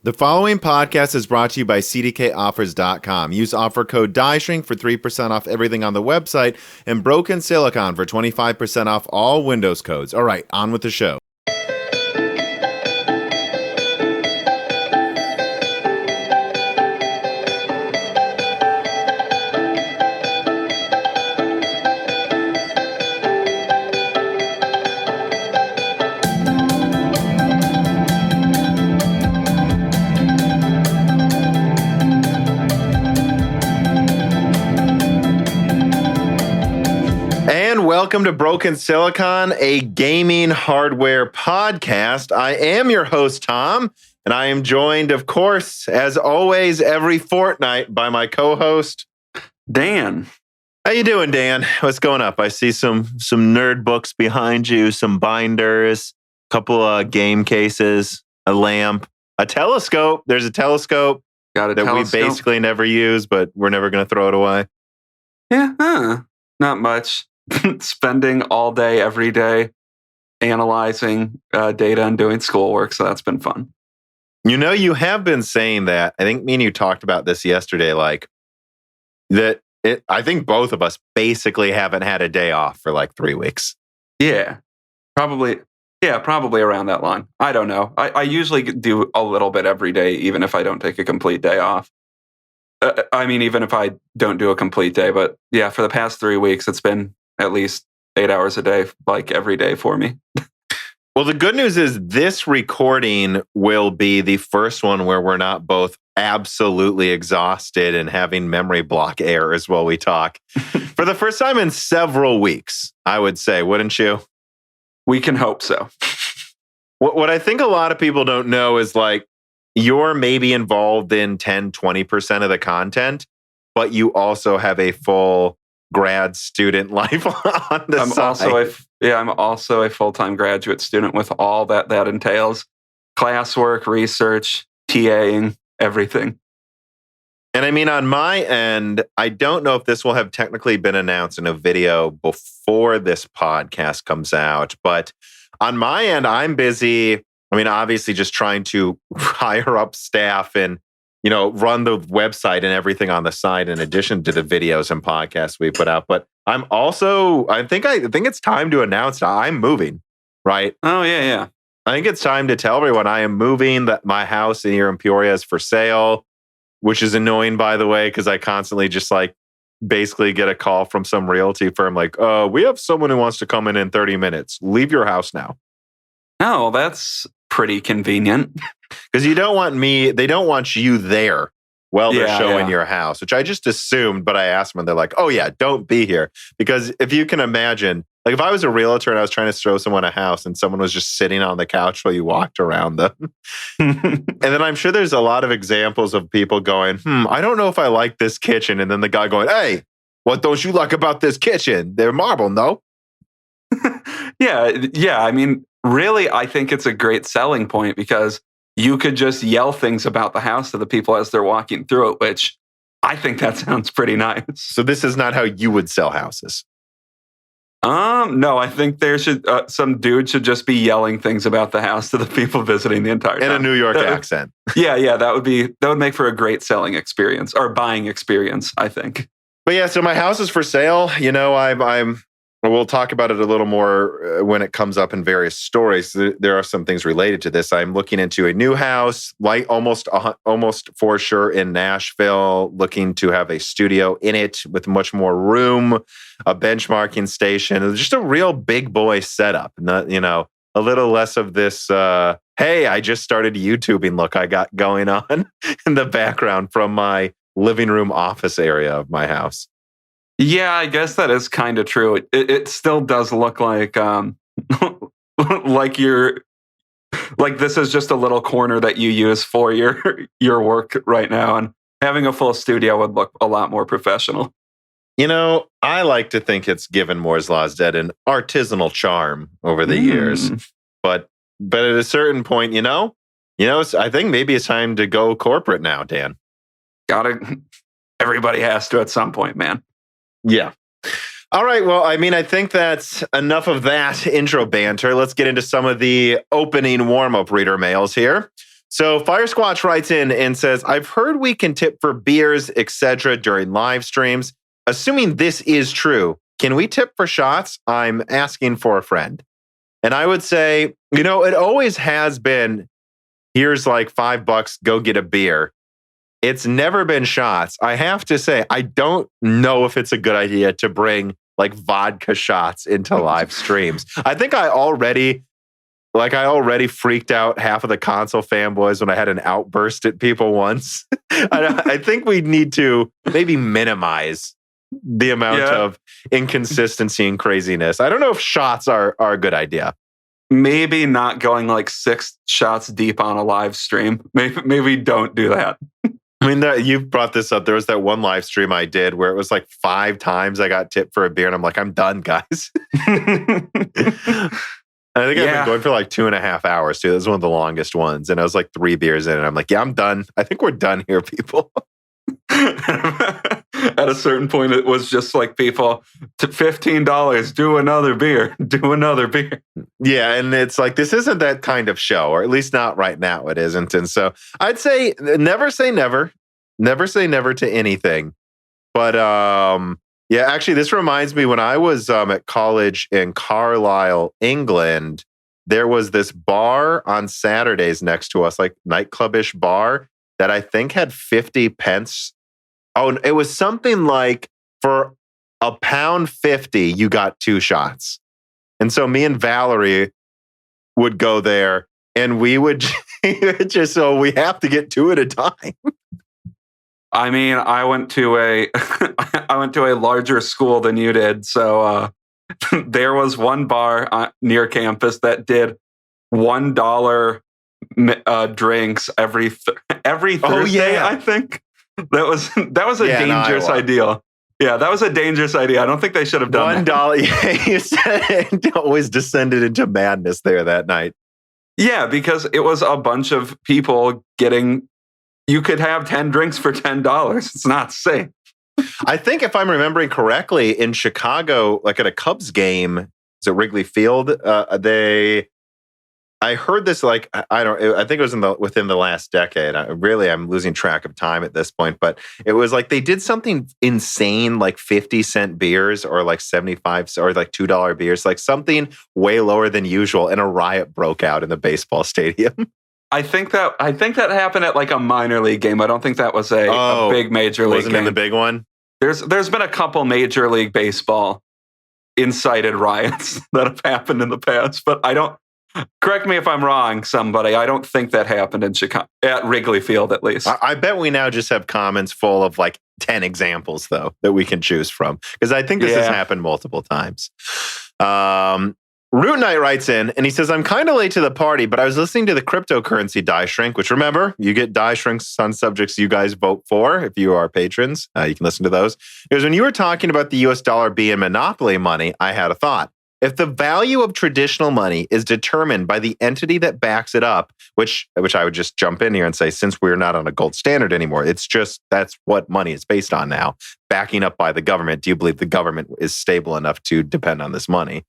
The following podcast is brought to you by CDKOffers.com. Use offer code DIESHRINK for 3% off everything on the website and Broken Silicon for 25% off all Windows codes. All right, on with the show. Welcome to Broken Silicon, a gaming hardware podcast. I am your host, Tom, and I am joined, of course, as always, every fortnight by my co-host, Dan. How you doing, Dan? What's going up? I see some nerd books behind you, some binders, a couple of game cases, a lamp, a telescope. There's a telescope Got a that telescope? we basically never use, but we're never going to throw it away. Yeah, not much. Spending all day, every day, analyzing data and doing schoolwork. So that's been fun. You know, you have been saying that. I think me and you talked about this yesterday, like that. I think both of us basically haven't had a day off for like 3 weeks. Yeah, probably around that line. I don't know. I usually do a little bit every day, even if I don't take a complete day off. Even if I don't do a complete day. But yeah, for the past 3 weeks, it's been at least 8 hours a day, like every day for me. Well, the good news is this recording will be the first one where we're not both absolutely exhausted and having memory block errors while we talk. For the first time in several weeks, I would say, wouldn't you? We can hope so. What I think a lot of people don't know is like you're maybe involved in 10, 20% of the content, but you also have a full grad student life on the side. I'm also a full-time graduate student with all that entails. Classwork, research, TAing, everything. And I mean, on my end, I don't know if this will have technically been announced in a video before this podcast comes out, but on my end, I'm busy. I mean, obviously just trying to hire up staff and run the website and everything on the side in addition to the videos and podcasts we put out. But I'm also, I think it's time to announce that I'm moving, right? Oh, yeah. I think it's time to tell everyone I am moving, that my house here in Peoria is for sale, which is annoying, by the way, because I constantly just like basically get a call from some realty firm like, we have someone who wants to come in 30 minutes. Leave your house now. Oh, that's pretty convenient. Because they don't want you there while they're showing your house, which I just assumed, but I asked them and they're like, oh yeah, don't be here. Because if you can imagine, like if I was a realtor and I was trying to show someone a house and someone was just sitting on the couch while you walked around them. And then I'm sure there's a lot of examples of people going, I don't know if I like this kitchen. And then the guy going, hey, what don't you like about this kitchen? They're marble, no? Yeah. I mean, really, I think it's a great selling point because you could just yell things about the house to the people as they're walking through it, which I think that sounds pretty nice. So this is not how you would sell houses. No, I think there should some dude should just be yelling things about the house to the people visiting the entire time. In a New York accent. Yeah, that would make for a great selling experience or buying experience, I think. But yeah, so my house is for sale. We'll talk about it a little more when it comes up in various stories. There are some things related to this. I'm looking into a new house, like almost for sure in Nashville, looking to have a studio in it with much more room, a benchmarking station, just a real big boy setup. Not, a little less of this, hey, I just started YouTubing look I got going on in the background from my living room office area of my house. Yeah, I guess that is kind of true. It still does look like like this is just a little corner that you use for your work right now, and having a full studio would look a lot more professional. I like to think it's given Moore's Law's Dead an artisanal charm over the years, but at a certain point, I think maybe it's time to go corporate now, Dan. Everybody has to at some point, man. Yeah. All right. Well, I think that's enough of that intro banter. Let's get into some of the opening warm-up reader mails here. So Fire Squatch writes in and says, I've heard we can tip for beers, etc. during live streams. Assuming this is true, can we tip for shots? I'm asking for a friend. And I would say, it always has been, here's like $5, go get a beer. It's never been shots. I have to say, I don't know if it's a good idea to bring like vodka shots into live streams. I think I already freaked out half of the console fanboys when I had an outburst at people once. I think we need to maybe minimize the amount of inconsistency and craziness. I don't know if shots are a good idea. Maybe not going like 6 shots deep on a live stream. Maybe don't do that. I mean, you brought this up. There was that one live stream I did where it was like 5 times I got tipped for a beer, and I'm like, I'm done, guys. I think I've been going for like 2.5 hours too. This is one of the longest ones, and I was like 3 beers in, and I'm like, yeah, I'm done. I think we're done here, people. At a certain point, it was just like people, $15, do another beer, do another beer. Yeah, and it's like, this isn't that kind of show, or at least not right now, it isn't. And so I'd say never say never. Never say never to anything. But yeah, actually, this reminds me, when I was at college in Carlisle, England, there was this bar on Saturdays next to us, like nightclub-ish bar, that I think had 50 pence. Oh, it was something like for £1.50, you got 2 shots. And so me and Valerie would go there, and we would just, so we have to get 2 at a time. I mean, I went to a larger school than you did. So there was one bar near campus that did $1 drinks every Thursday, I think. That was a dangerous idea. Yeah, that was a dangerous idea. I don't think they should have done $1. Yeah, you said it always descended into madness there that night. Yeah, because it was a bunch of people getting. You could have 10 drinks for $10. It's not safe. I think if I'm remembering correctly, in Chicago, like at a Cubs game, is it Wrigley Field? I heard this, like, I think it was within the last decade. I'm losing track of time at this point, but it was like they did something insane, like 50-cent beers or like 75 or like $2 beers, like something way lower than usual, and a riot broke out in the baseball stadium. I think that happened at like a minor league game. I don't think that was a big major league game. Wasn't in the big one? There's been a couple major league baseball incited riots that have happened in the past, but I don't. Correct me if I'm wrong, somebody. I don't think that happened in Chicago, at Wrigley Field, at least. I bet we now just have comments full of like 10 examples, though, that we can choose from, because I think this has happened multiple times. Root Knight writes in, and he says, I'm kind of late to the party, but I was listening to the cryptocurrency die shrink, which, remember, you get die shrinks on subjects you guys vote for if you are patrons. You can listen to those. Because when you were talking about the US dollar being monopoly money, I had a thought. If the value of traditional money is determined by the entity that backs it up, which I would just jump in here and say, since we're not on a gold standard anymore, it's just that's what money is based on now, backing up by the government. Do you believe the government is stable enough to depend on this money?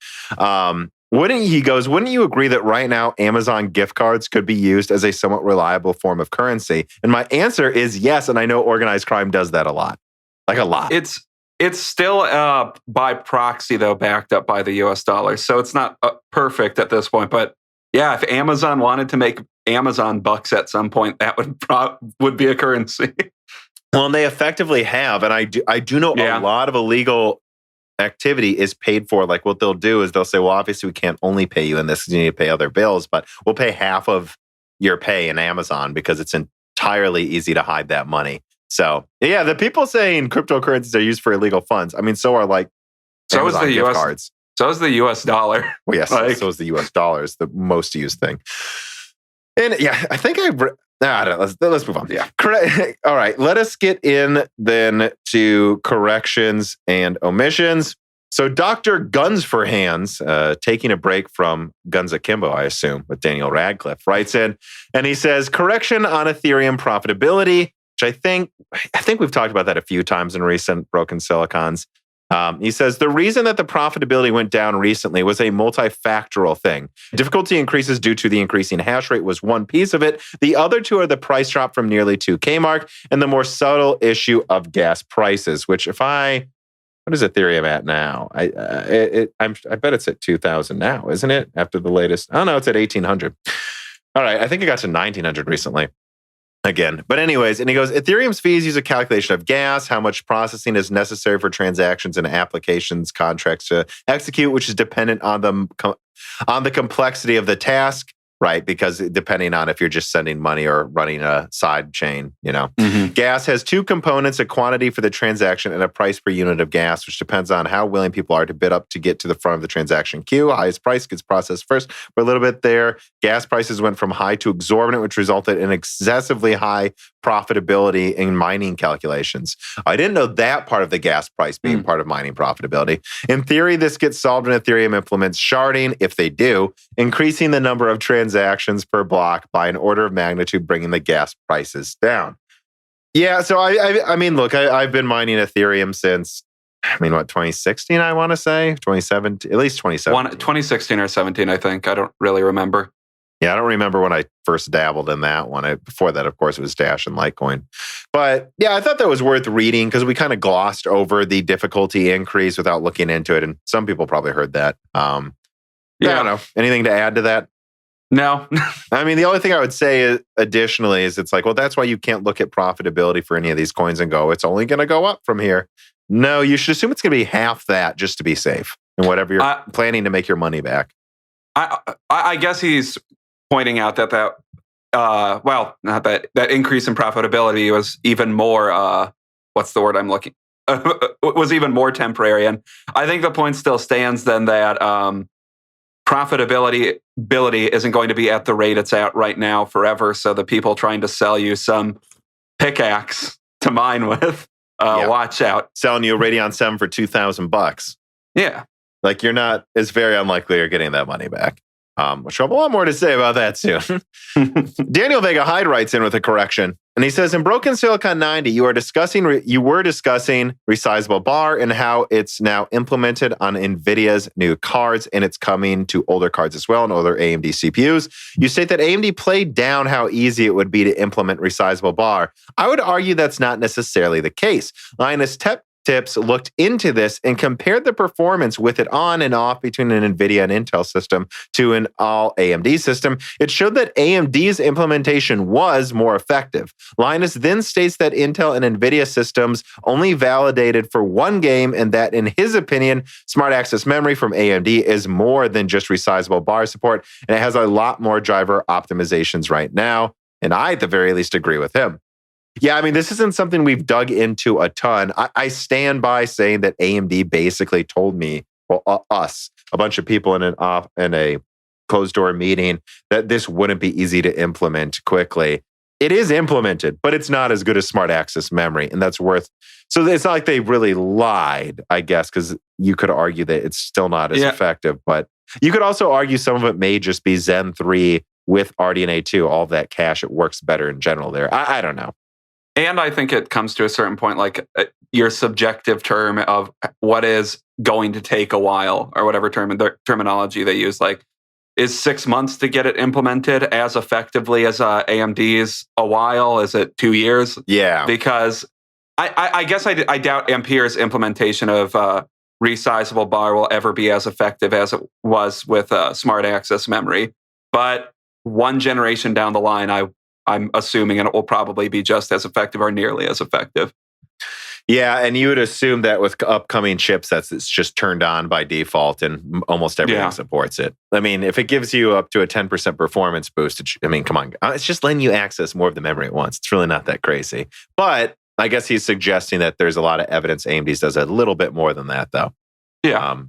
Wouldn't you agree that right now Amazon gift cards could be used as a somewhat reliable form of currency? And my answer is yes, and I know organized crime does that a lot. Like a lot. It's still by proxy, though, backed up by the US dollar. So it's not perfect at this point. But yeah, if Amazon wanted to make Amazon bucks at some point, that would be a currency. Well, and they effectively have. And I do know a lot of illegal activity is paid for. Like what they'll do is they'll say, well, obviously we can't only pay you in this because you need to pay other bills, but we'll pay half of your pay in Amazon because it's entirely easy to hide that money. So, yeah, the people saying cryptocurrencies are used for illegal funds. I mean, so are like Amazon gift cards. So is the US dollar. Well, yes, so is the US dollar is the most used thing. And yeah, I think I don't know, let's move on. Yeah. All right, let us get in then to corrections and omissions. So Dr. Guns for Hands, taking a break from Guns Akimbo, I assume, with Daniel Radcliffe, writes in, and he says, correction on Ethereum profitability, which I think we've talked about that a few times in recent Broken Silicons. He says the reason that the profitability went down recently was a multifactorial thing. Difficulty increases due to the increasing hash rate was one piece of it. The other two are the price drop from nearly 2K mark and the more subtle issue of gas prices, which what is Ethereum at now? I bet it's at 2,000 now, isn't it? After the latest, oh no, it's at 1,800. All right, I think it got to 1,900 recently. Again. But anyways, and he goes, Ethereum's fees use a calculation of gas, how much processing is necessary for transactions and applications contracts to execute, which is dependent on the complexity of the task, right? Because depending on if you're just sending money or running a side chain, Gas has two components, a quantity for the transaction and a price per unit of gas, which depends on how willing people are to bid up to get to the front of the transaction queue. Highest price gets processed first. For a little bit there, gas prices went from high to exorbitant, which resulted in excessively high profitability in mining calculations. I didn't know that part of the gas price being part of mining profitability. In theory, this gets solved when Ethereum implements sharding, if they do, increasing the number of transactions per block by an order of magnitude, bringing the gas prices down. Yeah, so I mean, look, I've been mining Ethereum since, 2016, I want to say? 2017, at least 2017. 2016 or 17, I think. I don't really remember. Yeah, I don't remember when I first dabbled in that one. Before that, of course, it was Dash and Litecoin. But yeah, I thought that was worth reading because we kind of glossed over the difficulty increase without looking into it. And some people probably heard that. I don't know. Anything to add to that? No. The only thing I would say additionally is it's like, well, that's why you can't look at profitability for any of these coins and go, it's only going to go up from here. No, you should assume it's going to be half that just to be safe and whatever you're planning to make your money back. I guess he's pointing out that not that increase in profitability was even more, what's the word I'm looking, was even more temporary. And I think the point still stands then that profitability isn't going to be at the rate it's at right now forever. So the people trying to sell you some pickaxe to mine with, watch out. Selling you a Radeon 7 for $2,000. Yeah. Like it's very unlikely you're getting that money back. Which I have a lot more to say about that soon. Daniel Vega Hyde writes in with a correction. And he says, in Broken Silicon 90, you were discussing Resizable Bar and how it's now implemented on Nvidia's new cards, and it's coming to older cards as well and older AMD CPUs. You state that AMD played down how easy it would be to implement Resizable Bar. I would argue that's not necessarily the case. Linus Tips looked into this and compared the performance with it on and off between an NVIDIA and Intel system to an all AMD system. It showed that AMD's implementation was more effective. Linus then states that Intel and NVIDIA systems only validated for one game and that, in his opinion, smart access memory from AMD is more than just resizable bar support, and it has a lot more driver optimizations right now. And I, at the very least, agree with him. Yeah, this isn't something we've dug into a ton. I stand by saying that AMD basically told me, us, a bunch of people in a closed door meeting, that this wouldn't be easy to implement quickly. It is implemented, but it's not as good as smart access memory, and that's worth. So it's not like they really lied, I guess, because you could argue that it's still not as effective. But you could also argue some of it may just be Zen 3 with RDNA 2, all that cache. It works better in general there. I don't know. And I think it comes to a certain point, like your subjective term of what is going to take a while, or whatever terminology they use. Like, is 6 months to get it implemented as effectively as AMD's a while? Is it 2 years? Yeah. Because I guess I doubt Ampere's implementation of resizable bar will ever be as effective as it was with smart access memory. But one generation down the line, I'm assuming, and it will probably be just as effective or nearly as effective. Yeah, and you would assume that with upcoming chipsets, it's just turned on by default and almost everything supports it. If it gives you up to a 10% performance boost, come on. It's just letting you access more of the memory at once. It's really not that crazy. But I guess he's suggesting that there's a lot of evidence AMD's does a little bit more than that, though. Yeah.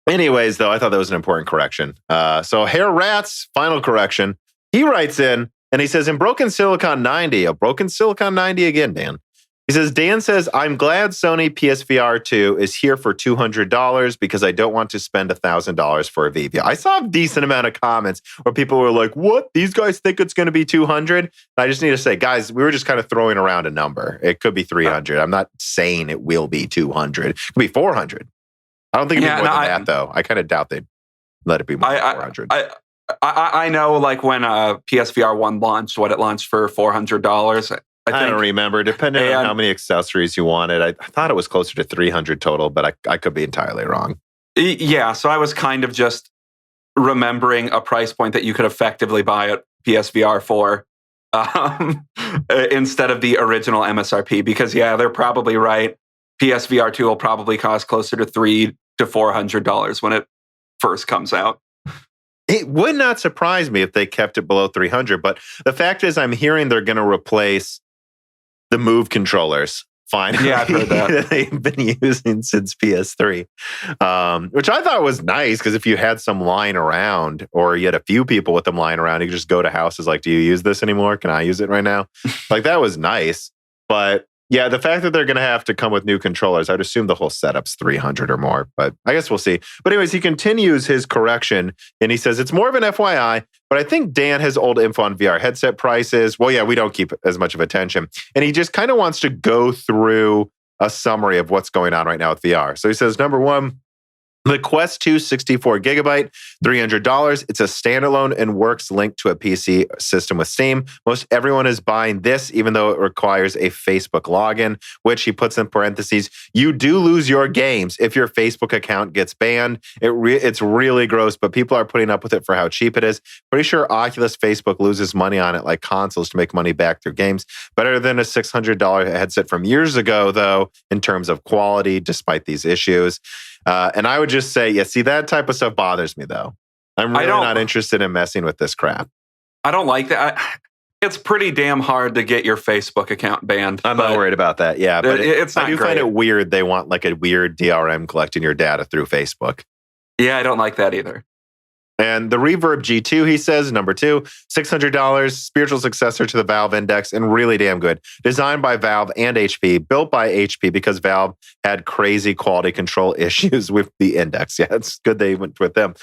Anyways, though, I thought that was an important correction. So Hair Rat's final correction, he writes in, and he says, in Broken Silicon 90, a Broken Silicon 90 again, Dan, He says, Dan says, I'm glad Sony PSVR 2 is here for $200 because I don't want to spend $1,000 for a VV. I saw a decent amount of comments where people were like, what? These guys think it's going to be 200? I just need to say, guys, we were just kind of throwing around a number. It could be 300. I'm not saying it will be 200. It could be 400. I don't think it'd be more than that, though. I kind of doubt they'd let it be more than 400. I know, like when PSVR 1 launched, what it launched for $400. I don't remember. Depending on how many accessories you wanted, I thought it was closer to 300 total, but I could be entirely wrong. Yeah, so I was kind of just remembering a price point that you could effectively buy at PSVR 4 instead of the original MSRP. Because yeah, they're probably right. PSVR 2 will probably cost closer to $300 to $400 when it first comes out. It would not surprise me if they kept it below 300, but the fact is I'm hearing they're going to replace the Move controllers finally. Yeah, I've heard that. They've been using since PS3, which I thought was nice because if you had some lying around or you had a few people with them lying around, you could just go to houses like, do you use this anymore? Can I use it right now? Like that was nice. But yeah, the fact that they're going to have to come with new controllers, I'd assume the whole setup's 300 or more, but I guess we'll see. But anyways, he continues his correction and he says, it's more of an FYI, but I think Dan has old info on VR headset prices. Well, yeah, we don't keep as much of attention. And he just kind of wants to go through a summary of what's going on right now with VR. So he says, number one, the Quest 2 64 gigabyte, $300. It's a standalone and works linked to a PC system with Steam. Most everyone is buying this, even though it requires a Facebook login, which he puts in parentheses. You do lose your games if your Facebook account gets banned. It's really gross, but people are putting up with it for how cheap it is. Pretty sure Oculus Facebook loses money on it like consoles to make money back through games. Better than a $600 headset from years ago, though, in terms of quality, despite these issues. And I would just say, yeah, see, that type of stuff bothers me, though. I'm really not interested in messing with this crap. I don't like that. It's pretty damn hard to get your Facebook account banned. I'm not worried about that. Yeah, but it's not I do find it weird they want like a weird DRM collecting your data through Facebook. Yeah, I don't like that either. And the Reverb G2, he says, number two, $600, spiritual successor to the Valve Index, and really damn good. Designed by Valve and HP, built by HP because Valve had crazy quality control issues with the Index. Yeah, it's good they went with them.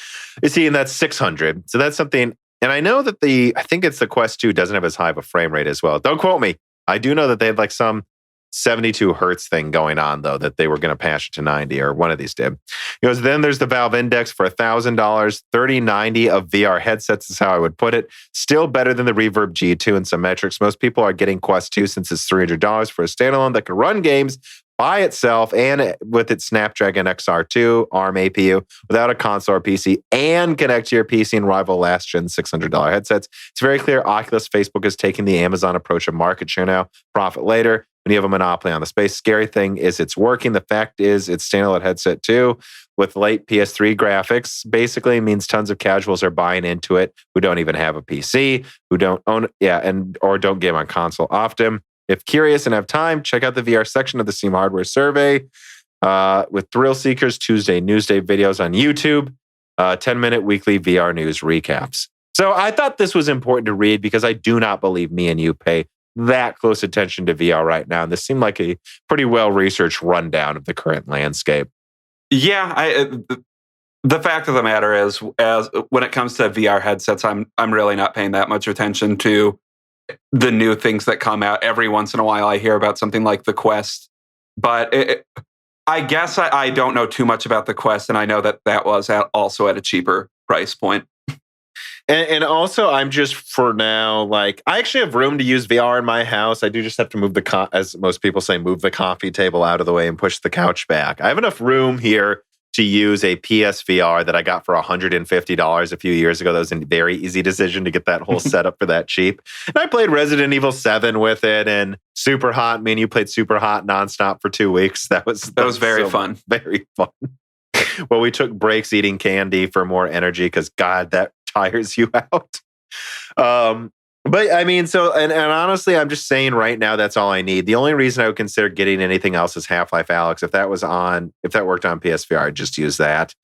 You see, and that's $600. So that's something, and I know that I think it's the Quest 2 doesn't have as high of a frame rate as well. Don't quote me. I do know that they have like some 72 hertz thing going on, though, that they were going to patch it to 90, or one of these did. He goes, then there's the Valve Index for $1,000, 3090 of VR headsets is how I would put it. Still better than the Reverb G2 in some metrics. Most people are getting Quest 2 since it's $300 for a standalone that can run games by itself and with its Snapdragon XR2 ARM APU without a console or PC and connect to your PC and rival last-gen $600 headsets. It's very clear Oculus Facebook is taking the Amazon approach of market share now, profit later. When you have a monopoly on the space, scary thing is it's working. The fact is it's standalone headset too with late PS3 graphics. Basically means tons of casuals are buying into it who don't even have a PC, who don't own or don't game on console often. If curious and have time, check out the VR section of the Steam Hardware Survey with Thrill Seekers Tuesday Newsday videos on YouTube, 10-minute weekly VR news recaps. So I thought this was important to read because I do not believe me and you pay that close attention to VR right now. And this seemed like a pretty well-researched rundown of the current landscape. Yeah, the fact of the matter is, as when it comes to VR headsets, I'm really not paying that much attention to the new things that come out. Every once in a while I hear about something like the Quest, but I guess I don't know too much about the Quest, and I know that was also at a cheaper price point. And also, I'm just, for now, like, I actually have room to use VR in my house. I do just have to move as most people say, move the coffee table out of the way and push the couch back. I have enough room here to use a PSVR that I got for $150 a few years ago. That was a very easy decision to get that whole setup for that cheap. And I played Resident Evil 7 with it, and Super Hot. Me and you played Super Hot nonstop for 2 weeks. That was very fun. Very fun. Well, we took breaks eating candy for more energy because, God, that tires you out. But I mean, so, and honestly, I'm just saying right now, that's all I need. The only reason I would consider getting anything else is Half-Life Alyx. If that worked on PSVR, I'd just use that.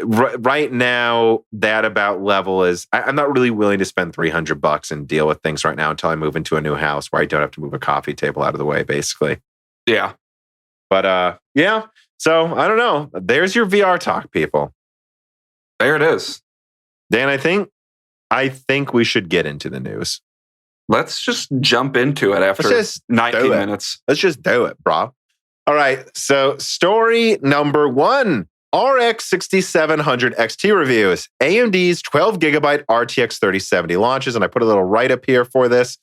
right now, that about level is, I'm not really willing to spend $300 and deal with things right now until I move into a new house where I don't have to move a coffee table out of the way, basically. Yeah. But yeah, so I don't know. There's your VR talk, people. There it is. Dan, I think we should get into the news. Let's just jump into it after 19 minutes. Let's just do it, bro. All right, so story number 1. RX 6700 XT reviews. AMD's 12 gigabyte RTX 3070 launches, and I put a little write-up here for this.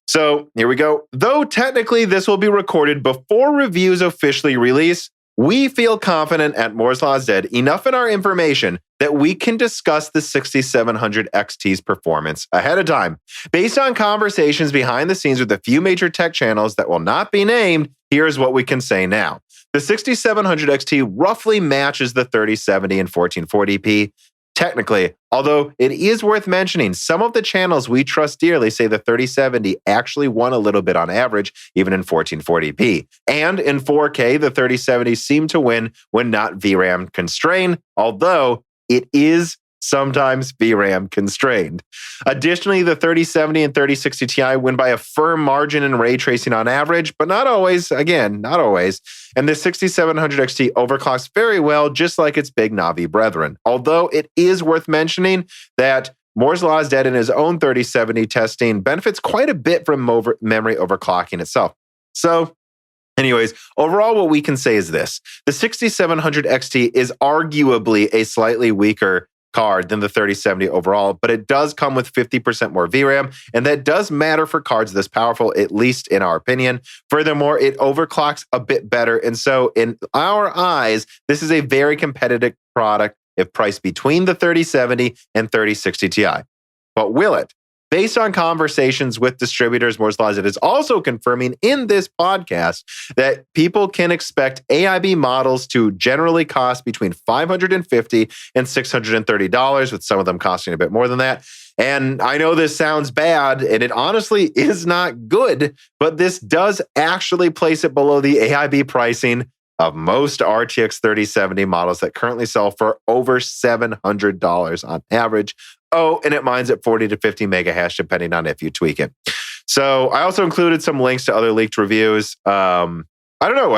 So here we go. Though technically this will be recorded before reviews officially release, we feel confident at Moore's Law is Dead enough in our information that we can discuss the 6700 XT's performance ahead of time. Based on conversations behind the scenes with a few major tech channels that will not be named, here's what we can say now. The 6700 XT roughly matches the 3070 in 1440p. Technically, although it is worth mentioning, some of the channels we trust dearly say the 3070 actually won a little bit on average, even in 1440p. And in 4K, the 3070 seemed to win when not VRAM constrained, although it is sometimes VRAM constrained. Additionally, the 3070 and 3060 Ti win by a firm margin in ray tracing on average, but not always. Again, not always. And the 6700 XT overclocks very well, just like its big Navi brethren. Although it is worth mentioning that Moore's Law is Dead in his own 3070 testing benefits quite a bit from memory overclocking itself. So, anyways, overall, what we can say is this. The 6700 XT is arguably a slightly weaker card than the 3070 overall, but it does come with 50% more VRAM, and that does matter for cards this powerful, at least in our opinion. Furthermore, it overclocks a bit better, and so in our eyes, this is a very competitive product if priced between the 3070 and 3060 Ti. But will it? Based on conversations with distributors, Moore's Law is also confirming in this podcast that people can expect AIB models to generally cost between $550 and $630, with some of them costing a bit more than that. And I know this sounds bad, and it honestly is not good, but this does actually place it below the AIB pricing of most RTX 3070 models that currently sell for over $700 on average. Oh, and it mines at 40 to 50 mega hash, depending on if you tweak it. So I also included some links to other leaked reviews. I don't know.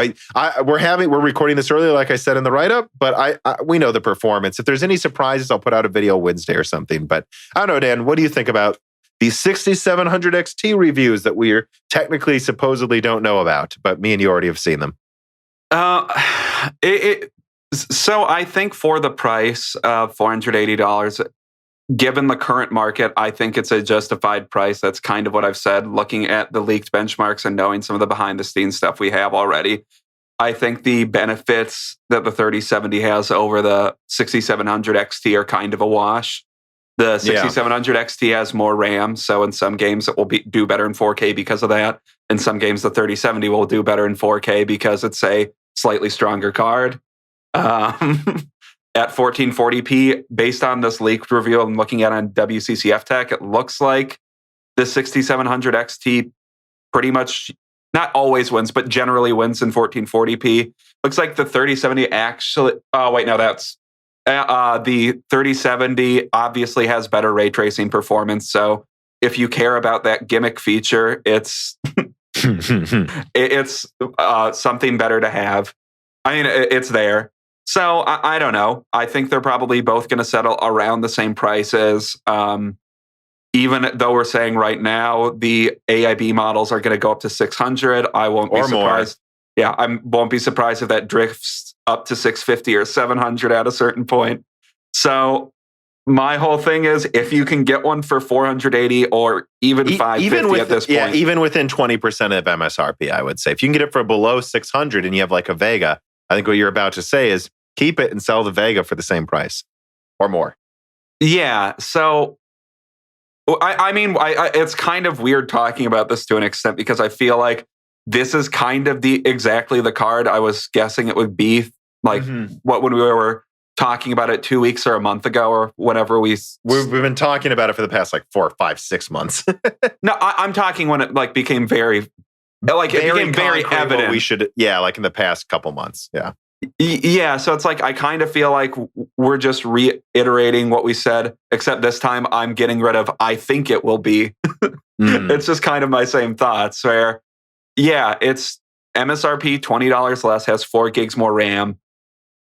We're recording this earlier, like I said in the write-up, but we know the performance. If there's any surprises, I'll put out a video Wednesday or something. But I don't know, Dan, what do you think about the 6700 XT reviews that we're technically supposedly don't know about, but me and you already have seen them? So I think for the price of $480, given the current market, I think it's a justified price. That's kind of what I've said, looking at the leaked benchmarks and knowing some of the behind-the-scenes stuff we have already. I think the benefits that the 3070 has over the 6700 XT are kind of a wash. The 6700 XT has more RAM, so in some games it will do better in 4K because of that. In some games, the 3070 will do better in 4K because it's a slightly stronger card. At 1440p, based on this leaked review I'm looking at on WCCF Tech, it looks like the 6700 XT pretty much, not always wins, but generally wins in 1440p. Looks like the 3070 actually, that's the 3070 obviously has better ray tracing performance. So if you care about that gimmick feature, it's it's something better to have. I mean, it's there. So I don't know. I think they're probably both going to settle around the same prices. Even though we're saying right now the AIB models are going to go up to 600, I won't be surprised. Yeah, I won't be surprised if that drifts up to 650 or 700 at a certain point. So my whole thing is, if you can get one for 480 or even 550 at this point. Yeah, even within 20% of MSRP, I would say. If you can get it for below 600 and you have like a Vega, I think what you're about to say is keep it and sell the Vega for the same price or more. Yeah. So, I mean, it's kind of weird talking about this to an extent because I feel like this is kind of exactly the card I was guessing it would be. Like when we were talking about it 2 weeks or a month ago or whenever we've been talking about it for the past like 4, 5, 6 months. No, I'm talking when it became very evident. We should, like in the past couple months. Yeah. Yeah, so it's like I kind of feel like we're just reiterating what we said, except this time I'm getting rid of I think it will be. It's just kind of my same thoughts where, yeah, it's MSRP $20 less, has 4 gigs more RAM,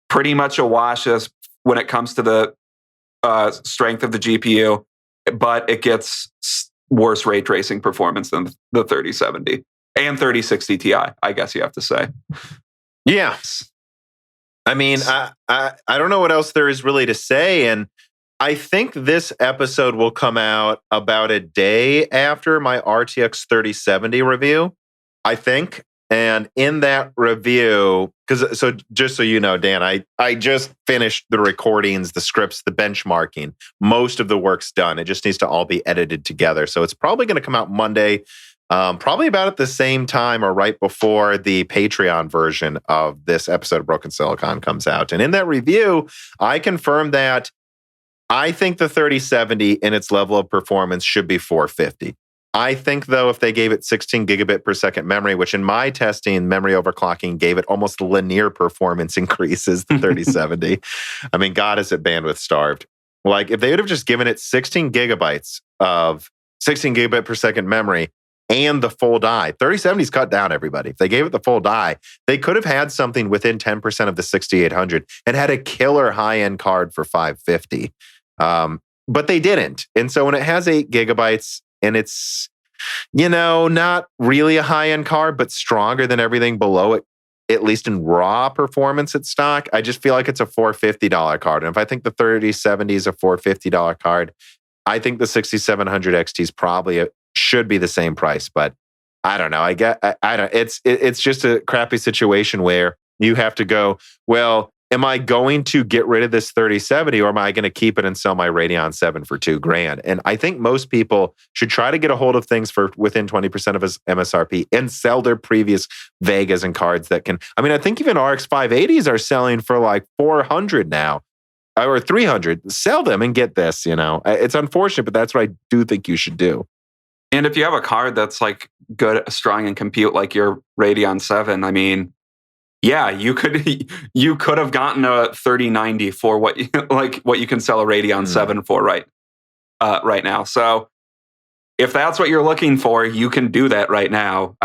pretty much a wash as when it comes to the strength of the GPU, but it gets worse ray tracing performance than the 3070 and 3060 Ti, I guess you have to say. Yeah. I mean, I don't know what else there is really to say. And I think this episode will come out about a day after my RTX 3070 review, I think. And in that review, so just so you know, Dan, I just finished the recordings, the scripts, the benchmarking. Most of the work's done. It just needs to all be edited together. So it's probably going to come out Monday, probably about at the same time or right before the Patreon version of this episode of Broken Silicon comes out. And in that review, I confirmed that I think the 3070 in its level of performance should be 450. I think, though, if they gave it 16 gigabit per second memory, which in my testing, memory overclocking gave it almost linear performance increases, the 3070. I mean, God, is it bandwidth starved? Like, if they would have just given it 16 gigabytes of 16 gigabit per second memory and the full die, 3070's cut down, everybody. If they gave it the full die, they could have had something within 10% of the 6800 and had a killer high-end card for 550. But they didn't. And so when it has 8 gigabytes, and it's, not really a high-end card, but stronger than everything below it, at least in raw performance at stock, I just feel like it's a $450 card. And if I think the 3070 is a $450 card, I think the 6700 XT is should be the same price. But I don't know. I don't. It's just a crappy situation where you have to go, well, am I going to get rid of this 3070 or am I going to keep it and sell my Radeon 7 for $2,000? And I think most people should try to get a hold of things for within 20% of his MSRP and sell their previous Vegas and cards that can. I mean, I think even RX 580s are selling for like 400 now or 300. Sell them and get this, It's unfortunate, but that's what I do think you should do. And if you have a card that's like good, strong in compute like your Radeon 7, I mean, yeah, you could have gotten a 3090 for what you can sell a Radeon 7 for right now. So if that's what you're looking for, you can do that right now.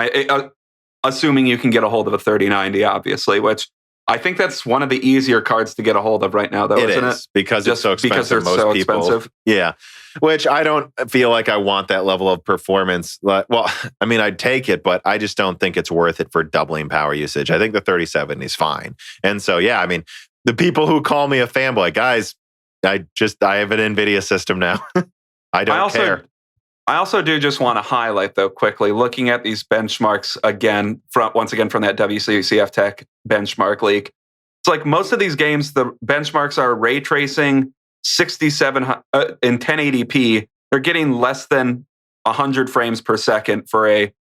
Assuming you can get a hold of a 3090, obviously, which I think that's one of the easier cards to get a hold of right now, though, isn't it? Because it's so expensive. Because they're so expensive. Yeah. Which I don't feel like I want that level of performance. Well, I mean, I'd take it, but I just don't think it's worth it for doubling power usage. I think the 3070 is fine. And so, yeah, I mean, the people who call me a fanboy, guys, I have an Nvidia system now. I don't care. I also do just want to highlight, though, quickly, looking at these benchmarks again, once again from that WCCF Tech benchmark leak. It's like most of these games, the benchmarks are ray tracing 67 in 1080p. They're getting less than 100 frames per second for a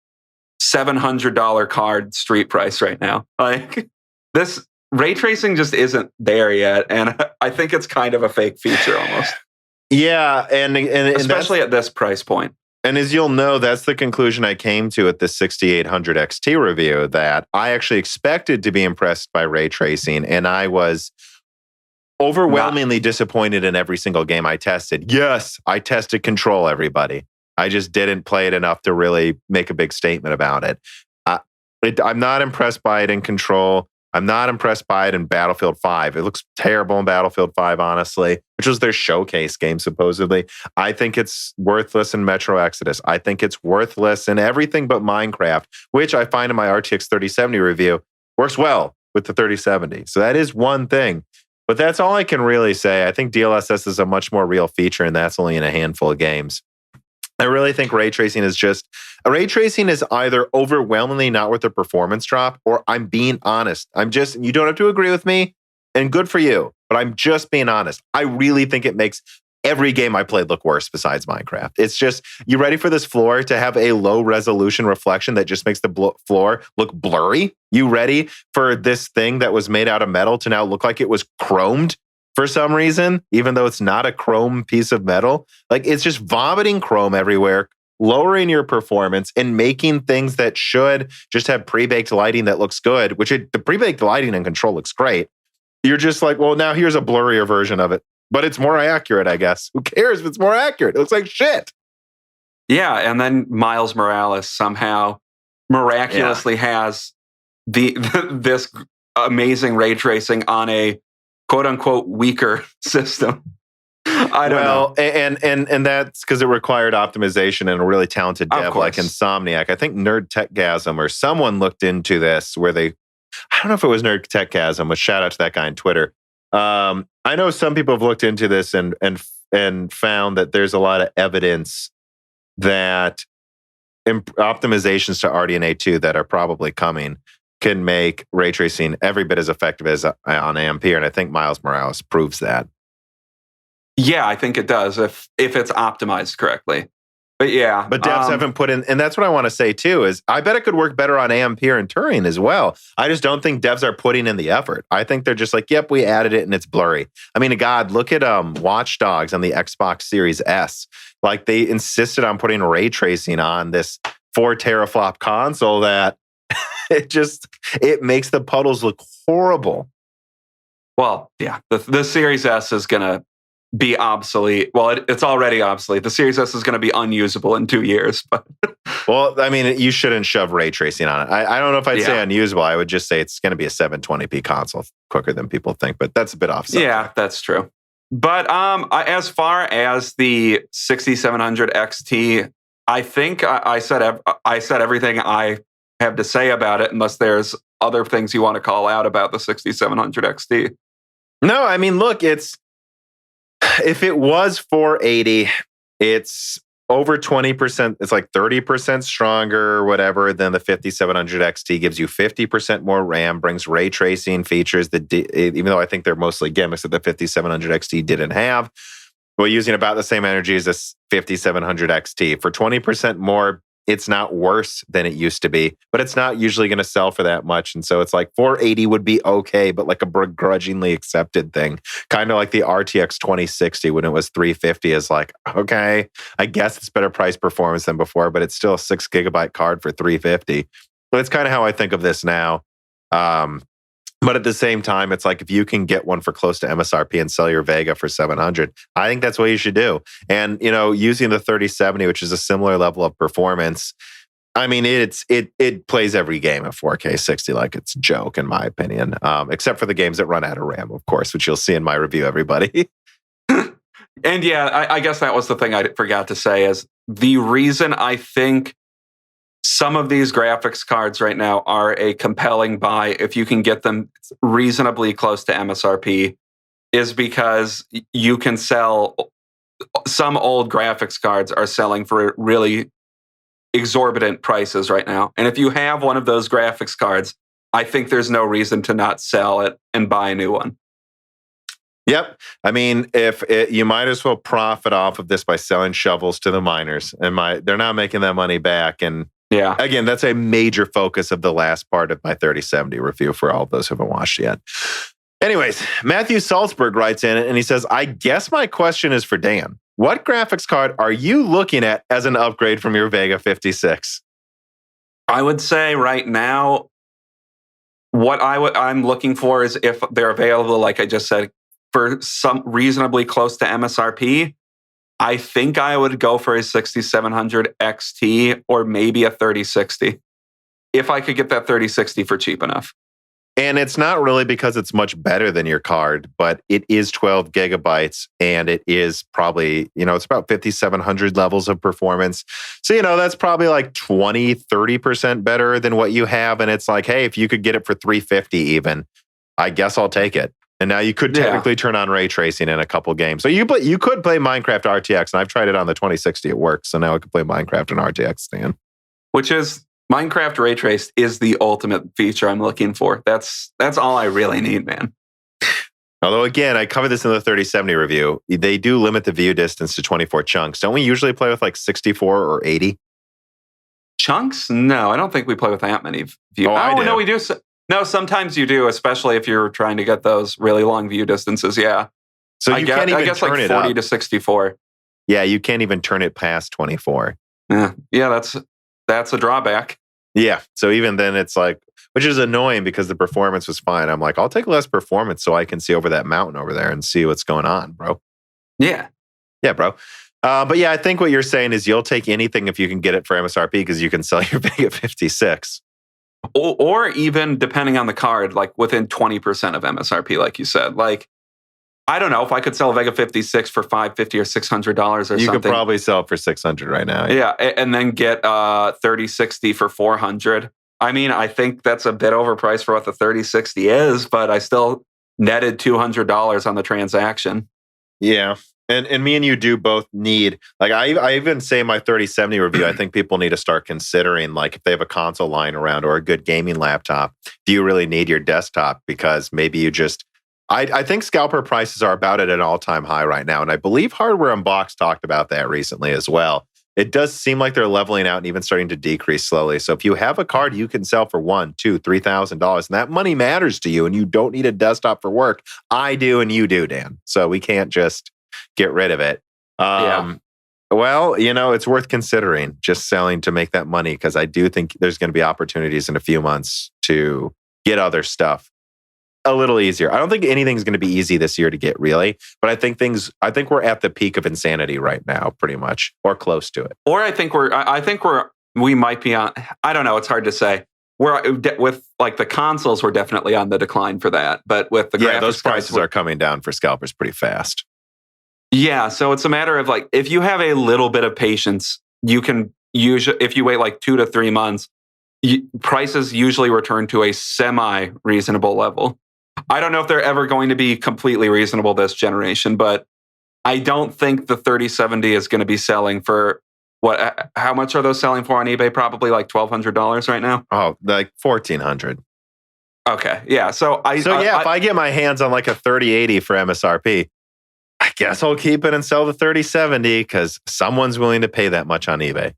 $700 card street price right now. Like, this ray tracing just isn't there yet, and I think it's kind of a fake feature almost. Yeah, and especially at this price point. And as you'll know, that's the conclusion I came to at the 6800 XT review, that I actually expected to be impressed by ray tracing, and I was overwhelmingly disappointed in every single game I tested. Yes, I tested Control, everybody. I just didn't play it enough to really make a big statement about it. I'm not impressed by it in Control. I'm not impressed by it in Battlefield 5. It looks terrible in Battlefield 5, honestly, which was their showcase game, supposedly. I think it's worthless in Metro Exodus. I think it's worthless in everything but Minecraft, which I find in my RTX 3070 review works well with the 3070. So that is one thing. But that's all I can really say. I think DLSS is a much more real feature, and that's only in a handful of games. I really think ray tracing is either overwhelmingly not worth a performance drop, or I'm being honest. You don't have to agree with me, and good for you, but I'm just being honest. I really think it makes every game I played look worse besides Minecraft. It's just, you ready for this floor to have a low resolution reflection that just makes the floor look blurry? You ready for this thing that was made out of metal to now look like it was chromed for some reason, even though it's not a chrome piece of metal? Like, it's just vomiting chrome everywhere, lowering your performance and making things that should just have pre-baked lighting that looks good, the pre-baked lighting and control looks great. You're just like, well, now here's a blurrier version of it, but it's more accurate, I guess. Who cares if it's more accurate? It looks like shit. Yeah, and then Miles Morales somehow miraculously has this amazing ray tracing on a quote unquote weaker system. I don't know. And that's because it required optimization and a really talented dev like Insomniac. I think Nerd Techgasm or someone looked into this where I don't know if it was Nerd Techgasm, but shout out to that guy on Twitter. I know some people have looked into this and found that there's a lot of evidence that optimizations to RDNA 2 that are probably coming can make ray tracing every bit as effective as on Ampere. And I think Miles Morales proves that. Yeah, I think it does if it's optimized correctly. But yeah. But devs haven't put in, and that's what I want to say too, is I bet it could work better on Ampere and Turing as well. I just don't think devs are putting in the effort. I think they're just like, yep, we added it and it's blurry. I mean, God, look at Watch Dogs on the Xbox Series S. Like they insisted on putting ray tracing on this 4 teraflop console that it makes the puddles look horrible. Well, yeah, the Series S is going to be obsolete. Well, it's already obsolete. The Series S is going to be unusable in 2 years. But well, I mean, you shouldn't shove ray tracing on it. I don't know if I'd say unusable. I would just say it's going to be a 720p console quicker than people think. But that's a bit off subject. Yeah, that's true. But as far as the 6700 XT, I think I said everything I have to say about it, unless there's other things you want to call out about the 6700 XT. No, I mean, look, if it was 480, it's over 20%. It's like 30% stronger or whatever than the 5700 XT. Gives you 50% more RAM, brings ray tracing features that, even though I think they're mostly gimmicks that the 5700 XT didn't have. We're using about the same energy as this 5700 XT. For 20% more, it's not worse than it used to be, but it's not usually going to sell for that much. And so it's like 480 would be okay, but like a begrudgingly accepted thing. Kind of like the RTX 2060 when it was 350 is like, okay, I guess it's better price performance than before, but it's still a 6 gigabyte card for 350. But it's kind of how I think of this now. But at the same time, it's like if you can get one for close to MSRP and sell your Vega for 700, I think that's what you should do. And using the 3070, which is a similar level of performance, I mean, it plays every game at 4K 60 like it's a joke, in my opinion, except for the games that run out of RAM, of course, which you'll see in my review, everybody. And yeah, I guess that was the thing I forgot to say is the reason I think some of these graphics cards right now are a compelling buy if you can get them reasonably close to MSRP is because you can sell some old graphics cards are selling for really exorbitant prices right now. And if you have one of those graphics cards, I think there's no reason to not sell it and buy a new one. Yep. I mean, you might as well profit off of this by selling shovels to the miners. And they're not making that money back. And yeah, again, that's a major focus of the last part of my 3070 review for all of those who haven't watched yet. Anyways, Matthew Salzberg writes in and he says, I guess my question is for Dan. What graphics card are you looking at as an upgrade from your Vega 56? I would say right now, what I'm looking for is if they're available, like I just said, for some reasonably close to MSRP, I think I would go for a 6700 XT or maybe a 3060 if I could get that 3060 for cheap enough. And it's not really because it's much better than your card, but it is 12 gigabytes and it is probably, it's about 5,700 levels of performance. So, that's probably like 20, 30% better than what you have. And it's like, hey, if you could get it for 350 even, I guess I'll take it. And now you could technically turn on ray tracing in a couple games. So you could play Minecraft RTX, and I've tried it on the 2060. It works. So now I can play Minecraft and RTX, Stan. Which is Minecraft ray traced is the ultimate feature I'm looking for. That's all I really need, man. Although again, I covered this in the 3070 review. They do limit the view distance to 24 chunks. Don't we usually play with like 64 or 80 chunks? No, I don't think we play with that many view. Oh, no, we do. No, sometimes you do, especially if you're trying to get those really long view distances. Yeah. So you can't even turn like it 40 up to 64. Yeah, you can't even turn it past 24. Yeah, that's a drawback. Yeah. So even then it's like, which is annoying because the performance was fine. I'm like, I'll take less performance so I can see over that mountain over there and see what's going on, bro. Yeah. Yeah, bro. But yeah, I think what you're saying is you'll take anything if you can get it for MSRP because you can sell your VEGA 56. Or even depending on the card, like within 20% of MSRP, like you said. Like, I don't know if I could sell a VEGA 56 for $550 or $600 or something. You could probably sell it for $600 right now. Yeah, and then get 3060 for $400. I mean, I think that's a bit overpriced for what the 3060 is, but I still netted $200 on the transaction. Yeah. And me and you do both need, like I even say in my 3070 review, I think people need to start considering, like, if they have a console lying around or a good gaming laptop, do you really need your desktop? Because maybe you just, I think scalper prices are about at an all-time high right now. And I believe Hardware Unboxed talked about that recently as well. It does seem like they're leveling out and even starting to decrease slowly. So if you have a card you can sell for $1,000, $2,000, $3,000, and that money matters to you and you don't need a desktop for work, I do and you do, Dan. So we can't just get rid of it. Well, it's worth considering just selling to make that money, because I do think there's going to be opportunities in a few months to get other stuff a little easier. I don't think anything's going to be easy this year to get, really, but I think we're at the peak of insanity right now, pretty much, or close to it. Or I think we might be on, I don't know, it's hard to say. With like the consoles, we're definitely on the decline for that. But with the graphics those prices are coming down for scalpers pretty fast. Yeah, so it's a matter of, like, if you have a little bit of patience, you can usually, if you wait like 2 to 3 months, prices usually return to a semi-reasonable level. I don't know if they're ever going to be completely reasonable this generation, but I don't think the 3070 is going to be selling for what? How much are those selling for on eBay? Probably like $1,200 right now. Oh, like $1,400. Okay, yeah. So if I get my hands on like a 3080 for MSRP, I guess I'll keep it and sell the 3070 because someone's willing to pay that much on eBay.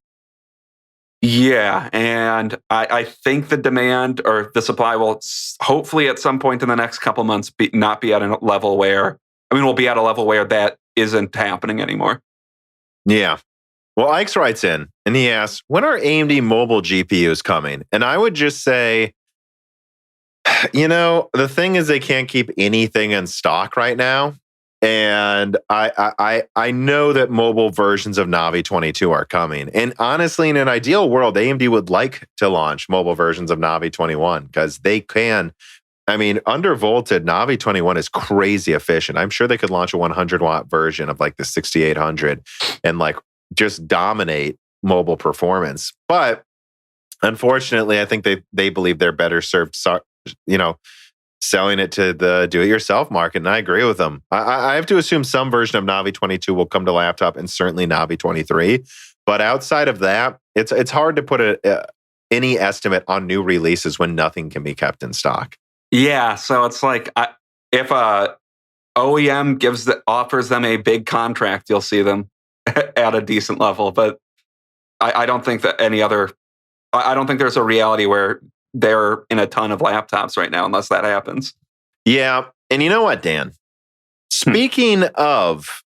Yeah, and I think the demand or the supply will hopefully at some point in the next couple months not be at a level where, we'll be at a level where that isn't happening anymore. Yeah. Well, Ike's writes in and he asks, when are AMD mobile GPUs coming? And I would just say, the thing is they can't keep anything in stock right now. And I know that mobile versions of Navi 22 are coming. And honestly, in an ideal world, AMD would like to launch mobile versions of Navi 21 because they can. Undervolted Navi 21 is crazy efficient. I'm sure they could launch a 100-watt version of like the 6800 and like just dominate mobile performance. But unfortunately, I think they believe they're better served, selling it to the do-it-yourself market, and I agree with them. I have to assume some version of Navi 22 will come to laptop, and certainly Navi 23. But outside of that, it's hard to put any estimate on new releases when nothing can be kept in stock. Yeah, so it's like if a OEM offers them a big contract, you'll see them at a decent level. But I don't think that I don't think there's a reality where they're in a ton of laptops right now, unless that happens. Yeah. And you know what, Dan? Speaking of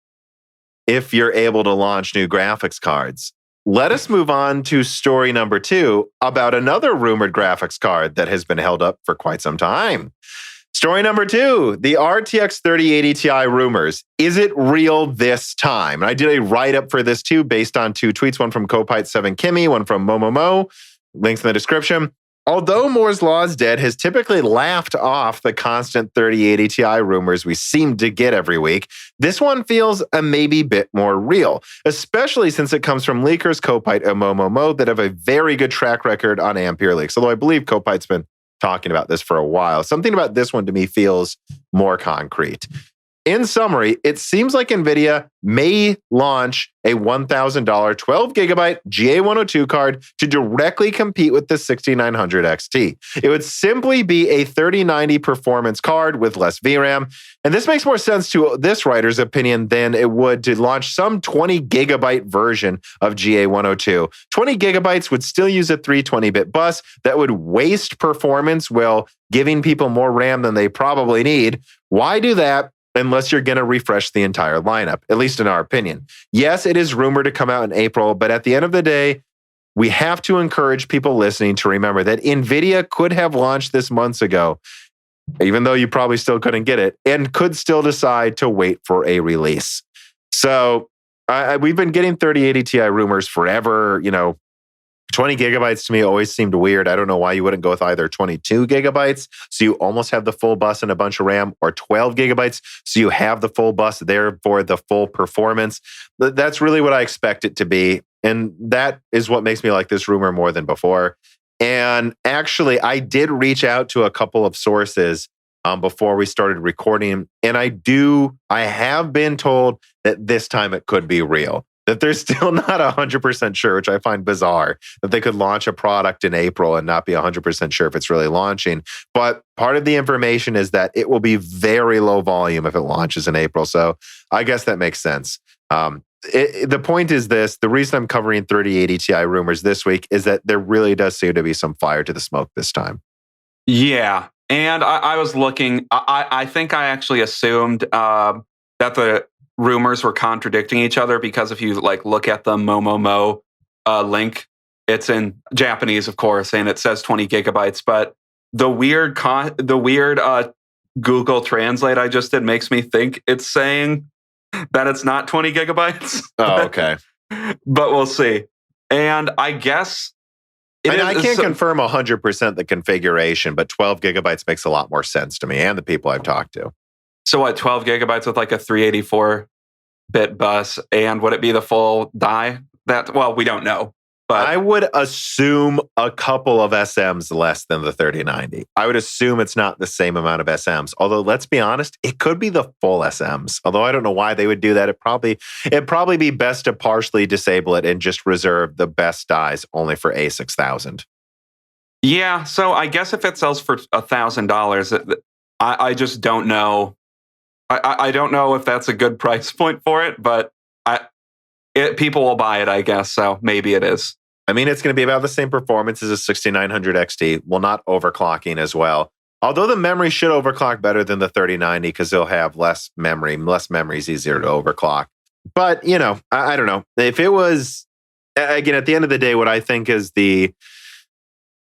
if you're able to launch new graphics cards, let us move on to story number 2 about another rumored graphics card that has been held up for quite some time. Story number 2, the RTX 3080 Ti rumors. Is it real this time? And I did a write-up for this too, based on 2 tweets, one from Copite7Kimmy, one from Momomo. Links in the description. Although Moore's Law is Dead has typically laughed off the constant 3080 Ti rumors we seem to get every week, this one feels a maybe bit more real, especially since it comes from leakers Copite and Momomo that have a very good track record on Ampere leaks, although I believe Copite's been talking about this for a while. Something about this one to me feels more concrete. In summary, it seems like Nvidia may launch a $1,000 12 gigabyte GA102 card to directly compete with the 6900 XT. It would simply be a 3090 performance card with less VRAM. And this makes more sense to this writer's opinion than it would to launch some 20 gigabyte version of GA102. 20 gigabytes would still use a 320-bit bus that would waste performance while giving people more RAM than they probably need. Why do that? unless you're going to refresh the entire lineup, at least in our opinion. Yes, it is rumored to come out in April, but at the end of the day, we have to encourage people listening to remember that Nvidia could have launched this months ago, even though you probably still couldn't get it, and could still decide to wait for a release. So we've been getting 3080 Ti rumors forever. 20 gigabytes to me always seemed weird. I don't know why you wouldn't go with either 22 gigabytes, so you almost have the full bus and a bunch of RAM, or 12 gigabytes, so you have the full bus there for the full performance. That's really what I expect it to be. And that is what makes me like this rumor more than before. And actually, I did reach out to a couple of sources before we started recording. And I have been told that this time it could be real. That they're still not 100% sure, which I find bizarre, that they could launch a product in April and not be 100% sure if it's really launching. But part of the information is that it will be very low volume if it launches in April. So I guess that makes sense. The point is this: the reason I'm covering 3080 Ti rumors this week is that there really does seem to be some fire to the smoke this time. Yeah. And I was looking, I think I actually assumed that the rumors were contradicting each other, because if you look at the Momomo link, it's in Japanese, of course, and it says 20 gigabytes. But the weird Google Translate I just did makes me think it's saying that it's not 20 gigabytes. Oh, okay. But we'll see. And I guess I can't confirm 100% the configuration, but 12 gigabytes makes a lot more sense to me and the people I've talked to. So what, 12 gigabytes with a 384-bit bus, and would it be the full die? We don't know. But I would assume a couple of SMs less than the 3090. I would assume it's not the same amount of SMs. Although, let's be honest, it could be the full SMs. Although I don't know why they would do that. It'd probably be best to partially disable it and just reserve the best dies only for A6000. Yeah, so I guess if it sells for $1,000, I just don't know. I don't know if that's a good price point for it, but people will buy it, I guess. So maybe it is. I mean, it's going to be about the same performance as a 6900 XT. Well, not overclocking as well. Although the memory should overclock better than the 3090 because they'll have less memory. Less memory is easier to overclock. But, I don't know. If it was, again, at the end of the day, what I think is the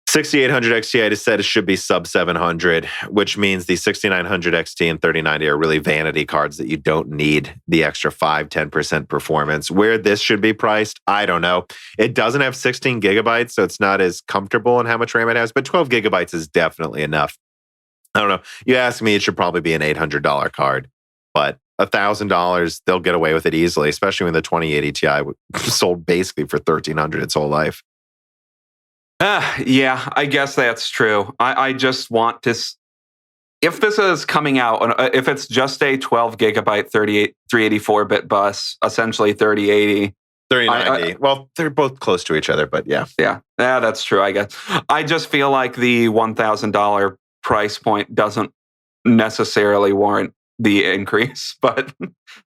6800 XT, I just said it should be sub 700, which means the 6900 XT and 3090 are really vanity cards that you don't need the extra 5-10% performance. Where this should be priced, I don't know. It doesn't have 16 gigabytes, so it's not as comfortable in how much RAM it has, but 12 gigabytes is definitely enough. I don't know. You ask me, it should probably be an $800 card, but $1,000, they'll get away with it easily, especially when the 2080 Ti sold basically for $1,300 its whole life. Yeah, I guess that's true. I just want to. If this is coming out, if it's just a 12 gigabyte 384-bit bus, essentially 3080. 3090. Well, they're both close to each other, but yeah. Yeah, that's true, I guess. I just feel like the $1,000 price point doesn't necessarily warrant the increase, but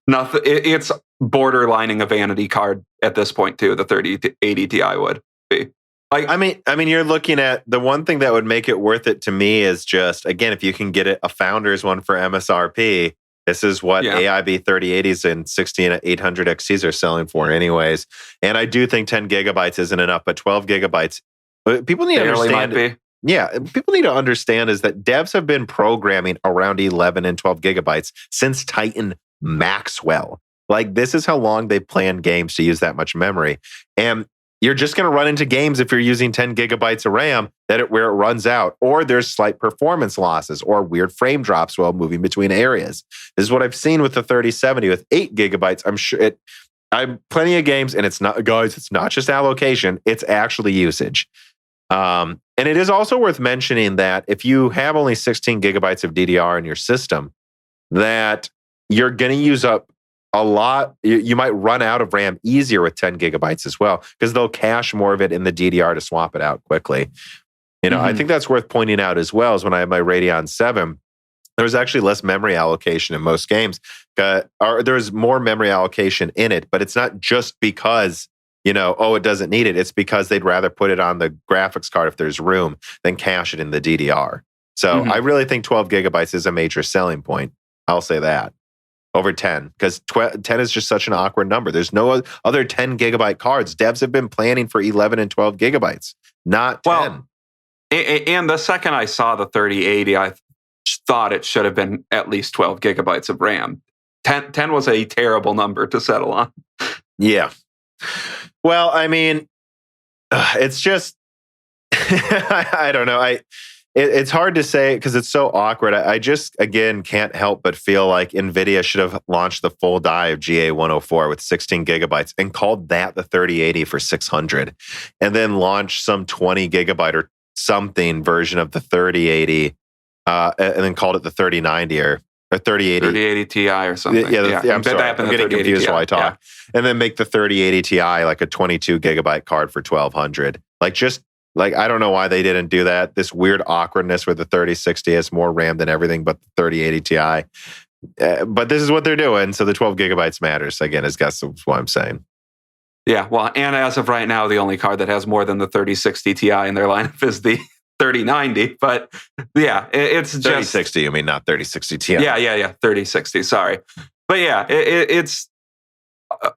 nothing. It's borderlining a vanity card at this point, too. The 3080 Ti would be. I mean, you're looking at the one thing that would make it worth it to me is just, again, if you can get it a Founders one for MSRP, this is what AIB 3080s and 16800 XCs are selling for anyways. And I do think 10 gigabytes isn't enough, but 12 gigabytes, people need to understand. Yeah, people need to understand is that devs have been programming around 11 and 12 gigabytes since Titan Maxwell. This is how long they plan games to use that much memory. And you're just going to run into games if you're using 10 gigabytes of RAM where it runs out, or there's slight performance losses or weird frame drops while moving between areas. This is what I've seen with the 3070 with 8 gigabytes. I'm sure I'm plenty of games, and it's not just allocation, it's actually usage. And it is also worth mentioning that if you have only 16 gigabytes of DDR in your system, that you're going to use up a lot. You might run out of RAM easier with 10 gigabytes as well, because they'll cache more of it in the DDR to swap it out quickly. I think that's worth pointing out as well, is when I had my Radeon 7, there was actually less memory allocation in most games. There's more memory allocation in it, but it's not just because, it doesn't need it. It's because they'd rather put it on the graphics card if there's room than cache it in the DDR. So I really think 12 gigabytes is a major selling point. I'll say that. over 10 because 10 is just such an awkward number. There's no other 10 gigabyte cards. Devs have been planning for 11 and 12 gigabytes, not 10. Well, and the second I saw the 3080, I thought it should have been at least 12 gigabytes of RAM. 10 was a terrible number to settle on. Yeah. Well, I mean, it's just, I don't know. It's hard to say because it's so awkward. I just, again, can't help but feel like Nvidia should have launched the full die of GA104 with 16 gigabytes and called that the 3080 for 600, and then launched some 20 gigabyte or something version of the 3080, and then called it the 3090 or 3080. 3080 Ti or something. Yeah, I'm sorry. I'm getting confused while I talk. Yeah. And then make the 3080 Ti like a 22 gigabyte card for 1200. I don't know why they didn't do that. This weird awkwardness where the 3060 has more RAM than everything but the 3080 Ti. But this is what they're doing. So the 12 gigabytes matters. Again, I guess that's what I'm saying. Yeah, well, and as of right now, the only card that has more than the 3060 Ti in their lineup is the 3090. But yeah, it's just 3060. You mean not 3060 Ti? Yeah, 3060. Sorry, but yeah, it's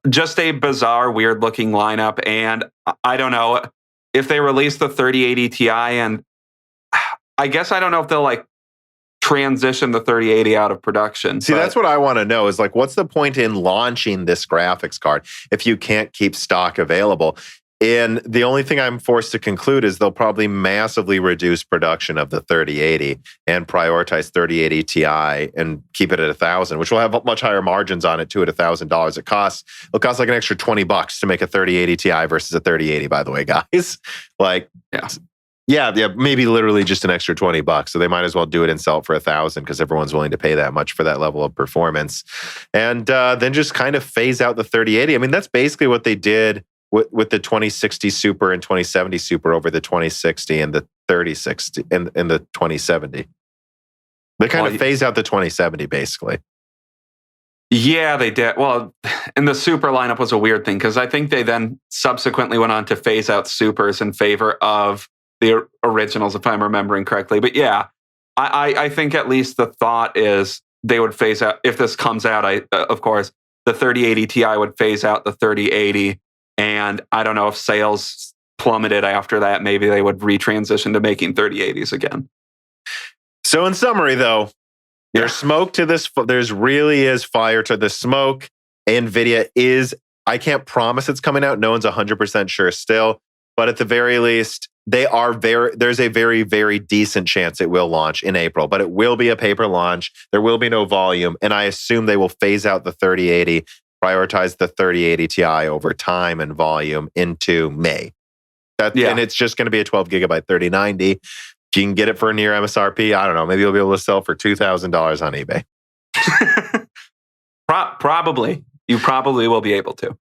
just a bizarre, weird-looking lineup, and I don't know if they release the 3080 Ti, and I guess I don't know if they'll transition the 3080 out of production. See, that's what I want to know is what's the point in launching this graphics card if you can't keep stock available? And the only thing I'm forced to conclude is they'll probably massively reduce production of the 3080 and prioritize 3080 Ti and keep it at 1,000, which will have much higher margins on it too at $1,000. It'll cost like an extra $20 to make a 3080 Ti versus a 3080, by the way, guys. Yeah, maybe literally just an extra $20. So they might as well do it and sell it for 1,000 because everyone's willing to pay that much for that level of performance. And then just kind of phase out the 3080. I mean, that's basically what they did with the 2060 Super and 2070 Super over the 2060 and the 3060 and the 2070. They kind of phase out the 2070 basically. Yeah, they did. Well, and the Super lineup was a weird thing because I think they then subsequently went on to phase out Supers in favor of the originals, if I'm remembering correctly. But yeah, I think at least the thought is they would phase out, if this comes out, of course, the 3080 Ti would phase out the 3080. And I don't know if sales plummeted after that. Maybe they would retransition to making 3080s again. So in summary, though, there's smoke to this. There's really is fire to the smoke. Nvidia is, I can't promise it's coming out. No one's 100% sure still. But at the very least, there's a very, very decent chance it will launch in April. But it will be a paper launch. There will be no volume. And I assume they will phase out the 3080, prioritize the 3080 Ti over time and volume into May. And it's just going to be a 12 gigabyte 3090. If you can get it for near MSRP, I don't know, maybe you'll be able to sell for $2,000 on eBay. Probably. You probably will be able to.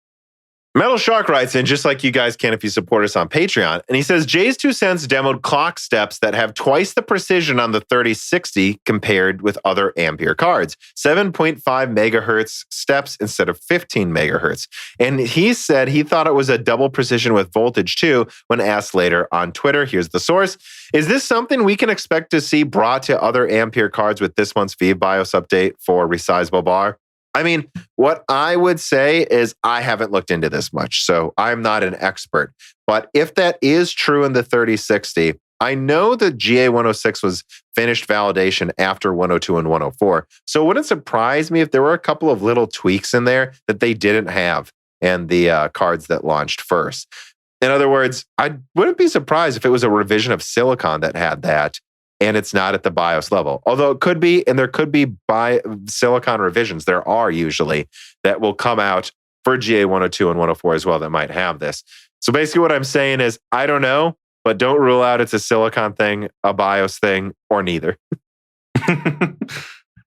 Metal Shark writes in, just like you guys can if you support us on Patreon. And he says, Jay's 2 cents demoed clock steps that have twice the precision on the 3060 compared with other Ampere cards. 7.5 megahertz steps instead of 15 megahertz. And he said he thought it was a double precision with voltage too when asked later on Twitter. Here's the source. Is this something we can expect to see brought to other Ampere cards with this month's VBIOS update for Resizable bar? I mean, what I would say is I haven't looked into this much, so I'm not an expert. But if that is true in the 3060, I know the GA106 was finished validation after 102 and 104. So it wouldn't surprise me if there were a couple of little tweaks in there that they didn't have in the cards that launched first. In other words, I wouldn't be surprised if it was a revision of Silicon that had that, and it's not at the BIOS level. Although it could be, and there could be Silicon revisions. There are usually that will come out for GA102 and 104 as well that might have this. So basically what I'm saying is, I don't know, but don't rule out it's a Silicon thing, a BIOS thing, or neither.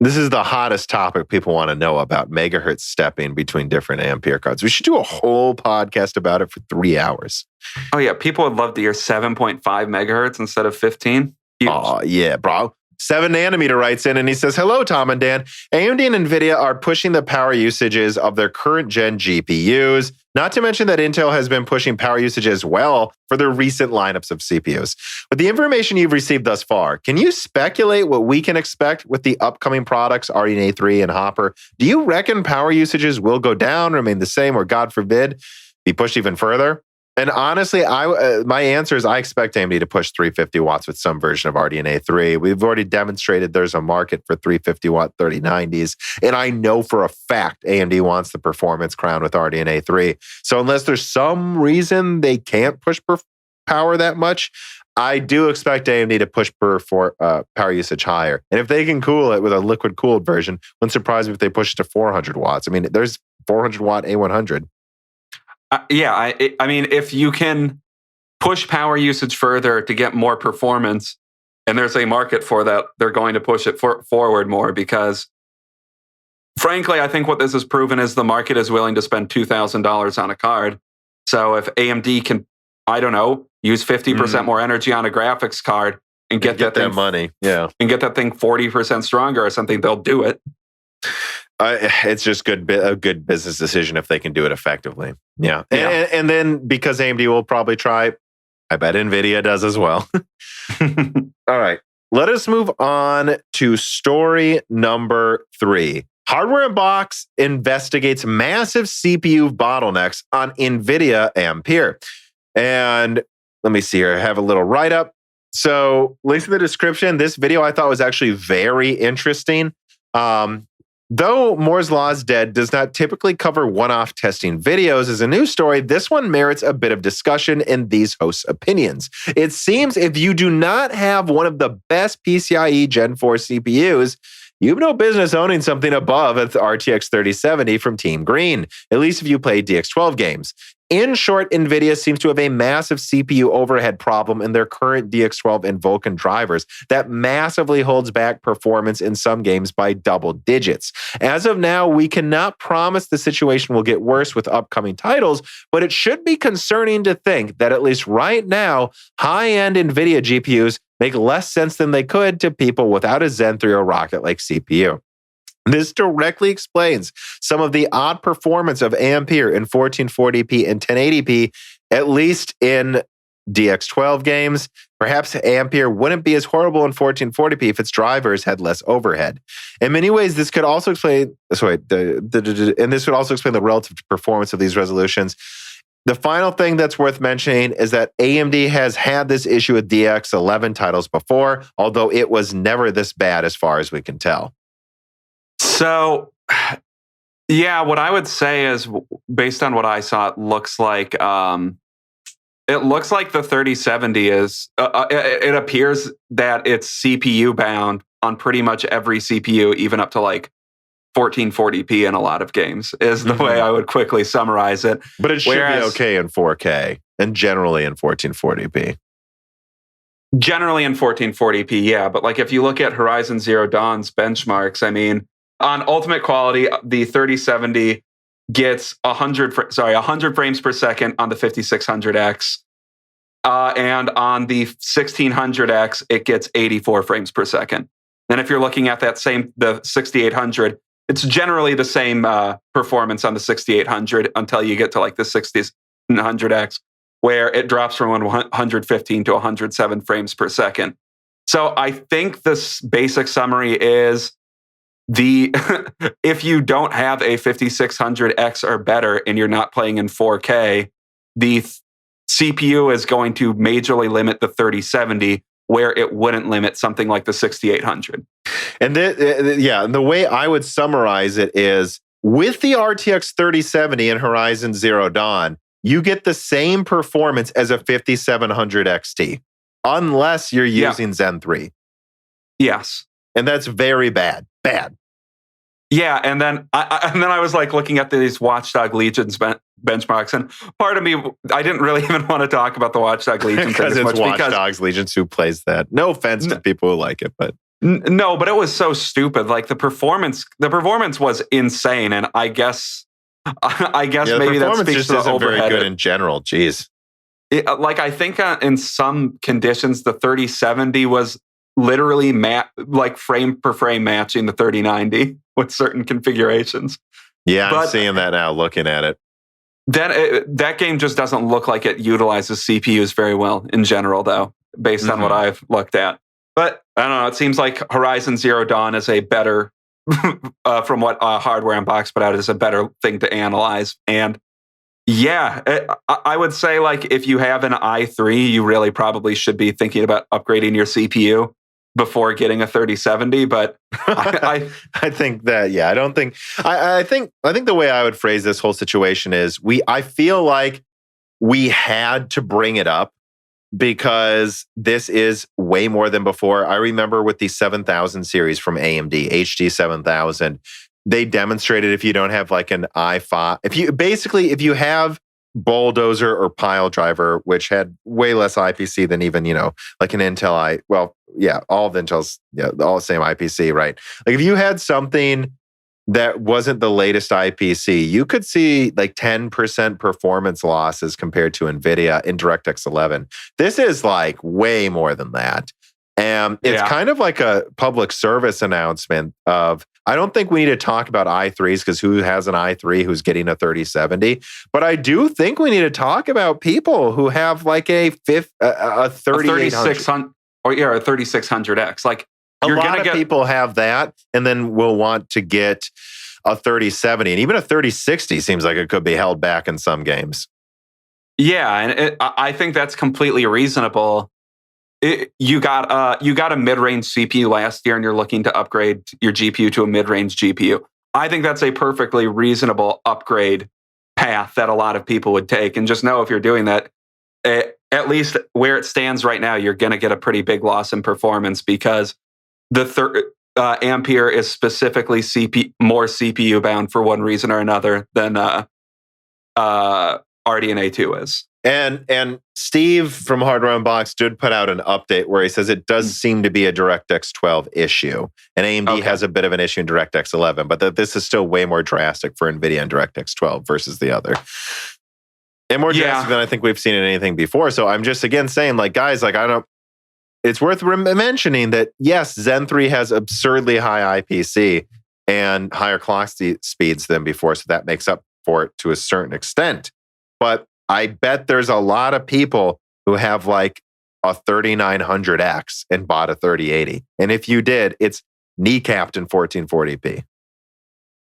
This is the hottest topic people want to know about, megahertz stepping between different Ampere cards. We should do a whole podcast about it for 3 hours. Oh yeah, people would love to hear 7.5 megahertz instead of 15. Oh, yeah, bro. 7 nanometer writes in and he says, hello, Tom and Dan. AMD and Nvidia are pushing the power usages of their current gen GPUs. Not to mention that Intel has been pushing power usage as well for their recent lineups of CPUs. With the information you've received thus far, can you speculate what we can expect with the upcoming products, RDNA 3 and Hopper? Do you reckon power usages will go down, remain the same, or God forbid, be pushed even further? And honestly, my answer is I expect AMD to push 350 watts with some version of RDNA 3. We've already demonstrated there's a market for 350 watt 3090s. And I know for a fact AMD wants the performance crown with RDNA 3. So unless there's some reason they can't push power that much, I do expect AMD to push power usage higher. And if they can cool it with a liquid cooled version, wouldn't surprise me if they push it to 400 watts. I mean, there's 400 watt A100. I mean, if you can push power usage further to get more performance, and there's a market for that, they're going to push it forward more because, frankly, I think what this has proven is the market is willing to spend $2,000 on a card. So if AMD can, I don't know, use 50% more energy on a graphics card and get that money, and get that thing 40% stronger or something, they'll do it. It's just a good business decision if they can do it effectively. Yeah. And then because AMD will probably try, I bet Nvidia does as well. All right. Let us move on to story number 3. Hardware Box investigates massive CPU bottlenecks on Nvidia Ampere. And let me see here. I have a little write-up. So links in the description. This video I thought was actually very interesting. Though Moore's Law is Dead does not typically cover one-off testing videos as a news story, this one merits a bit of discussion in these hosts' opinions. It seems if you do not have one of the best PCIe Gen 4 CPUs, you have no business owning something above an RTX 3070 from Team Green, at least if you play DX12 games. In short, Nvidia seems to have a massive CPU overhead problem in their current DX12 and Vulkan drivers that massively holds back performance in some games by double digits. As of now, we cannot promise the situation will get worse with upcoming titles, but it should be concerning to think that at least right now, high-end Nvidia GPUs make less sense than they could to people without a Zen 3 or Rocket-like CPU. This directly explains some of the odd performance of Ampere in 1440p and 1080p, at least in DX12 games. Perhaps Ampere wouldn't be as horrible in 1440p if its drivers had less overhead. In many ways, this could also explain, this would also explain the relative performance of these resolutions. The final thing that's worth mentioning is that AMD has had this issue with DX11 titles before, although it was never this bad as far as we can tell. So, yeah, what I would say is, based on what I saw, it looks like the 3070 is. It appears that it's CPU bound on pretty much every CPU, even up to like 1440p in a lot of games. Is the way I would quickly summarize it. But it should be okay in 4K and generally in 1440p. Generally in 1440p, yeah. But like if you look at Horizon Zero Dawn's benchmarks, I mean, on ultimate quality, the 3070 gets 100 frames per second on the 5600X. And on the 1600X, it gets 84 frames per second. And if you're looking at the 6800, it's generally the same performance on the 6800 until you get to like the 1600X, where it drops from 115 to 107 frames per second. So I think this basic summary is if you don't have a 5600X or better and you're not playing in 4K, the CPU is going to majorly limit the 3070 where it wouldn't limit something like the 6800. And the way I would summarize it is with the RTX 3070 in Horizon Zero Dawn, you get the same performance as a 5700 XT, unless you're using Zen 3. Yes. And that's very bad. Bad. Yeah, and then I was like looking at these Watchdog Legions benchmarks, and part of me, I didn't really even want to talk about the Watchdog Legion because it's Watchdogs Legions who plays that. No offense to people who like it, but no, but it was so stupid. Like the performance was insane, and I guess maybe that speaks just to the isn't overhead. very good in general. Jeez. I think in some conditions, the 3070 was literally like frame per frame matching the 3090 with certain configurations. Yeah, I'm seeing that now, looking at it. That game just doesn't look like it utilizes CPUs very well in general, though, based on what I've looked at. But I don't know. It seems like Horizon Zero Dawn is a better, from what Hardware Unboxed put out, is a better thing to analyze. And yeah, I would say like if you have an i3, you really probably should be thinking about upgrading your CPU before getting a 3070. But I think that, yeah, I don't think, I think the way I would phrase this whole situation is I feel like we had to bring it up because this is way more than before. I remember with the 7000 series from AMD, HD 7000, they demonstrated if you don't have like an i5, if you have Bulldozer or Pile Driver, which had way less IPC than even, like an Intel all of Intel's, all the same IPC, right? Like if you had something that wasn't the latest IPC, you could see like 10% performance losses compared to Nvidia in DirectX 11. This is like way more than that. And it's kind of like a public service announcement of, I don't think we need to talk about i3s because who has an i3 who's getting a 3070? But I do think we need to talk about people who have like a 3600 or a 3600X. Like a lot of people have that, and then will want to get a 3070, and even a 3060 seems like it could be held back in some games. Yeah, and I think that's completely reasonable. You got a mid-range CPU last year and you're looking to upgrade your GPU to a mid-range GPU. I think that's a perfectly reasonable upgrade path that a lot of people would take. And just know if you're doing that, at least where it stands right now, you're going to get a pretty big loss in performance because the Ampere is specifically more CPU bound for one reason or another than RDNA 2 is. And Steve from Hardware Unboxed did put out an update where he says it does seem to be a DirectX 12 issue. And AMD has a bit of an issue in DirectX 11, but this is still way more drastic for NVIDIA and DirectX 12 versus the other. And more drastic than I think we've seen in anything before. So I'm just, again, saying, like, guys, like, it's worth mentioning that, yes, Zen 3 has absurdly high IPC and higher clock speeds than before. So that makes up for it to a certain extent. But I bet there's a lot of people who have like a 3900X and bought a 3080. And if you did, it's kneecapped in 1440p.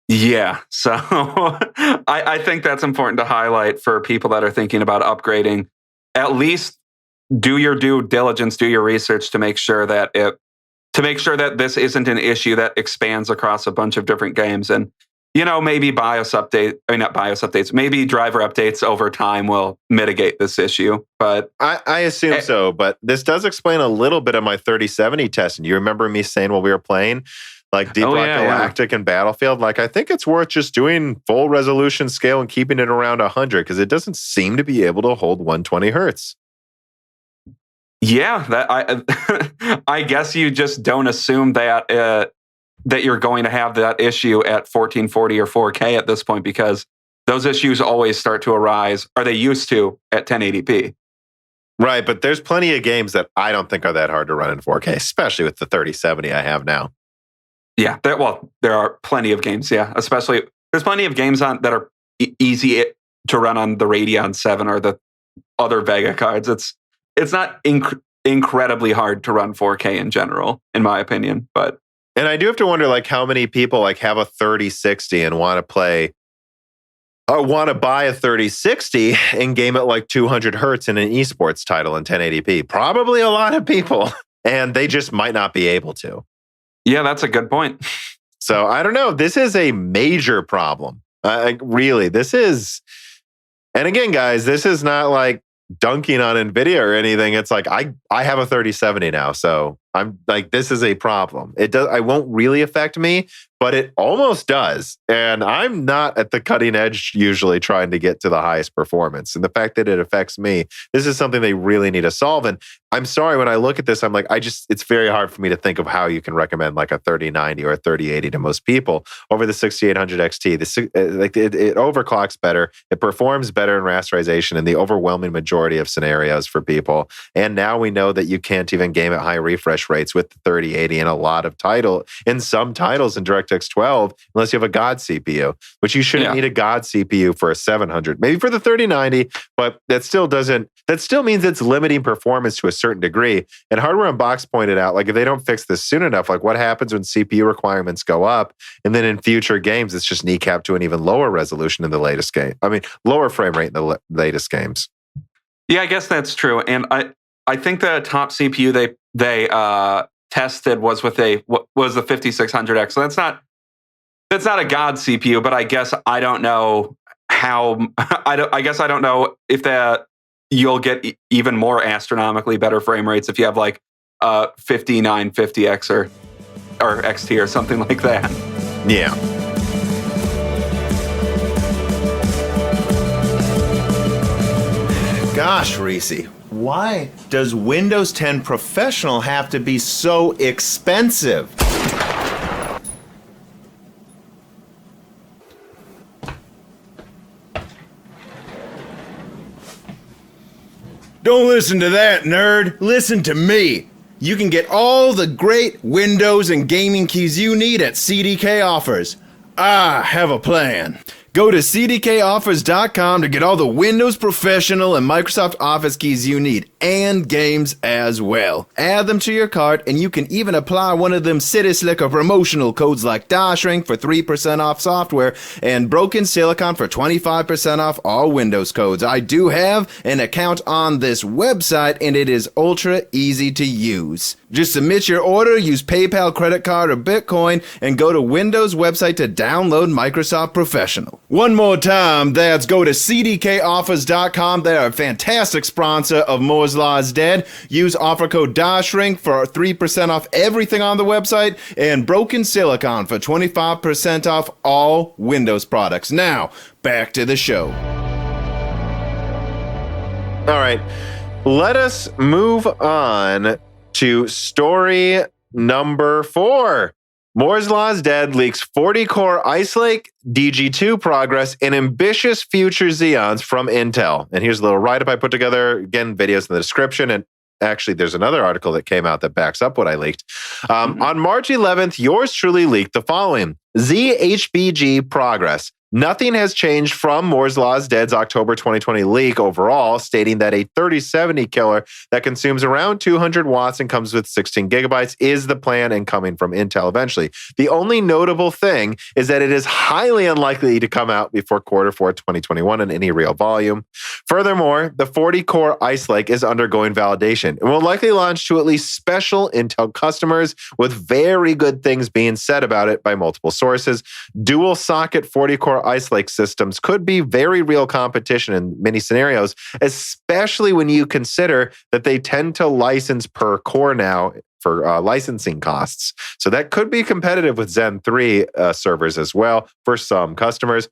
Yeah. So I think that's important to highlight for people that are thinking about upgrading. At least do your due diligence, do your research to make sure that this isn't an issue that expands across a bunch of different games. And maybe maybe driver updates over time will mitigate this issue. But I assume so. But this does explain a little bit of my 3070 testing. You remember me saying while we were playing, like Deep Rock Galactic and Battlefield, like I think it's worth just doing full resolution scale and keeping it around 100 because it doesn't seem to be able to hold 120 hertz. Yeah, I guess you just don't assume that you're going to have that issue at 1440 or 4K at this point, because those issues always start to arise, or they used to, at 1080p. Right, but there's plenty of games that I don't think are that hard to run in 4K, especially with the 3070 I have now. Yeah, there are plenty of games, especially, there's plenty of games that are easy to run on the Radeon 7 or the other Vega cards. It's not incredibly hard to run 4K in general, in my opinion, but... And I do have to wonder, like, how many people like have a 3060 and want to play or want to buy a 3060 and game at like 200 hertz in an esports title in 1080p. Probably a lot of people, and they just might not be able to. Yeah, that's a good point. So I don't know. This is a major problem. Really, this is. And again, guys, this is not like dunking on Nvidia or anything. It's like I have a 3070 now, so I'm like, this is a problem. It won't really affect me, but it almost does. And I'm not at the cutting edge usually trying to get to the highest performance. And the fact that it affects me, this is something they really need to solve. And I'm sorry, when I look at this, I'm like, it's very hard for me to think of how you can recommend like a 3090 or a 3080 to most people over the 6800 XT. It overclocks better. It performs better in rasterization in the overwhelming majority of scenarios for people. And now we know that you can't even game at high refresh refresh rates with the 3080 in some titles in DirectX 12, unless you have a God CPU, which you shouldn't need a God CPU for a 700, maybe for the 3090, but that still means it's limiting performance to a certain degree. And Hardware Unbox pointed out, like, if they don't fix this soon enough, like, what happens when CPU requirements go up? And then in future games, it's just kneecapped to an even lower resolution in the latest game. I mean, lower frame rate in the latest games. Yeah, I guess that's true. And I think the top CPU they tested was with the 5600X. So that's not a God CPU, but I guess I don't know how. I guess I don't know if you'll get even more astronomically better frame rates if you have like 5950X or XT or something like that. Yeah. Gosh, Reese, why does Windows 10 Professional have to be so expensive? Don't listen to that, nerd. Listen to me. You can get all the great Windows and gaming keys you need at CDK Offers. I have a plan. Go to cdkoffers.com to get all the Windows Professional and Microsoft Office keys you need, and games as well. Add them to your cart, and you can even apply one of them City Slicker promotional codes like DashRing for 3% off software and Broken Silicon for 25% off all Windows codes. I do have an account on this website, and it is ultra easy to use. Just submit your order, use PayPal, credit card, or Bitcoin, and go to Windows website to download Microsoft Professional. One more time, that's go to cdkoffers.com. They are a fantastic sponsor of Moore's Law is Dead. Use offer code DashRing for 3% off everything on the website and Broken Silicon for 25% off all Windows products. Now, back to the show. All right, let us move on to story number 4. Moore's Law is Dead leaks 40-core Ice Lake DG2 progress and ambitious future Xeons from Intel. And here's a little write-up I put together. Again, videos in the description. And actually, there's another article that came out that backs up what I leaked. On March 11th, yours truly leaked the following. ZHBG progress. Nothing has changed from Moore's Law is Dead's October 2020 leak overall, stating that a 3070 killer that consumes around 200 watts and comes with 16 gigabytes is the plan and coming from Intel eventually. The only notable thing is that it is highly unlikely to come out before Q4 2021 in any real volume. Furthermore, the 40-core Ice Lake is undergoing validation and will likely launch to at least special Intel customers, with very good things being said about it by multiple sources. Dual socket 40-core Ice Lake systems could be very real competition in many scenarios, especially when you consider that they tend to license per core now for licensing costs. So that could be competitive with Zen 3 servers as well for some customers.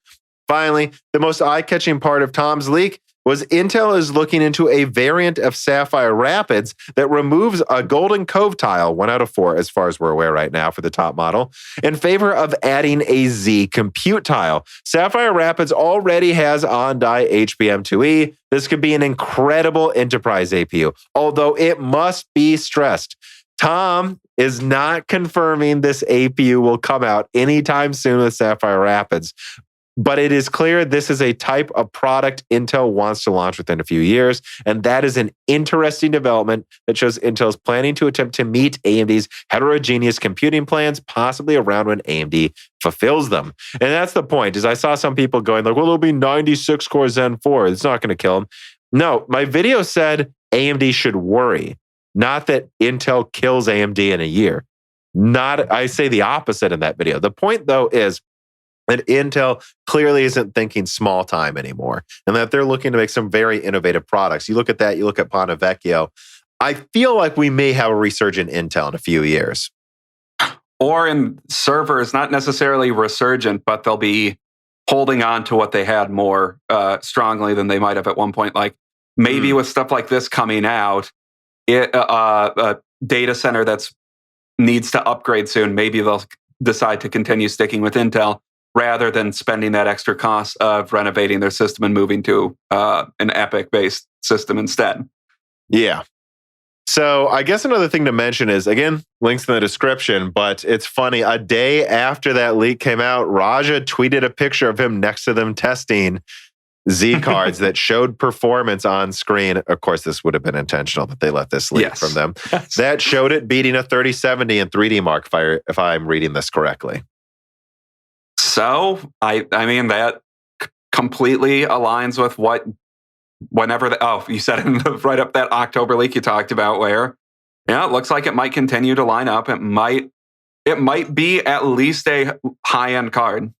Finally, the most eye-catching part of Tom's leak was Intel is looking into a variant of Sapphire Rapids that removes a Golden Cove tile, 1 out of 4 as far as we're aware right now for the top model, in favor of adding a Z compute tile. Sapphire Rapids already has on-die HBM2E. This could be an incredible enterprise APU, although it must be stressed. Tom is not confirming this APU will come out anytime soon with Sapphire Rapids. But it is clear this is a type of product Intel wants to launch within a few years, and that is an interesting development that shows Intel is planning to attempt to meet AMD's heterogeneous computing plans, possibly around when AMD fulfills them. And that's the point, is I saw some people going like, well, it'll be 96-core Zen 4. It's not going to kill them. No, my video said AMD should worry, not that Intel kills AMD in a year. I say the opposite in that video. The point, though, is that Intel clearly isn't thinking small time anymore, and that they're looking to make some very innovative products. You look at that, you look at Ponte Vecchio. I feel like we may have a resurgent Intel in a few years. Or in servers, not necessarily resurgent, but they'll be holding on to what they had more strongly than they might have at one point. Like maybe with stuff like this coming out, a data center that's needs to upgrade soon, maybe they'll decide to continue sticking with Intel, rather than spending that extra cost of renovating their system and moving to an EPYC-based system instead. Yeah. So I guess another thing to mention is, again, links in the description, but it's funny. A day after that leak came out, Raja tweeted a picture of him next to them testing Z cards that showed performance on screen. Of course, this would have been intentional that they let this leak from them. Yes. That showed it beating a 3070 in 3D Mark, if I'm reading this correctly. So, I mean, that completely aligns with what, you said it right up that October leak you talked about where, yeah, it looks like it might continue to line up. It might be at least a high-end card.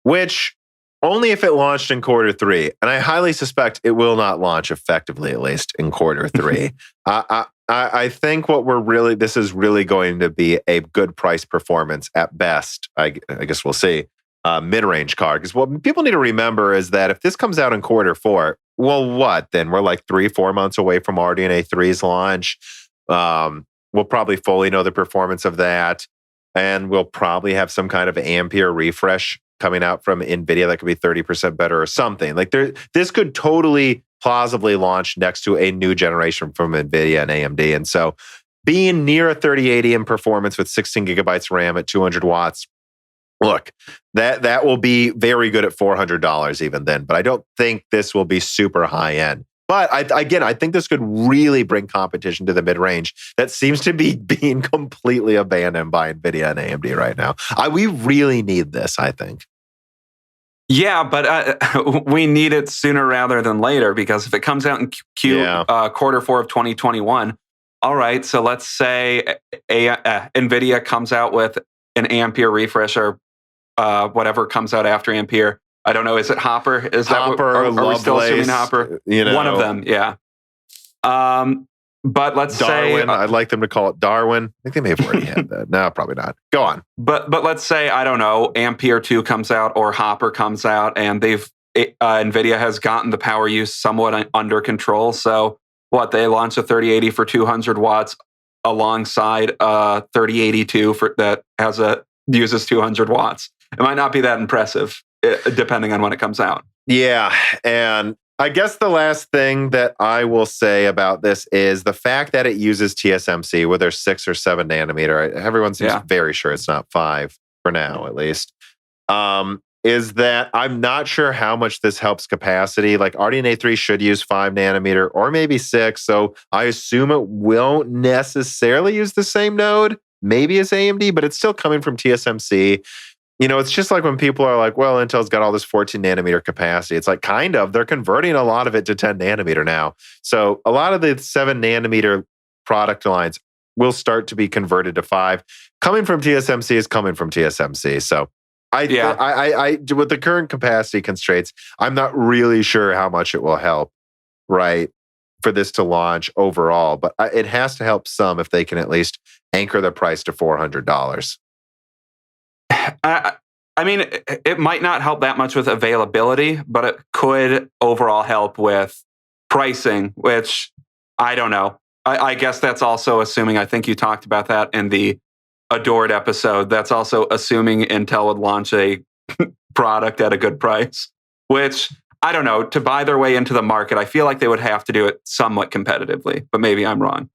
Which, only if it launched in quarter 3. And I highly suspect it will not launch effectively, at least in quarter 3. I think this is really going to be a good price performance at best. I guess we'll see. Mid-range card. Because what people need to remember is that if this comes out in quarter 4, well, what then? We're like 3-4 months away from RDNA 3's launch. We'll probably fully know the performance of that. And we'll probably have some kind of Ampere refresh coming out from Nvidia that could be 30% better or something. Like this could totally plausibly launch next to a new generation from Nvidia and AMD. And so being near a 3080 in performance with 16 gigabytes RAM at 200 watts, look, that will be very good at $400 even then. But I don't think this will be super high end. But I think this could really bring competition to the mid-range that seems to be being completely abandoned by NVIDIA and AMD right now. We really need this, I think. Yeah, but we need it sooner rather than later, because if it comes out in quarter 4 of 2021, all right, so let's say NVIDIA comes out with an Ampere refresh or whatever comes out after Ampere. I don't know. Is it Hopper? Is Hopper, that what, are we still assuming Hopper? One of them, yeah. But let's Darwin, say I'd like them to call it Darwin. I think they may have already had that. No, probably not. Go on. But let's say, I don't know, Ampere 2 comes out or Hopper comes out, and NVIDIA has gotten the power use somewhat under control. So they launch a 3080 for 200 watts alongside a 3082 that uses 200 watts. It might not be that impressive, depending on when it comes out. Yeah, and I guess the last thing that I will say about this is the fact that it uses TSMC, whether 6 or 7 nanometer. Everyone seems very sure it's not 5 for now, at least. Is that I'm not sure how much this helps capacity. Like RDNA 3 should use 5 nanometer or maybe 6. So I assume it won't necessarily use the same node, maybe as AMD, but it's still coming from TSMC. It's just like when people are like, well, Intel's got all this 14 nanometer capacity. It's like, kind of, they're converting a lot of it to 10 nanometer now. So a lot of the 7 nanometer product lines will start to be converted to 5. Coming from TSMC is coming from TSMC. So I with the current capacity constraints, I'm not really sure how much it will help, right, for this to launch overall. But it has to help some if they can at least anchor the price to $400. I mean, it might not help that much with availability, but it could overall help with pricing, which I don't know. I guess that's also assuming, I think you talked about that in the Adored episode, that's also assuming Intel would launch a product at a good price, which, I don't know, to buy their way into the market, I feel like they would have to do it somewhat competitively, but maybe I'm wrong.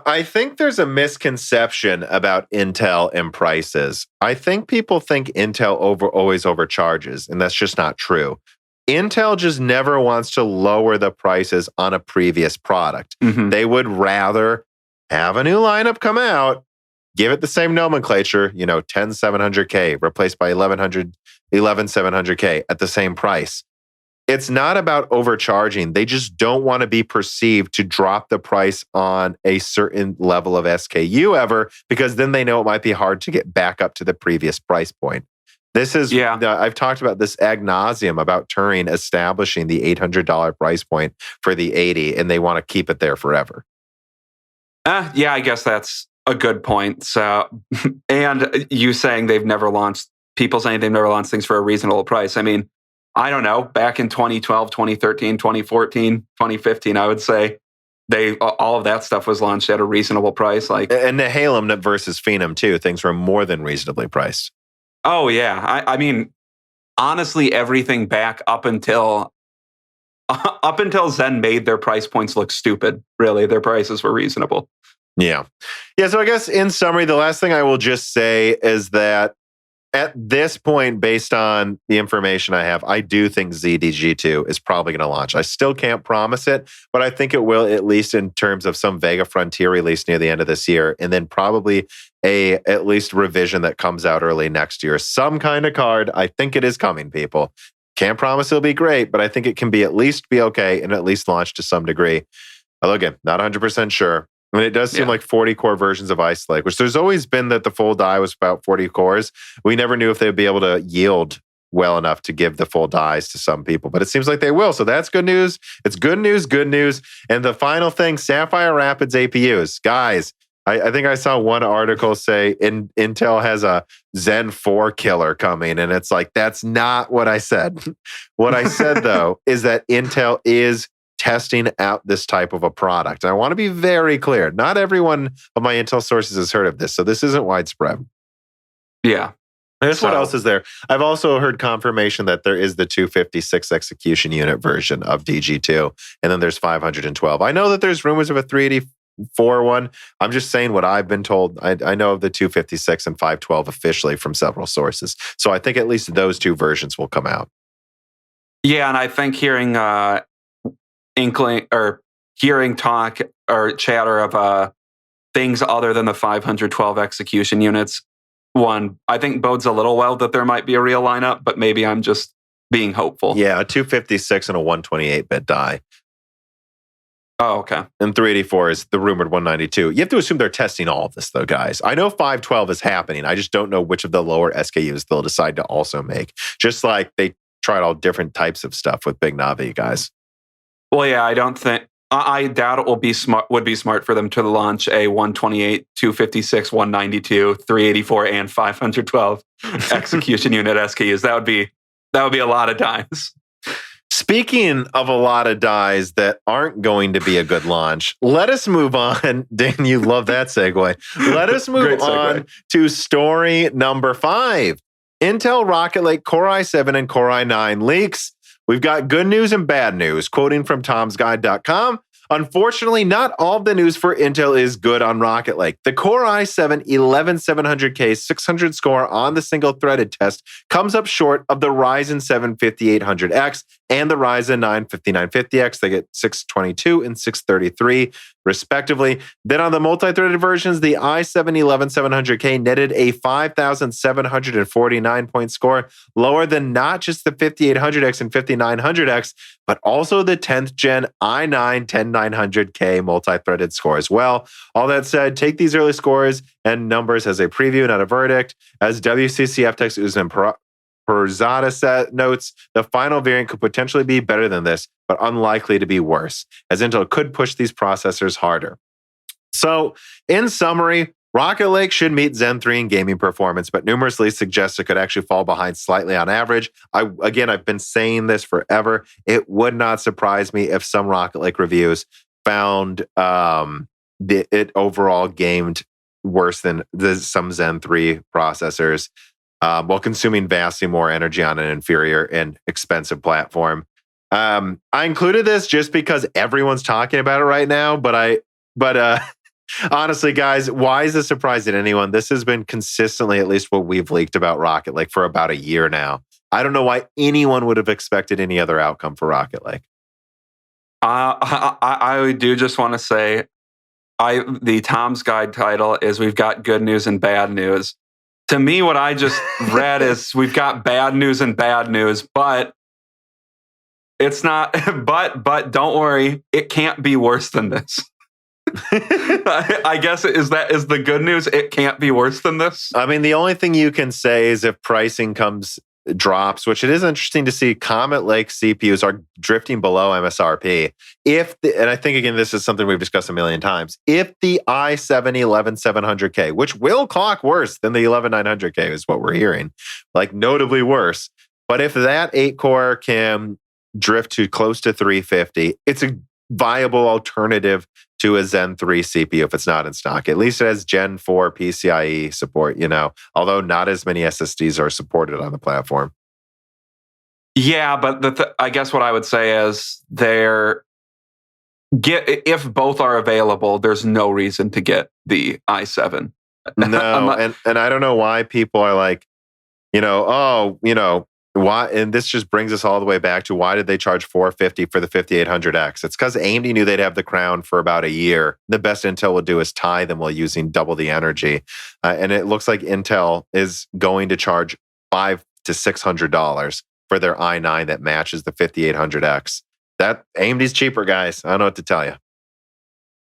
I think there's a misconception about Intel and prices. I think people think Intel always overcharges, and that's just not true. Intel just never wants to lower the prices on a previous product. Mm-hmm. They would rather have a new lineup come out, give it the same nomenclature, 10700K replaced by 11700K at the same price. It's not about overcharging. They just don't want to be perceived to drop the price on a certain level of SKU ever, because then they know it might be hard to get back up to the previous price point. This is, I've talked about this ad nauseum about Turing establishing the $800 price point for the 80, and they want to keep it there forever. I guess that's a good point. So, and you saying people saying they've never launched things for a reasonable price. I mean, I don't know, back in 2012, 2013, 2014, 2015, I would say all of that stuff was launched at a reasonable price. And Nehalem versus Phenom too, things were more than reasonably priced. Oh yeah. I mean, honestly, everything back up until up until Zen made their price points look stupid, really, their prices were reasonable. Yeah. So I guess in summary, the last thing I will just say is that at this point, based on the information I have, I do think ZDG2 is probably going to launch. I still can't promise it, but I think it will, at least in terms of some Vega Frontier release near the end of this year, and then probably at least revision that comes out early next year. Some kind of card. I think it is coming, people. Can't promise it'll be great, but I think it can be at least be okay and at least launch to some degree. Although again, not 100% sure. I mean, it does seem like 40 core versions of Ice Lake, which there's always been that the full die was about 40 cores. We never knew if they'd be able to yield well enough to give the full dies to some people, but it seems like they will. So that's good news. It's good news. And the final thing, Sapphire Rapids APUs. Guys, I think I saw one article say Intel has a Zen 4 killer coming, and it's like, that's not what I said. What I said, though, is that Intel is testing out this type of a product. And I want to be very clear. Not everyone of my Intel sources has heard of this, so this isn't widespread. Yeah. What else is there? I've also heard confirmation that there is the 256 execution unit version of DG2, and then there's 512. I know that there's rumors of a 384 one. I'm just saying what I've been told. I know of the 256 and 512 officially from several sources. So I think at least those two versions will come out. Yeah, and I think hearing hearing talk or chatter of things other than the 512 execution units, I think bodes a little well that there might be a real lineup, but maybe I'm just being hopeful. Yeah, a 256 and a 128-bit die. Oh, okay. And 384 is the rumored 192. You have to assume they're testing all of this, though, guys. I know 512 is happening. I just don't know which of the lower SKUs they'll decide to also make. Just like they tried all different types of stuff with Big Navi, guys. Well, yeah, I don't think. I doubt it would be smart for them to launch a 128, 256, 192, 384, and 512 execution unit SKUs. That would be a lot of dies. Speaking of a lot of dies that aren't going to be a good launch, let us move on. Dan, you love that segue. Let us move on to story number 5. Intel Rocket Lake Core i7 and Core i9 leaks. We've got good news and bad news. Quoting from tomsguide.com, unfortunately, not all of the news for Intel is good on Rocket Lake. The Core i7 11700K 600 score on the single-threaded test comes up short of the Ryzen 7 5800X and the Ryzen 9 5950X. They get 622 and 633, respectively. Then on the multi-threaded versions, the i7 11700K netted a 5,749-point score, lower than not just the 5800X and 5900X, but also the 10th gen i9 10900K multi-threaded score as well. All that said, take these early scores and numbers as a preview, not a verdict. As WCCF Tech's Usman Perzada notes, the final variant could potentially be better than this, but unlikely to be worse, as Intel could push these processors harder. So, in summary, Rocket Lake should meet Zen 3 in gaming performance, but numerous leaks suggest it could actually fall behind slightly on average. I've been saying this forever. It would not surprise me if some Rocket Lake reviews found it overall gamed worse than some Zen 3 processors, while consuming vastly more energy on an inferior and expensive platform. I included this just because everyone's talking about it right now, but honestly, guys, why is this surprising to anyone? This has been consistently at least what we've leaked about Rocket Lake for about a year now. I don't know why anyone would have expected any other outcome for Rocket Lake. I do just want to say, the Tom's Guide title is "We've got good news and bad news." To me, what I just read is we've got bad news and bad news, but it's not. But don't worry, it can't be worse than this. I guess is the good news. It can't be worse than this. I mean, the only thing you can say is if pricing drops, which it is interesting to see, Comet Lake CPUs are drifting below MSRP. And I think, again, this is something we've discussed a million times. If the i7 11700K, which will clock worse than the 11900K is what we're hearing, like notably worse. But if that 8-core can drift to close to 350, it's a viable alternative to a Zen 3 CPU if it's not in stock. At least it has Gen 4 PCIe support, although not as many SSDs are supported on the platform. Yeah, but I guess what I would say is if both are available, there's no reason to get the i7. No, and I don't know why people are like, why? And this just brings us all the way back to why did they charge $450 for the 5800X? It's because AMD knew they'd have the crown for about a year. The best Intel would do is tie them while using double the energy, and it looks like Intel is going to charge $500 to $600 for their i9 that matches the 5800X. That AMD's cheaper, guys. I don't know what to tell you.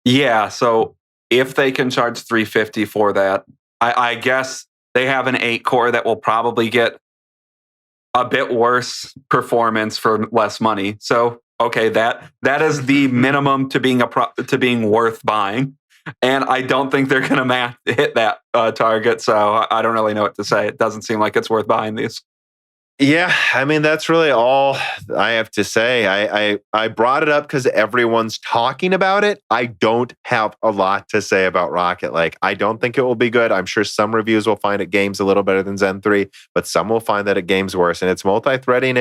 Yeah, so if they can charge $350 for that, I guess they have an 8-core that will probably get a bit worse performance for less money. So, okay, that is the minimum to being worth buying, and I don't think they're going to hit that target. So I don't really know what to say. It doesn't seem like it's worth buying these. Yeah, I mean, that's really all I have to say. I brought it up because everyone's talking about it. I don't have a lot to say about Rocket. Like, I don't think it will be good. I'm sure some reviews will find it games a little better than Zen 3, but some will find that it games worse. And its multi-threading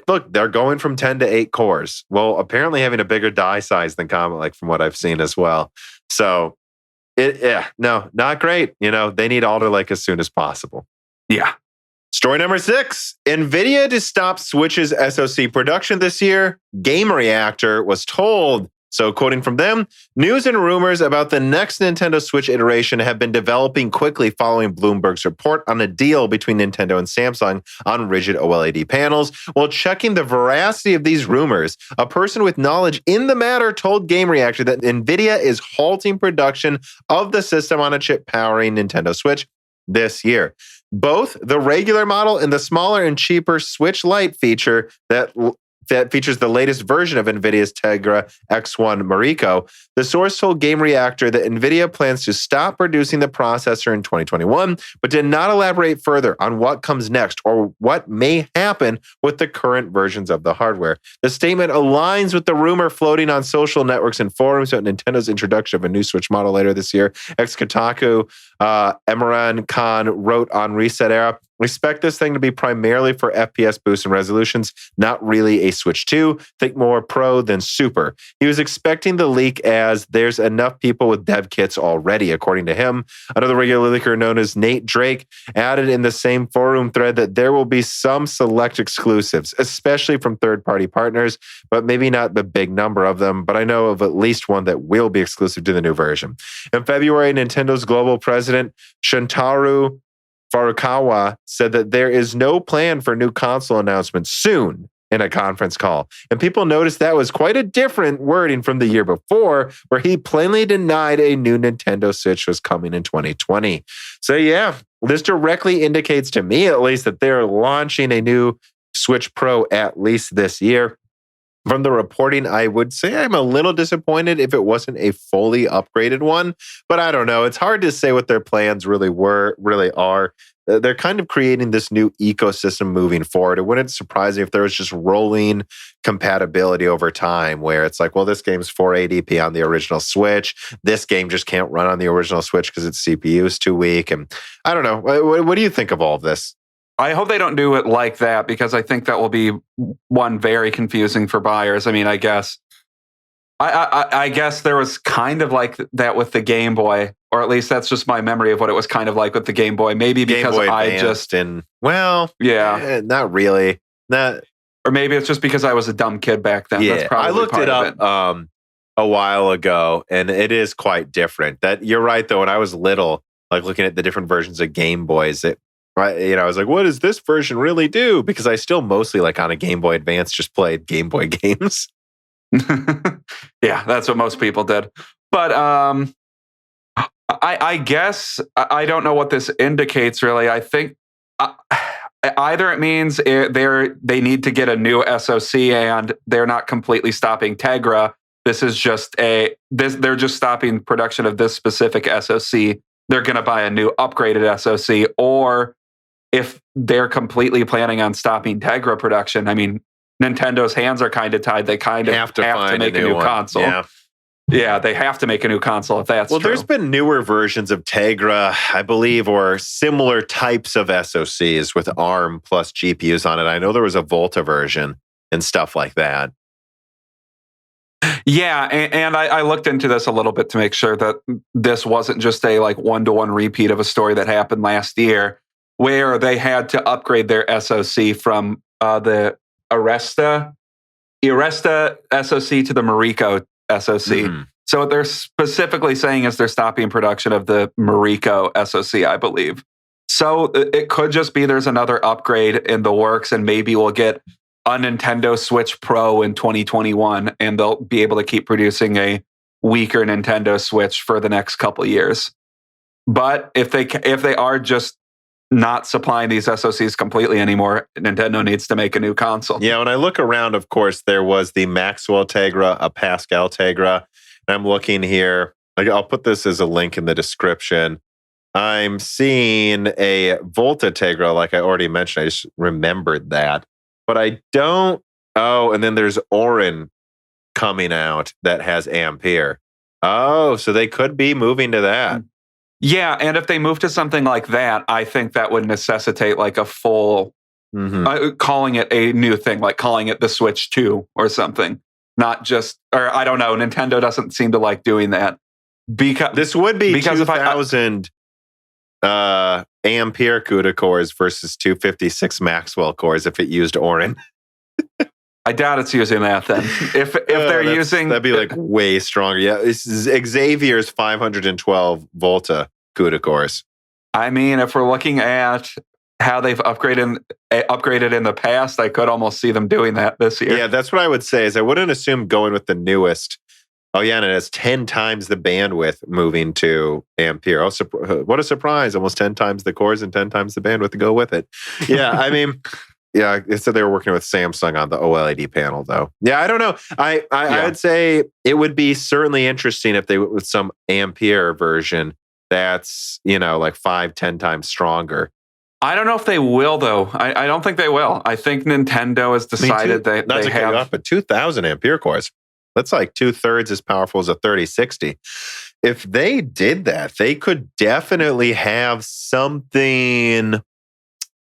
look, they're going from 10 to 8 cores. Well, apparently having a bigger die size than Comet, like from what I've seen as well. So, no, not great. They need Alder Lake as soon as possible. Yeah. Story number 6, Nvidia to stop Switch's SoC production this year. Game Reactor was told. So quoting from them, news and rumors about the next Nintendo Switch iteration have been developing quickly following Bloomberg's report on a deal between Nintendo and Samsung on rigid OLED panels. While checking the veracity of these rumors, a person with knowledge in the matter told Game Reactor that Nvidia is halting production of the system on a chip powering Nintendo Switch this year. Both the regular model and the smaller and cheaper Switch Lite feature that features the latest version of NVIDIA's Tegra X1 Mariko. The source told Game Reactor that NVIDIA plans to stop producing the processor in 2021, but did not elaborate further on what comes next or what may happen with the current versions of the hardware. The statement aligns with the rumor floating on social networks and forums about Nintendo's introduction of a new Switch model later this year. Ex-Kotaku Imran Khan wrote on Reset Era, "We expect this thing to be primarily for FPS boosts and resolutions, not really a Switch 2. Think more Pro than Super." He was expecting the leak as there's enough people with dev kits already, according to him. Another regular leaker known as Nate Drake added in the same forum thread that there will be some select exclusives, especially from third-party partners, but maybe not the big number of them. But I know of at least one that will be exclusive to the new version. In February, Nintendo's global president, Shuntaro Furukawa, said that there is no plan for new console announcements soon in a conference call. And people noticed that was quite a different wording from the year before, where he plainly denied a new Nintendo Switch was coming in 2020. So yeah, this directly indicates to me at least that they're launching a new Switch Pro at least this year. From the reporting, I would say I'm a little disappointed if it wasn't a fully upgraded one, but I don't know. It's hard to say what their plans really are. They're kind of creating this new ecosystem moving forward. It wouldn't surprise me if there was just rolling compatibility over time where it's like, well, this game's 480p on the original Switch. This game just can't run on the original Switch because its CPU is too weak. And I don't know. What do you think of all of this? I hope they don't do it like that, because I think that will be one very confusing for buyers. I mean, I guess there was kind of like that with the Game Boy, or at least that's just my memory of what it was kind of like with the Game Boy. Maybe because not really. Or maybe it's just because I was a dumb kid back then. Yeah, that's probably I looked it up a while ago, and it is quite different. That you're right though. When I was little, like looking at the different versions of Game Boys, I was like, what does this version really do? Because I still mostly, like on a Game Boy Advance, just played Game Boy games. Yeah, that's what most people did. But I guess I don't know what this indicates really. I think either it means they need to get a new SoC and they're not completely stopping Tegra. This is just they're just stopping production of this specific SoC. They're going to buy a new upgraded SoC, or if they're completely planning on stopping Tegra production, I mean, Nintendo's hands are kind of tied. They kind of have to make a new console. Yeah. Yeah, they have to make a new console if that's well, true. there's been newer versions of Tegra, I believe, or similar types of SoCs with ARM plus GPUs on it. I know there was a Volta version and stuff like that. Yeah, and I looked into this a little bit to make sure that this wasn't just a like one-to-one repeat of a story that happened last year, where they had to upgrade their SoC from the Arista SoC to the Mariko SoC. So what they're specifically saying is they're stopping production of the Mariko SoC, I believe. So it could just be there's another upgrade in the works, and maybe we'll get a Nintendo Switch Pro in 2021, and they'll be able to keep producing a weaker Nintendo Switch for the next couple of years. But if they are just not supplying these SoCs completely anymore, Nintendo needs to make a new console. Yeah, when I look around, of course, there was the Maxwell Tegra, a Pascal Tegra. And I'm looking here. I'll put this as a link in the description. I'm seeing a Volta Tegra, like I already mentioned. I just remembered that. But I don't... Oh, and then there's Orin coming out that has Ampere. Oh, so they could be moving to that. Yeah, and if they move to something like that, I think that would necessitate like a full, calling it a new thing, like calling it the Switch 2 or something. Not just, or I don't know, Nintendo doesn't seem to like doing that. Because this would be 2,000 Ampere CUDA cores versus 256 Maxwell cores if it used Orin. I doubt it's using that then. If they're using... That'd be like way stronger. Yeah, this is Xavier's 512 Volta CUDA cores. I mean, if we're looking at how they've upgraded in the past, I could almost see them doing that this year. Yeah, that's what I would say is I wouldn't assume going with the newest. Oh yeah, and it has 10 times the bandwidth moving to Ampere. Oh, what a surprise. Almost 10 times the cores and 10 times the bandwidth to go with it. Yeah, I mean... Yeah, it said they were working with Samsung on the OLED panel, though. Yeah, I don't know. I would say it would be certainly interesting if they went with some Ampere version that's, like 5-10 times stronger. I don't know if they will, though. I don't think they will. I think Nintendo has decided they have... Up at 2,000 Ampere cores. That's like 2/3 as powerful as a 3060. If they did that, they could definitely have something...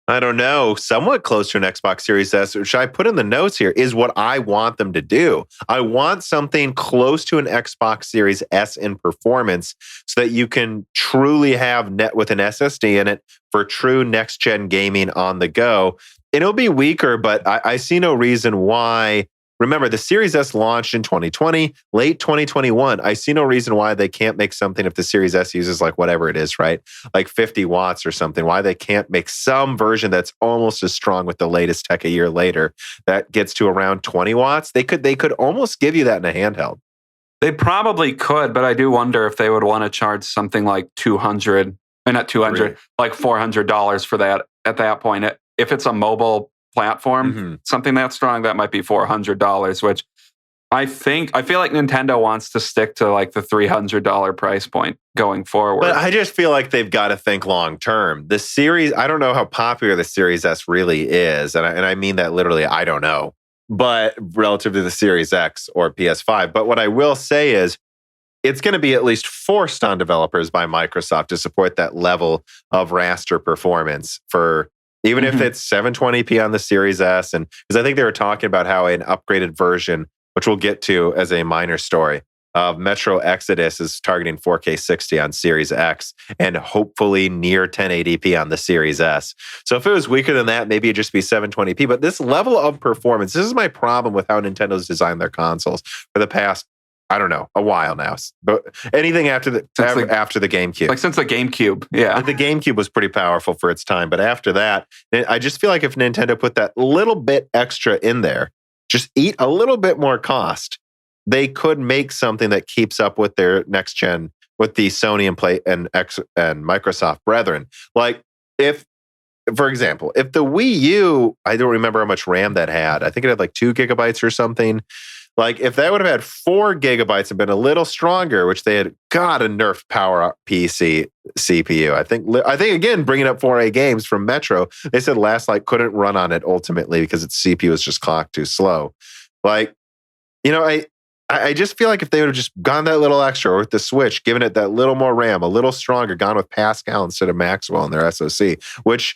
I don't know, somewhat close to an Xbox Series S, which I put in the notes here, is what I want them to do. I want something close to an Xbox Series S in performance so that you can truly have net with an SSD in it for true next-gen gaming on the go. It'll be weaker, but I see no reason why. Remember, the Series S launched in 2020, late 2021. I see no reason why they can't make something if the Series S uses like whatever it is, right? Like 50 watts or something. Why they can't make some version that's almost as strong with the latest tech a year later that gets to around 20 watts. They could almost give you that in a handheld. They probably could, but I do wonder if they would want to charge something like $400 for that at that point. If it's a mobile platform, something that strong, that might be $400, which I feel like Nintendo wants to stick to like the $300 price point going forward. But I just feel like they've got to think long term. The series, I don't know how popular the Series S really is, and I mean that literally, I don't know, but relative to the Series X or PS5. But what I will say is it's going to be at least forced on developers by Microsoft to support that level of raster performance for even if it's 720p on the Series S. And because I think they were talking about how an upgraded version, which we'll get to as a minor story, of Metro Exodus is targeting 4K 60 on Series X and hopefully near 1080p on the Series S. So if it was weaker than that, maybe it'd just be 720p. But this level of performance, this is my problem with how Nintendo's designed their consoles for the past, I don't know, a while now. But anything after the GameCube. Like since the GameCube, yeah. The GameCube was pretty powerful for its time. But after that, I just feel like if Nintendo put that little bit extra in there, just eat a little bit more cost, they could make something that keeps up with their next gen, with the Sony and Microsoft brethren. Like for example, if the Wii U, I don't remember how much RAM that had. I think it had like 2 gigabytes or something. Like if that would have had 4 gigabytes and been a little stronger, which they had got a nerfed power PC CPU. I think again, bringing up 4A games from Metro, they said Last Light couldn't run on it ultimately because its CPU was just clocked too slow. Like, I just feel like if they would have just gone that little extra, or with the Switch, given it that little more RAM, a little stronger, gone with Pascal instead of Maxwell in their SoC, which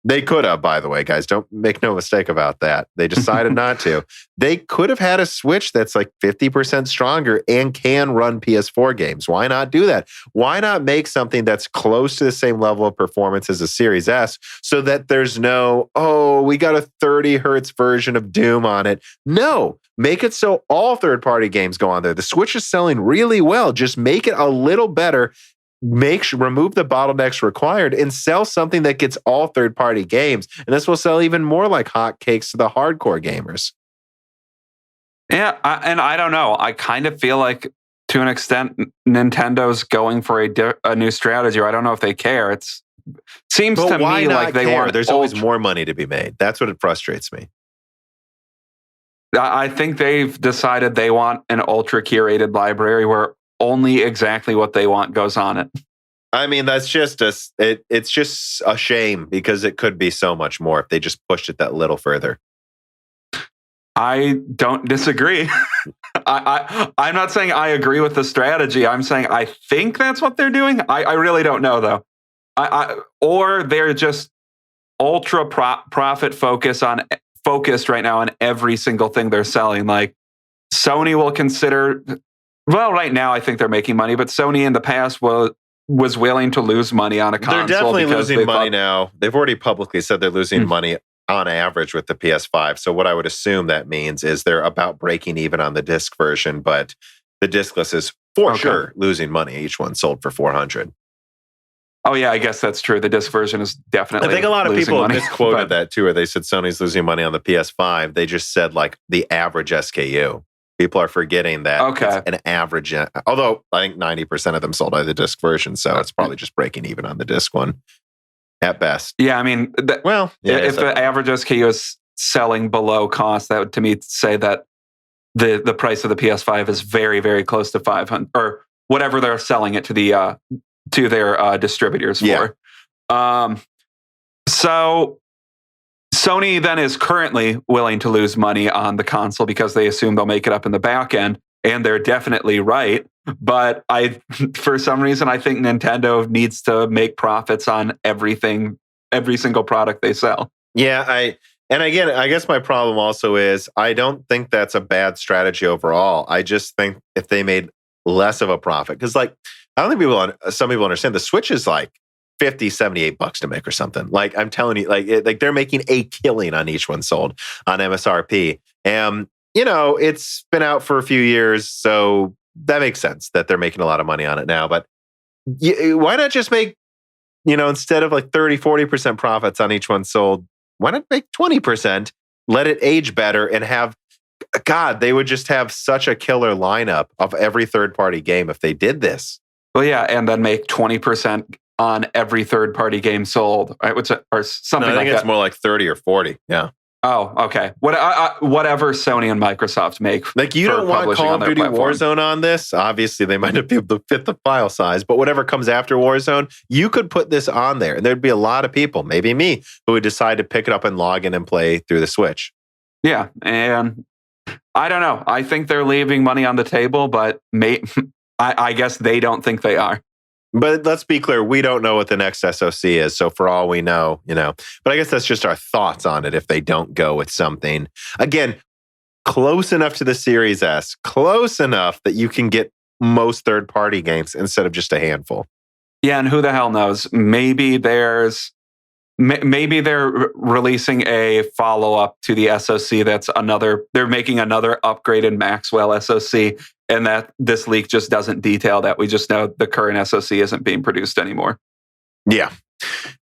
they could have, by the way, guys. Don't make no mistake about that. They decided not to. They could have had a Switch that's like 50% stronger and can run PS4 games. Why not do that? Why not make something that's close to the same level of performance as a Series S so that there's no, oh, we got a 30 hertz version of Doom on it. No, make it so all third-party games go on there. The Switch is selling really well. Just make it a little better. Remove the bottlenecks required and sell something that gets all third-party games. And this will sell even more like hotcakes to the hardcore gamers. Yeah, and I don't know. I kind of feel like, to an extent, Nintendo's going for a new strategy. Or I don't know if they care. It seems to me like they want. There's always more money to be made. That's what it frustrates me. I think they've decided they want an ultra curated library where only exactly what they want goes on it. I mean, that's just it's just a shame because it could be so much more if they just pushed it that little further. I don't disagree. I'm not saying I agree with the strategy. I'm saying I think that's what they're doing. I really don't know though. Or they're just ultra profit focused right now on every single thing they're selling. Like Sony will consider. Well, right now I think they're making money, but Sony in the past was willing to lose money on a console. They're definitely losing money now. They've already publicly said they're losing money on average with the PS5. So what I would assume that means is they're about breaking even on the disc version, but the discless is for sure losing money. Each one sold for $400. Oh yeah, I guess that's true. The disc version is definitely. I think a lot of people money, misquoted that too, where they said Sony's losing money on the PS5. They just said like the average SKU. People are forgetting that it's an average, although I think 90% of them sold out of the disc version, so it's probably just breaking even on the disc one at best. Yeah, I mean, if the average SKU is selling below cost, that would to me say that the price of the PS5 is very, very close to 500 or whatever they're selling it to their distributors for. So Sony then is currently willing to lose money on the console because they assume they'll make it up in the back end, and they're definitely right. But for some reason, I think Nintendo needs to make profits on everything, every single product they sell. Yeah, and again, I guess my problem also is I don't think that's a bad strategy overall. I just think if they made less of a profit, because like I don't think some people understand the Switch is like $50, $78 to make or something. Like I'm telling you, like they're making a killing on each one sold on MSRP. And, it's been out for a few years, so that makes sense that they're making a lot of money on it now. But why not just make, instead of like 30, 40% profits on each one sold, why not make 20%, let it age better and have, God, they would just have such a killer lineup of every third-party game if they did this. Well, yeah, and then make 20% on every third-party game sold, right? Or something like that. I think it's more like 30 or 40. Yeah. Oh, okay. Whatever Sony and Microsoft make. Like you don't want Call of Duty Warzone on this. Obviously, they might not be able to fit the file size, but whatever comes after Warzone, you could put this on there. And there'd be a lot of people, maybe me, who would decide to pick it up and log in and play through the Switch. Yeah, and I don't know. I think they're leaving money on the table, but I guess they don't think they are. But let's be clear, we don't know what the next SoC is. So for all we know, but I guess that's just our thoughts on it if they don't go with something, again, close enough to the Series S, close enough that you can get most third-party games instead of just a handful. Yeah, and who the hell knows? Maybe they're releasing a follow-up to the SoC they're making another upgraded Maxwell SoC, and that this leak just doesn't detail that. We just know the current SoC isn't being produced anymore. Yeah.